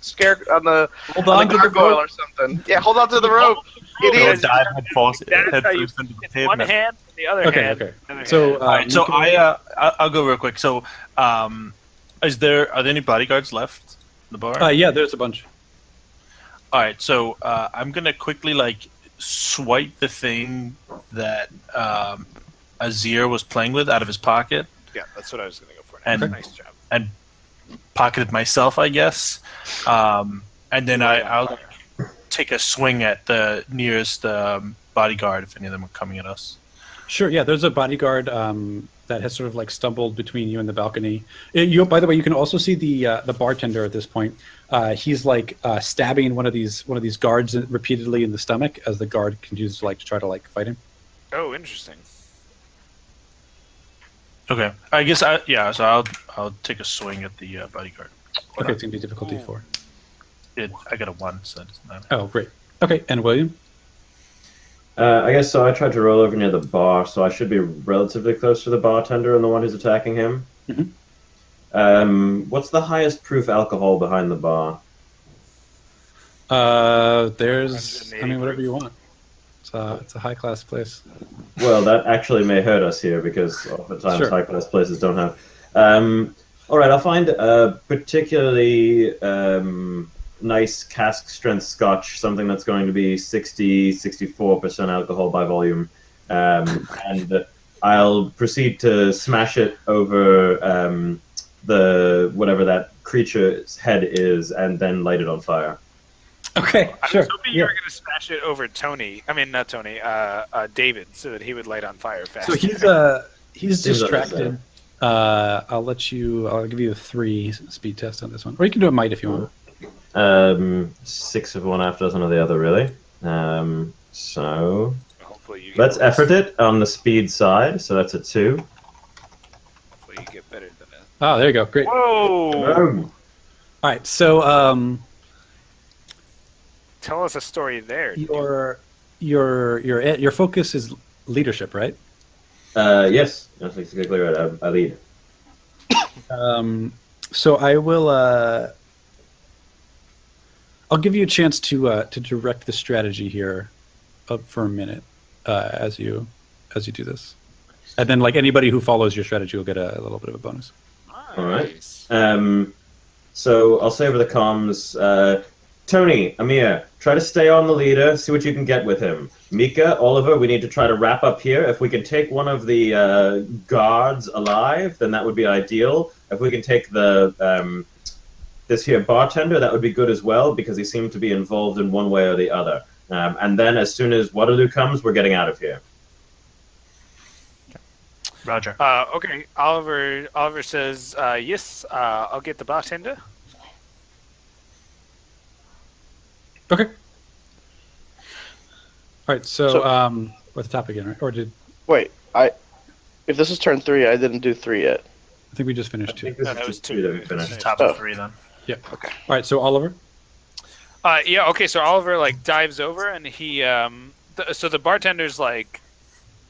on the Hold on on the to the gargoyle rope. or something. Yeah, hold on to the rope. Go Idiot. dive head first That's how you... into the It's one pavement. hand, and the other Okay. hand. Okay. the other So hand. All right, so Mika, I'll go real quick. So, are there any bodyguards left in the bar? yeah, there's a bunch. All right, so I'm gonna quickly like swipe the thing that Azir was playing with out of his pocket Yeah, that's what I was going to go for. And- Nice job. and pocket it myself, I guess. And then I'll take a swing at the nearest bodyguard if any of them are coming at us. Sure. Yeah, there's a bodyguard that has sort of like stumbled between you and the balcony. By the way, you can also see the bartender at this point. He's like stabbing one of these guards repeatedly in the stomach as the guard continues to try to fight him. Oh, interesting. Okay, I guess so I'll take a swing at the bodyguard. Okay, it's gonna be difficulty 4. I got a 1, so it doesn't matter. Oh, great. Okay, and William. I guess so. I tried to roll over near the bar, so I should be relatively close to the bartender and the one who's attacking him. Mhm. What's the highest proof alcohol behind the bar? There's, I mean, whatever you want. It's a high class place. Well, that actually may hurt us here because oftentimes Sure. high-class places don't have. All right, I'll find a particularly nice cask strength scotch, something that's going to be 64% alcohol by volume, and I'll proceed to smash it over the whatever that creature's head is, and then light it on fire. Okay, I sure. was hoping you Yeah. were going to smash it over Tony. I mean, not Tony. David, so that he would light on fire faster. So he's Seems distracted. I'll give you a 3 speed test on this one, or you can do a might if you want. 6 of one, half dozen of the other, really. So Hopefully you get let's worse. effort it on the speed side. So that's a 2. Hopefully you get better than that. Oh, there you go. Great. Whoa! Boom. All right. So Tell us a story there. your focus is leadership, right? Yes, that's exactly right. I lead. So I will. I'll give you a chance to direct the strategy here, up for a minute, as you do this, and then like anybody who follows your strategy will get a little bit of a bonus. All right. Nice. So I'll say over the comms, Tony, Amir, try to stay on the leader, see what you can get with him. Mika, Oliver, we need to try to wrap up here. If we can take one of the guards alive, then that would be ideal. If we can take the this here bartender, that would be good as well, because he seemed to be involved in one way or the other. And then as soon as Waterloo comes, we're getting out of here. Roger. Okay. Oliver says, yes, I'll get the bartender. Okay. All right. So, So- we're at the top again, right? Or did Wait, if this is turn 3, I didn't do 3 yet. I think we just finished I two? think this No, is that was just 2. 2 that we finished. Top Oh. of 3 then. Yeah. Okay. All right. So Oliver. Yeah. Okay. So Oliver like dives over and he so the bartender's like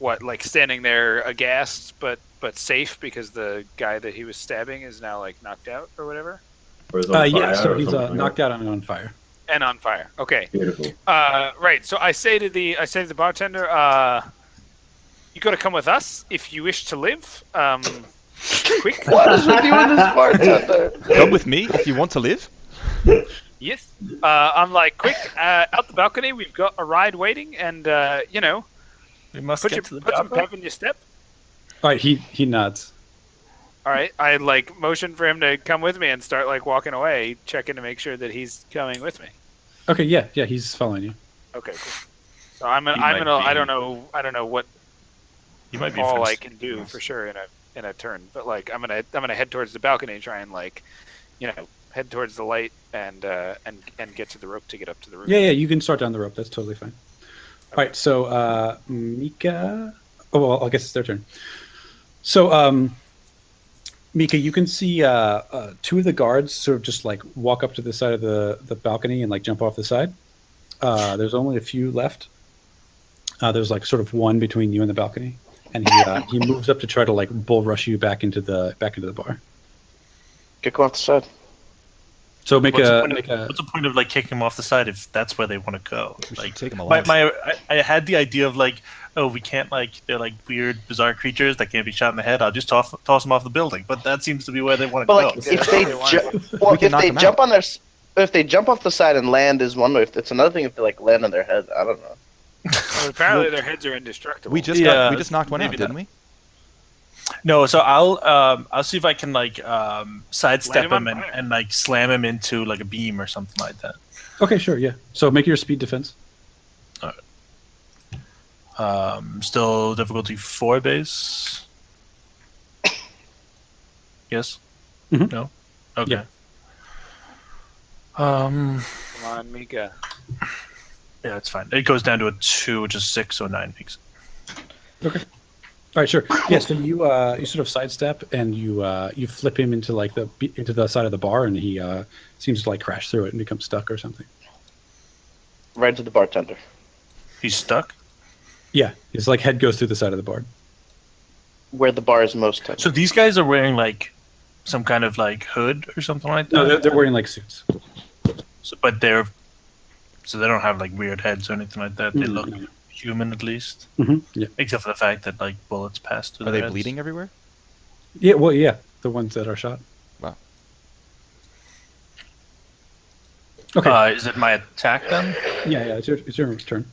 like standing there aghast but safe because the guy that he was stabbing is now like knocked out or whatever Or is on Yeah. fire So or he's something like knocked out and on fire. and on fire. Okay. that. Beautiful. Right. So I say to the bartender, you got to come with us if you wish to live. Quick. What is with you and this bartender? Come with me if you want to live. Yes. I'm like, quick, out the balcony. We've got a ride waiting, and We must put get to the some chopper. pep in your step. All right. He nods. All right. I like motion for him to come with me and start like walking away, checking to make sure that he's coming with me. Okay. Yeah. Yeah. He's following you. Okay. Cool. So I don't know what You might be all I friends. can do for sure in a turn, but like I'm gonna head towards the balcony and try and like, head towards the light and get to the rope to get up to the roof. Yeah. Yeah. You can start down the rope. That's totally fine. All right. So Mika. Oh well. I guess it's their turn. So Mika, you can see 2 of the guards sort of just like walk up to the side of the balcony and like jump off the side. There's only a few left. There's like sort of one between you and the balcony, and he moves up to try to like bull rush you back into the bar. Get go off the side. So make What's a what's the point of like kicking them off the side if that's where they want to go? We should Like, take them alive. I had the idea of like, oh, we can't they're like weird, bizarre creatures that can't be shot in the head. I'll just toss them off the building. But that seems to be where they want to But go. like, Yeah, if they they want We can if knock they them jump out. on their if they jump off the side and land is one way. If it's another thing if they like land on their head. I don't know. Well, apparently their heads are indestructible. We just Yeah, we just knocked one out, maybe didn't not. we? No, so I'll see if I can like sidestep Light him him on and, fire. and like slam him into like a beam or something like that. Okay, sure, yeah. So make your speed defense. Still difficulty 4 base. Yes. Mhm. No. Okay. Yeah. Come on, Mika. Yeah, it's fine. It goes down to a 2, which is 6, so 9 makes it. Okay. All right, sure. Yeah, so you sort of sidestep and you flip him into like into the side of the bar, and he seems to like crash through it and become stuck or something. Right to the bartender. He's stuck. Yeah, his like head goes through the side of the bar. Where the bar is most touched. So these guys are wearing like some kind of like hood or something like that. No, they're wearing like suits. But so they don't have like weird heads or anything like that. They look No. human at least, Yeah. except for the fact that like bullets pass through. Are their they heads. bleeding everywhere? Yeah, well, yeah, the ones that are shot. Wow. Okay. Is it my attack then? Yeah, it's your turn.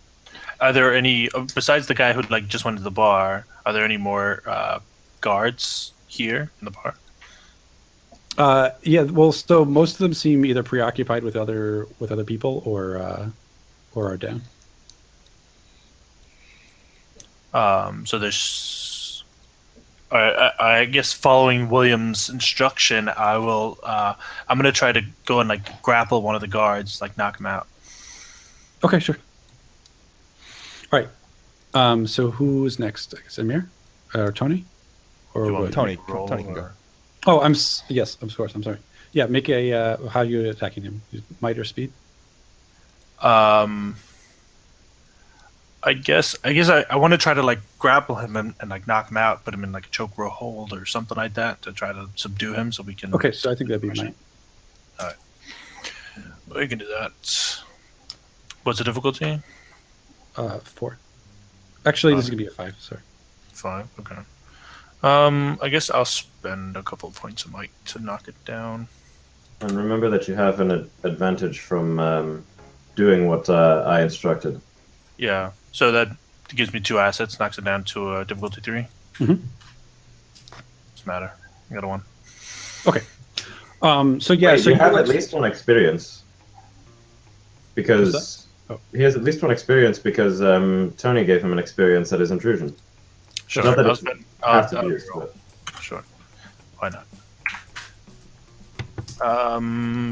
Are there any besides the guy who like just went to the bar? Are there any more guards here in the bar? Yeah, well, so most of them seem either preoccupied with other people or are down. So there's I guess following William's instruction, I will. I'm gonna try to go and like grapple one of the guards, like knock him out. Okay, sure. All right. So who's next? I guess Amir or Tony or Do you want me to Tony- make a roll, Tony can go. or- Oh, yes, of course. I'm sorry. Yeah, make a. How are you attacking him? Might or speed? I guess I want to try to like grapple him and like knock him out, put him in like a choke roll hold or something like that to try to subdue him so we can. Okay, so I think that'd be might. We can do that. What's the difficulty? 4. Actually, this is gonna be a 5. Sorry. 5. Okay. I guess I'll spend a couple of points of might to knock it down. And remember that you have an advantage from doing what I instructed. Yeah. So that gives me 2 assets, knocks it down to a difficulty 3. Mhm. Doesn't matter. I got a 1. Okay. So yeah, Wait, so you have like- at least one experience. Because What's that? Oh. he has at least one experience because Tony gave him an experience at his intrusion. Sure. Not that I'll it spend. has to I'll be used, roll. but Sure. Why not?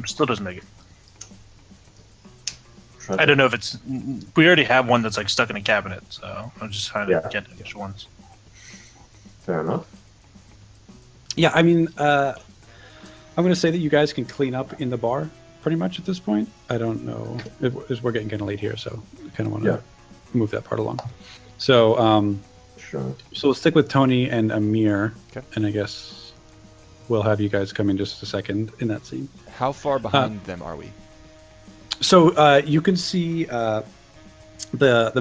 Still doesn't make it. try I to- don't know if it's. We already have one that's like stuck in a cabinet, so I'm just trying to Yeah. get extra ones. Fair enough. Yeah, I mean, I'm going to say that you guys can clean up in the bar pretty much at this point. I don't know. We're getting kind of late here, so I kind of want to Yeah. move that part along. So, Sure. so we'll stick with Tony and Amir, Okay. and I guess we'll have you guys come in just a second in that scene. How far behind them are we? So you can see the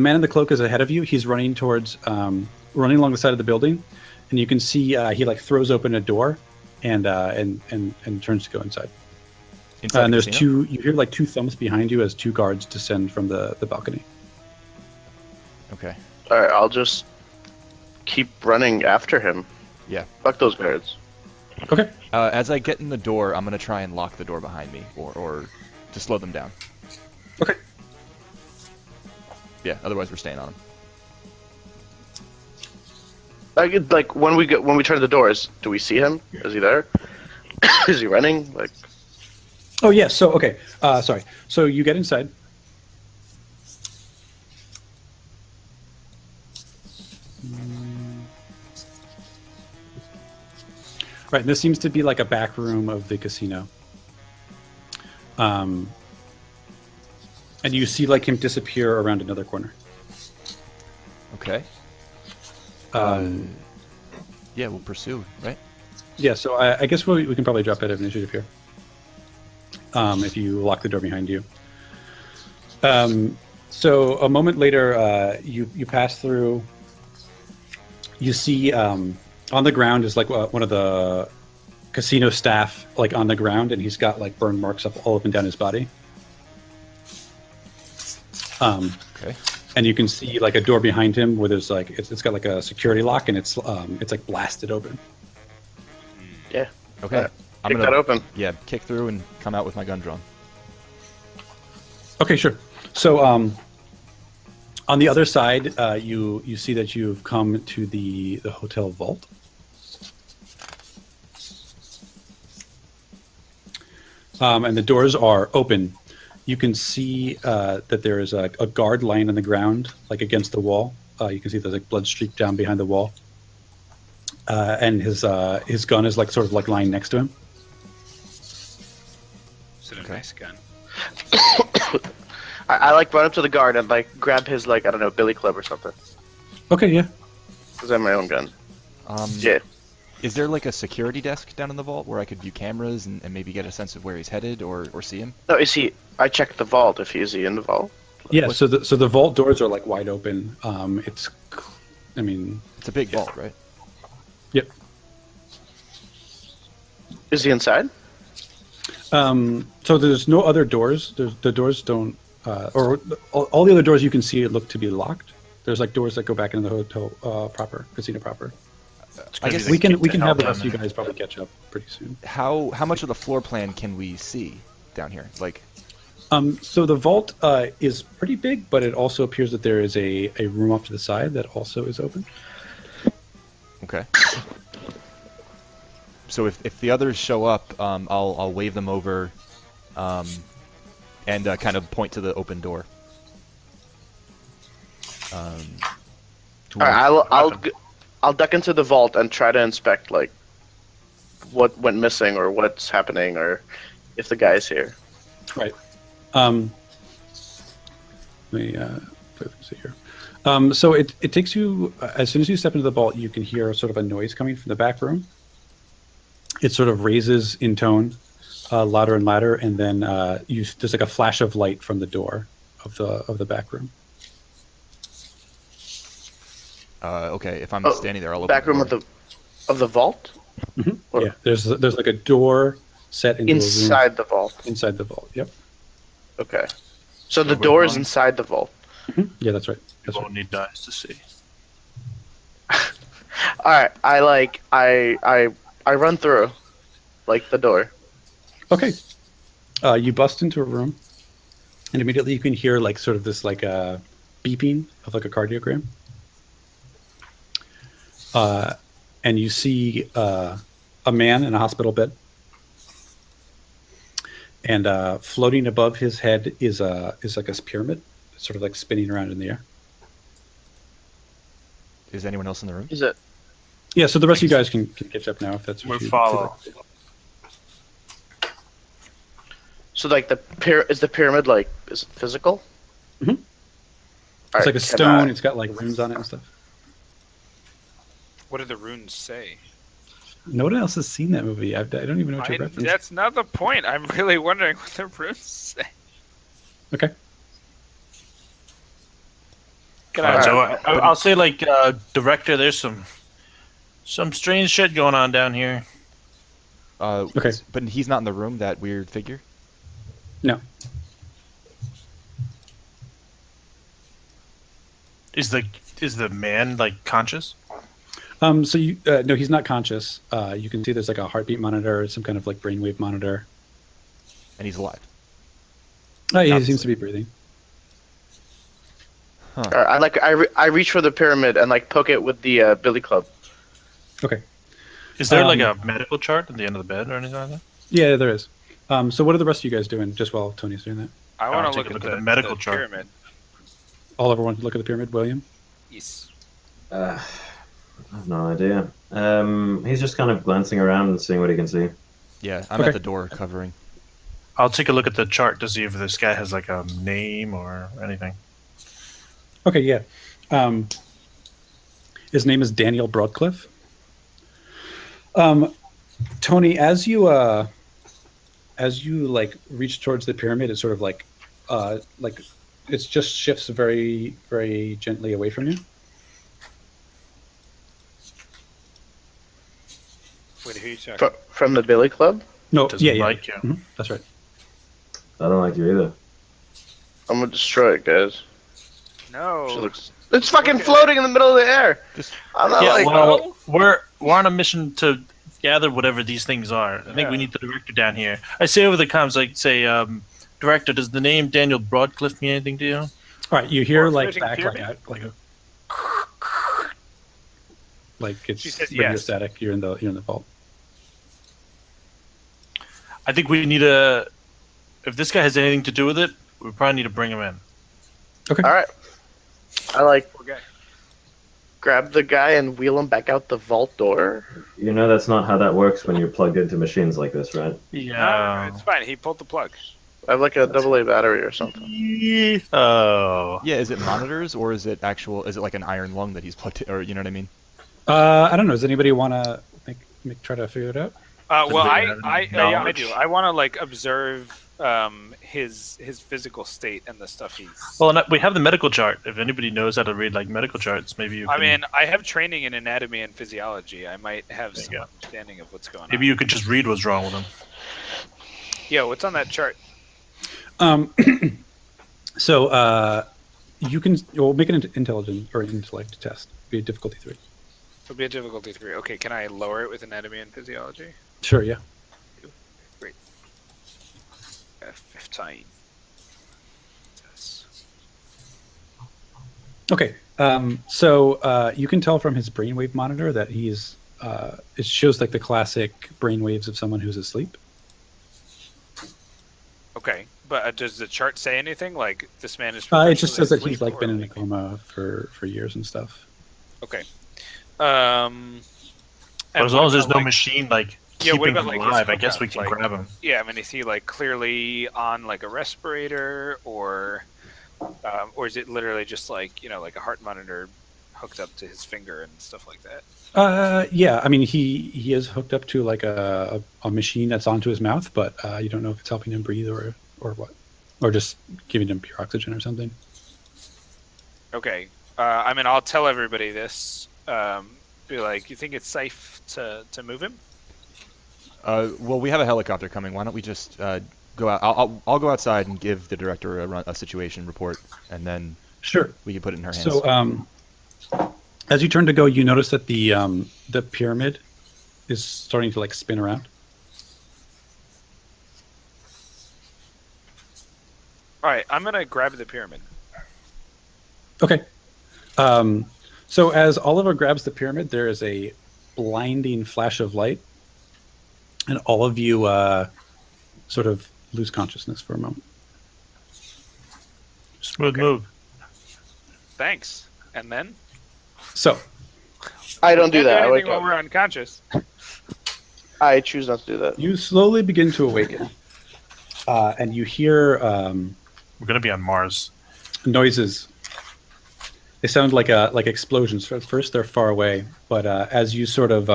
man in the cloak is ahead of you. He's running towards running along the side of the building, and you can see he like throws open a door and turns to go inside. Inside And the there's casino? two. You hear like 2 thumps behind you as 2 guards descend from the balcony. Okay. All right, I'll just keep running after him. Yeah. Fuck those guards. Okay. As I get in the door, I'm gonna try and lock the door behind me, or to slow them down. Okay. Yeah. Otherwise, we're staying on them. Like when we turn the doors, do we see him? Is he there? Is he running? Like, Oh yeah. So okay. Sorry. So you get inside. Right. This seems to be like a back room of the casino. And you see like him disappear around another corner. Okay. Um, Yeah, we'll pursue, right? Yeah, so I guess we can probably drop out of initiative here. If you lock the door behind you. So a moment later, you pass through. You see on the ground is like one of the casino staff, like on the ground, and he's got like burn marks all up and down his body. Okay. And you can see like a door behind him where there's like it's got like a security lock, and it's like blasted open. yeah, Okay. I'm kick that gonna open. yeah kick through and come out with my gun drawn. Okay, sure. So on the other side, you see that you've come to the hotel vault. And the doors are open. You can see that there is a guard lying on the ground, like against the wall. You can see there's like blood streaked down behind the wall. And his gun is like sort of like lying next to him. Is it a nice gun? I like run up to the guard and like grab his like I don't know billy club or something. Okay, yeah. Cause I have my own gun. Yeah. Is there like a security desk down in the vault where I could view cameras and maybe get a sense of where he's headed or see him? No, is he? I checked the vault. If is he in the vault? Yeah, so the vault doors are like wide open. It's It's a big vault, right? yep. Is he inside? So there's no other doors. The doors don't, or all the other doors you can see look to be locked. There's like doors that go back into the hotel proper, casino proper. I guess We can have the help rest of him. you guys probably catch up pretty soon. How much of the floor plan can we see down here? Like, So the vault is pretty big, but it also appears that there is a room off to the side that also is open. okay. so if the others show up, I'll wave them over, and kind of point to the open door. All right, I'll duck into the vault and try to inspect like what went missing or what's happening or if the guy's here. Right. Let me see here. So it takes you, as soon as you step into the vault, you can hear sort of a noise coming from the back room. It sort of raises in tone, louder and louder, and then there's like a flash of light from the door of the back room. Okay, if I'm standing there, I'll open back room the door. of the vault. Mm-hmm. Yeah, there's like a door set into Inside the vault. Inside the vault. Yep. Okay. So the door is inside the vault. Mm-hmm. Yeah, that's right. You That's won't right. need eyes to see. All right. I run through, like the door. Okay. You bust into a room, and immediately you can hear like sort of this like beeping of like a cardiogram. And you see a man in a hospital bed, and floating above his head is like a pyramid, sort of like spinning around in the air. Is anyone else in the room? Is it? Yeah, so the rest of you guys can catch up now if that's what We're you follow. So like is the pyramid like is it physical? Mhm. All It's right, like a can stone. I- It's got like runes on it and stuff. What do the runes say? No one else has seen that movie. I don't even know what you're referencing. That's not the point. I'm really wondering what the runes say. Okay. So I'll say, like, director, there's some strange shit going on down here. Okay. But he's not in the room, that weird figure? No. Is the man like conscious? So you no, he's not conscious. You can see there's like a heartbeat monitor, some kind of like brainwave monitor. And he's alive. He seems to be breathing. Huh. All right, I reach for the pyramid and like poke it with the billy club. Okay. Is there like a medical chart at the end of the bed or anything like that? Yeah, there is. So what are the rest of you guys doing just while Tony's doing that? I I'll want to take look a at look at the medical the chart. pyramid. All everyone look at the pyramid, William? Yes. I have no idea. He's just kind of glancing around and seeing what he can see. Yeah, I'm Okay. at the door covering. I'll take a look at the chart to see if this guy has like a name or anything. Okay, yeah. His name is Daniel Broadcliffe. Tony, as you like reach towards the pyramid, it sort of like it just shifts very, very gently away from you. Wait, who are you talking? From the billy club. No, Doesn't yeah, like you. Mhm, that's right. I don't like you either. I'm gonna destroy it, guys. No. She looks. It's fucking floating in the middle of the air. I'm not Yeah, like. well, we're on a mission to gather whatever these things are. I think we Yeah. need the director down here. I say over the comms, like, say, director, does the name Daniel Broadcliffe mean anything to you? All right, you hear Or like floating back pyramid? like it's She says radio yes. static. You're in the vault. I think we need a. If this guy has anything to do with it, we probably need to bring him in. Okay. All right. I like Poor guy. grab the guy and wheel him back out the vault door. You know that's not how that works when you're plugged into machines like this, right? No, it's fine. He pulled the plug. I have like a AA battery or something. Oh. Yeah, is it monitors or is it like an iron lung that he's plugged in, or you know what I mean? I don't know. Does anybody want to try to figure it out? Well, Anybody have I any yeah, I knowledge? do. I want to like observe his physical state and the stuff he's. Well, and we have the medical chart. If anybody knows how to read like medical charts, maybe you. I Can, mean, I have training in anatomy and physiology. I might have There you some go. understanding of what's going maybe on. you could just read what's wrong with him. Yeah, what's on that chart? So you'll make an intelligence or intellect test. Be a difficulty 3. It'll be a difficulty 3. Okay, can I lower it with anatomy and physiology? Sure. Yeah. Great. 15. Yes. Okay. So you can tell from his brainwave monitor that he's it shows like the classic brainwaves of someone who's asleep. Okay, but does the chart say anything? Like this man is. It just says that perpetually he's asleep, like or been in a coma for years and stuff. Okay. But as long as there's no machine like Yeah, what keeping about, him like, his alive, I guess we hookups, can like- grab him. Yeah, I mean, is he like clearly on like a respirator, or is it literally just like like a heart monitor hooked up to his finger and stuff like that? Yeah, I mean he is hooked up to like a machine that's onto his mouth, but you don't know if it's helping him breathe or what, or just giving him pure oxygen or something. Okay. I mean, I'll tell everybody this. Be like, you think it's safe to move him? Well, we have a helicopter coming. Why don't we just go out? I'll go outside and give the director a situation report, and then Sure. we can put it in her hands. So as you turn to go, you notice that the pyramid is starting to like spin around. All right, I'm gonna grab the pyramid. Okay. So as Oliver grabs the pyramid, there is a blinding flash of light, and all of you sort of lose consciousness for a moment. Smooth move. Thanks. And then So I don't do Can't that. I anything wake while up. we're unconscious. I choose not to do that. you slowly begin to awaken, and you hear We're gonna be on Mars. noises. They sound like explosions. At first, they're far away, but as you sort of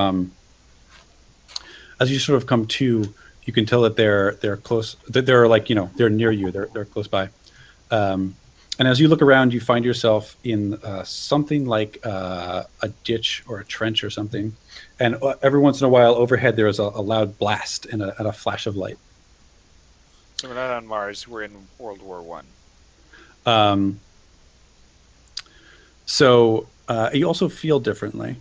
come to, you can tell that they're close. That they're like they're near you. They're close by. And as you look around, you find yourself in something like a ditch or a trench or something. And every once in a while, overhead there is a loud blast and a flash of light. So we're not on Mars. We're in World War One. So you also feel differently.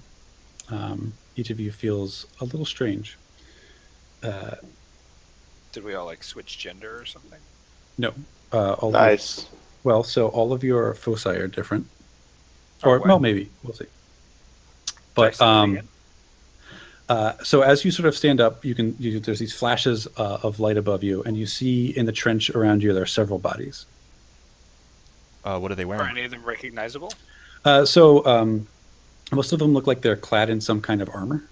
Each of you feels a little strange. Did we all like switch gender or something? No. All Nice. Well, so all of your foci are different. Oh, Or, wow. well, maybe. We'll see. But, Sorry, say that again? so as you sort of stand up, there's these flashes of light above you, and you see in the trench around you, there are several bodies. What are they Are wearing? any of them recognizable? So most of them look like they're clad in some kind of armor.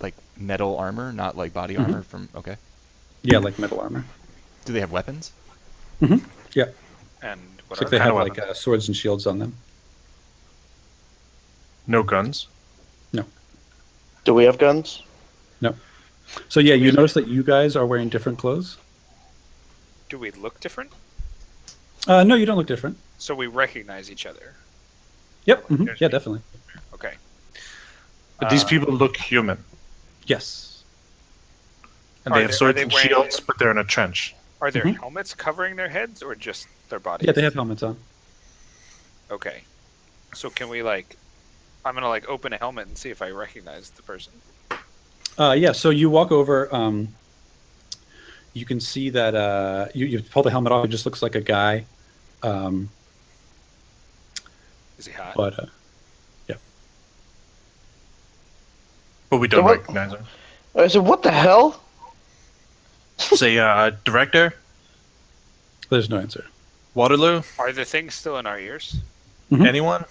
Like metal armor, not like body Mhm. armor from. Okay. Yeah, like metal armor. Do they have weapons? Yeah. And what Looks like are they kind have of like swords and shields on them. No guns. Do we have guns? No. So yeah, you notice that you guys are wearing different clothes. Do we look different? No, you don't look different. So we recognize each other. Yep. There's Yeah, me. definitely. Okay. But these people look human, Yes. and Are they have they- are swords they and wearing- shields, but they're in a trench. Are there Mhm. helmets covering their heads or just their bodies? Yeah, they have helmets on. Okay. So can we like? I'm gonna like open a helmet and see if I recognize the person. Yeah, so you walk over. You can see that you pull the helmet off. It just looks like a guy. Is he hot? But But we don't So what- recognize him. I said, what the hell? Say, director, there's no answer. Waterloo, Are the things still in our ears? Mhm. anyone?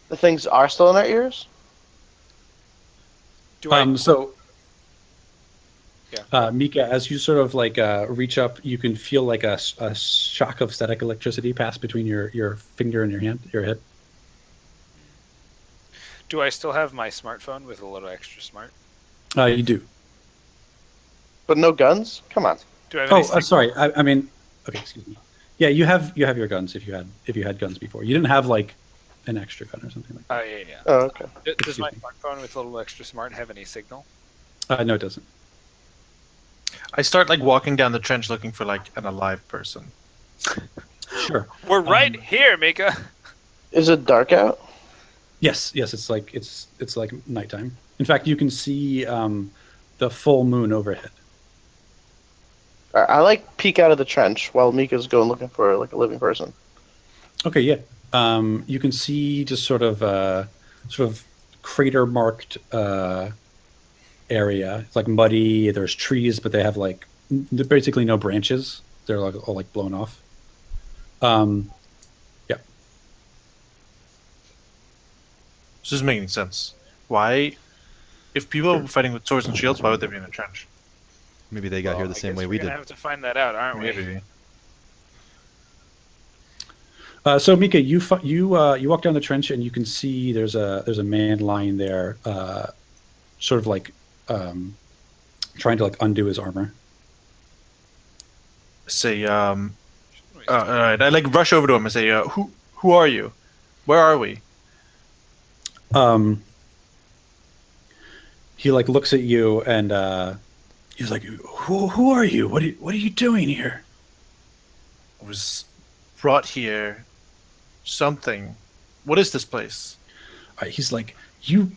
The things are still in our ears? Do I? So, Yeah. Mika, as you sort of like reach up, you can feel like a shock of static electricity pass between your finger and your head. Do I still have my smartphone with a little extra smart? You do. But no guns? Come on. Do I have Oh, any signal? sorry. I mean, okay, excuse me. Yeah, you have your guns if you had guns before. You didn't have like an extra gun or something like Oh yeah, yeah. Oh, okay. Does my Excuse me. smartphone with a little extra smart have any signal? that. No, it doesn't. I start like walking down the trench looking for like an alive person. Sure. We're right here, Mika. Is it dark out? Yes, it's like nighttime. In fact, you can see the full moon overhead. I like peek out of the trench while Mika's going looking for like a living person. Okay, yeah. You can see just sort of crater marked area. It's like muddy. There's trees, but they have like basically no branches. They're like all like blown off. Yeah. This isn't making sense. Why, if people are fighting with swords and shields, why would they be in a trench? Maybe they got here the same way we We're did. gonna have to find that out, aren't we? Maybe. So Mika, you walk down the trench and you can see there's a man lying there, sort of like trying to like undo his armor. Say, all right. I like rush over to him and say, who are you? Where are we? He like looks at you and he's like, "Who are you? What are you doing here?" I was brought here. Something. What is this place? He's like, "You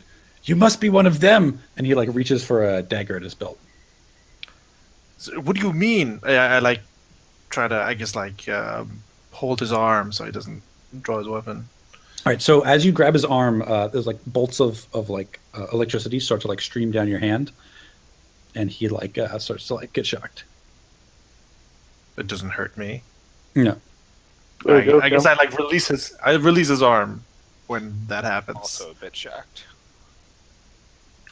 must be one of them," and he like reaches for a dagger at his belt. What do you mean? I like try to, I guess, like hold his arm so he doesn't draw his weapon. All right, so as you grab his arm, there's like bolts of like electricity start to like stream down your hand, and he like starts to like get shocked. It doesn't hurt me. No. I guess I like release his arm when that happens. Also a bit shocked.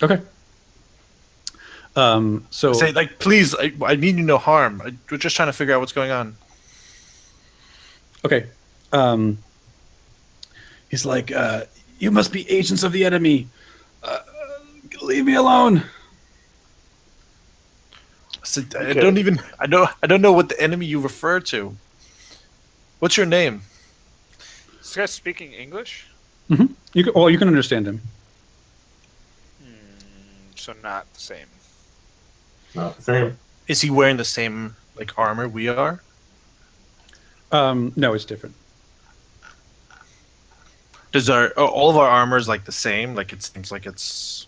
Okay. So Say like, please, I mean you no harm. We're just trying to figure out what's going on. okay. He's like, "You must be agents of the enemy. Leave me alone." So, I don't know what the enemy you refer to. What's your name? This guy's speaking English? You can understand him. So not the same. Not the same. Is he wearing the same like armor we are? No, it's different. Does all of our armor is like the same? Like it seems like it's.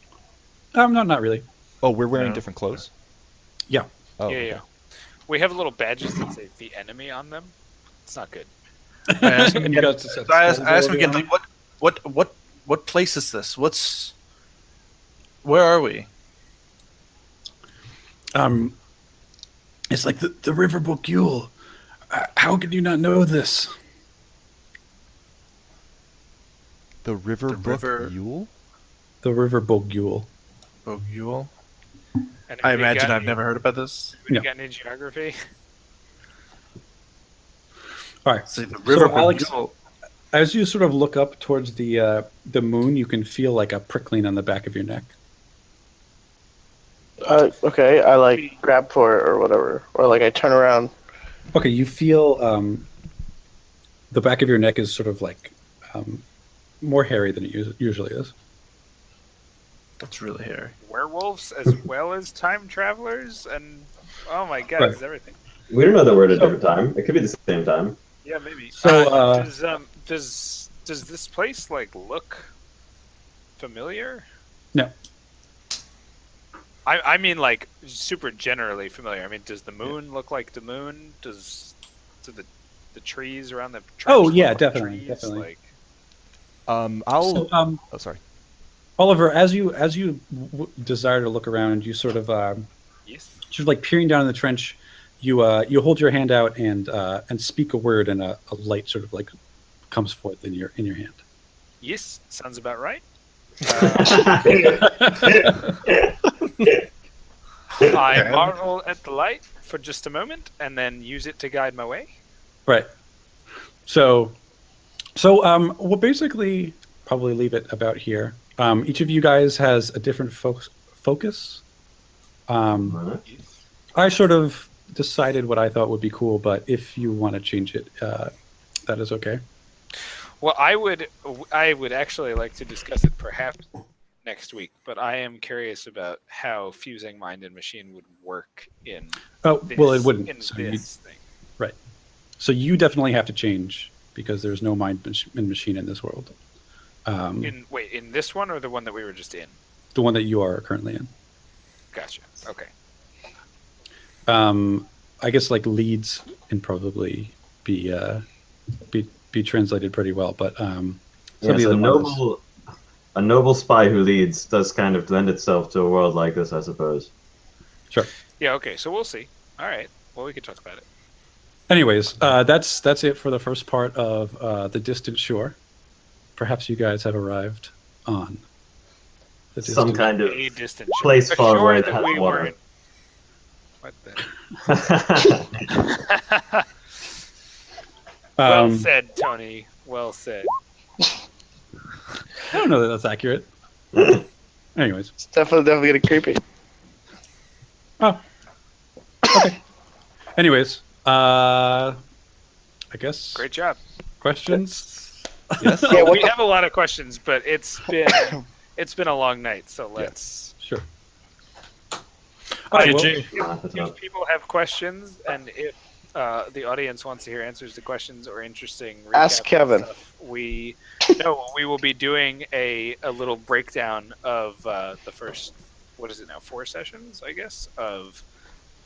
Not really. Oh, we're wearing No. different clothes? Yeah. Oh, Yeah, okay. yeah. We have little badges that say the enemy on them. It's not good. I ask him And you again, got to set I skulls ask him all again, over like what place is this? Where are we? It's like the River Bocule. How could you not know this? The River The river- Yule? The River Bocule. Bogule? And I have you imagine got I've never heard about this. Have you Yeah. got any geography? All right. See, the river Alex, Bogule. as you sort of look up towards the moon, you can feel like a prickling on the back of your neck. Okay, I like grab for it or whatever, or like I turn around. Okay, you feel the back of your neck is sort of like more hairy than it usually is. That's really hairy. Werewolves as well as time travelers, and oh my god, Right. it's everything. We don't know that we're at a different time. It could be the same time. Yeah, maybe. So, does this place like look familiar? No. I mean like super generally familiar. I mean, does the moon look like the moon? Do the trees around the trench Oh, look yeah, like definitely, trees? definitely. Like, I'll. So, Oh, sorry. Oliver, as you desire to look around, you sort of yes. sort of like peering down in the trench. You hold your hand out and speak a word, and a light sort of like comes forth in your hand. Yes, sounds about right. I marvel at the light for just a moment, and then use it to guide my way. Right. So we'll basically probably leave it about here. Each of you guys has a different focus. I sort of decided what I thought would be cool, but if you want to change it, that is okay. Well, I would actually like to discuss it perhaps next week, but I am curious about how fusing mind and machine would work in. Oh, this, well, it wouldn't. in So this thing. right. So you definitely have to change because there's no mind and machine in this world. In this one or the one that we were just in? The one that you are currently in. Gotcha. Okay. I guess like leads can probably be be translated pretty well. But Yes, a noble spy who leads does kind of lend itself to a world like this, I suppose. Sure. Yeah. Okay. So we'll see. All right. Well, we can talk about it. Anyways, that's it for the first part of the Distant Shore. Perhaps you guys have arrived on the Some distant kind of A distant place shore. A far shore away that that we has water. weren't. What the? Well said, Tony. Well said. I don't know that that's accurate. Anyways. It's definitely getting creepy. Oh. Okay. Anyways, I guess. Great job. Questions? Yes. Yeah, what we the- have a lot of questions, but it's been a long night, so let's. Sure. All right, well, If people have questions, and if the audience wants to hear answers to questions or interesting recaps Ask and Kevin. stuff, we will be doing a little breakdown of the first, what is it now, 4 sessions, I guess, of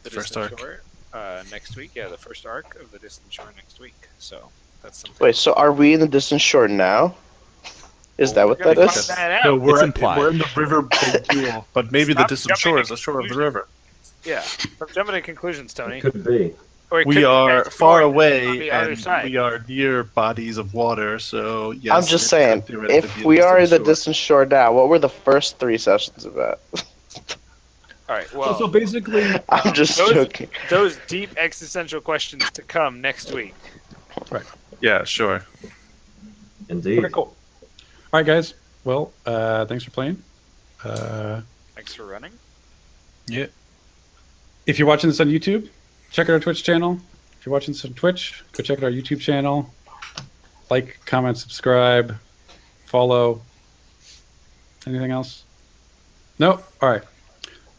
the First Distant arc. Shore next week. Yeah, the first arc of the Distant Shore next week. So that's something. Wait, so are we in the Distant Shore now? Is that what We're that gonna is? find that No, out. It's implied. we're in the river big duel, but maybe Stop the distant jumping shore to is the shore of the conclusions. river. Yeah, stop jumping to conclusions, Tony. It could be. Or it could We be are next far door on away, the other and side. we are near bodies of water. So yes, I'm just it saying, could theoretically if be we are in the shore. Distant Shore now, what were the first 3 sessions about? All right. Well, so basically, I'm just those- joking. those deep existential questions to come next week. Yeah, sure. Indeed. okay, cool. All right, guys. Well, thanks for playing. Thanks for running. Yeah. If you're watching this on YouTube, check out our Twitch channel. If you're watching this on Twitch, go check out our YouTube channel. Like, comment, subscribe, follow. Anything else? No? All right.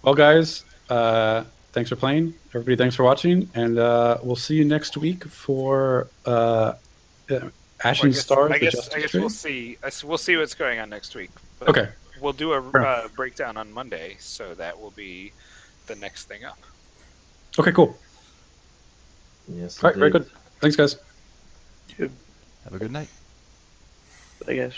Well, guys, thanks for playing. Everybody, thanks for watching. And we'll see you next week for Ashen Stars. I the guess Justice we'll Tree. see. We'll see what's going on next week. But Okay. We'll do a Sure. breakdown on Monday, so that will be the next thing up. Okay, cool. Yes, All right, very indeed. good. Thanks, guys. Have a good night. I guess.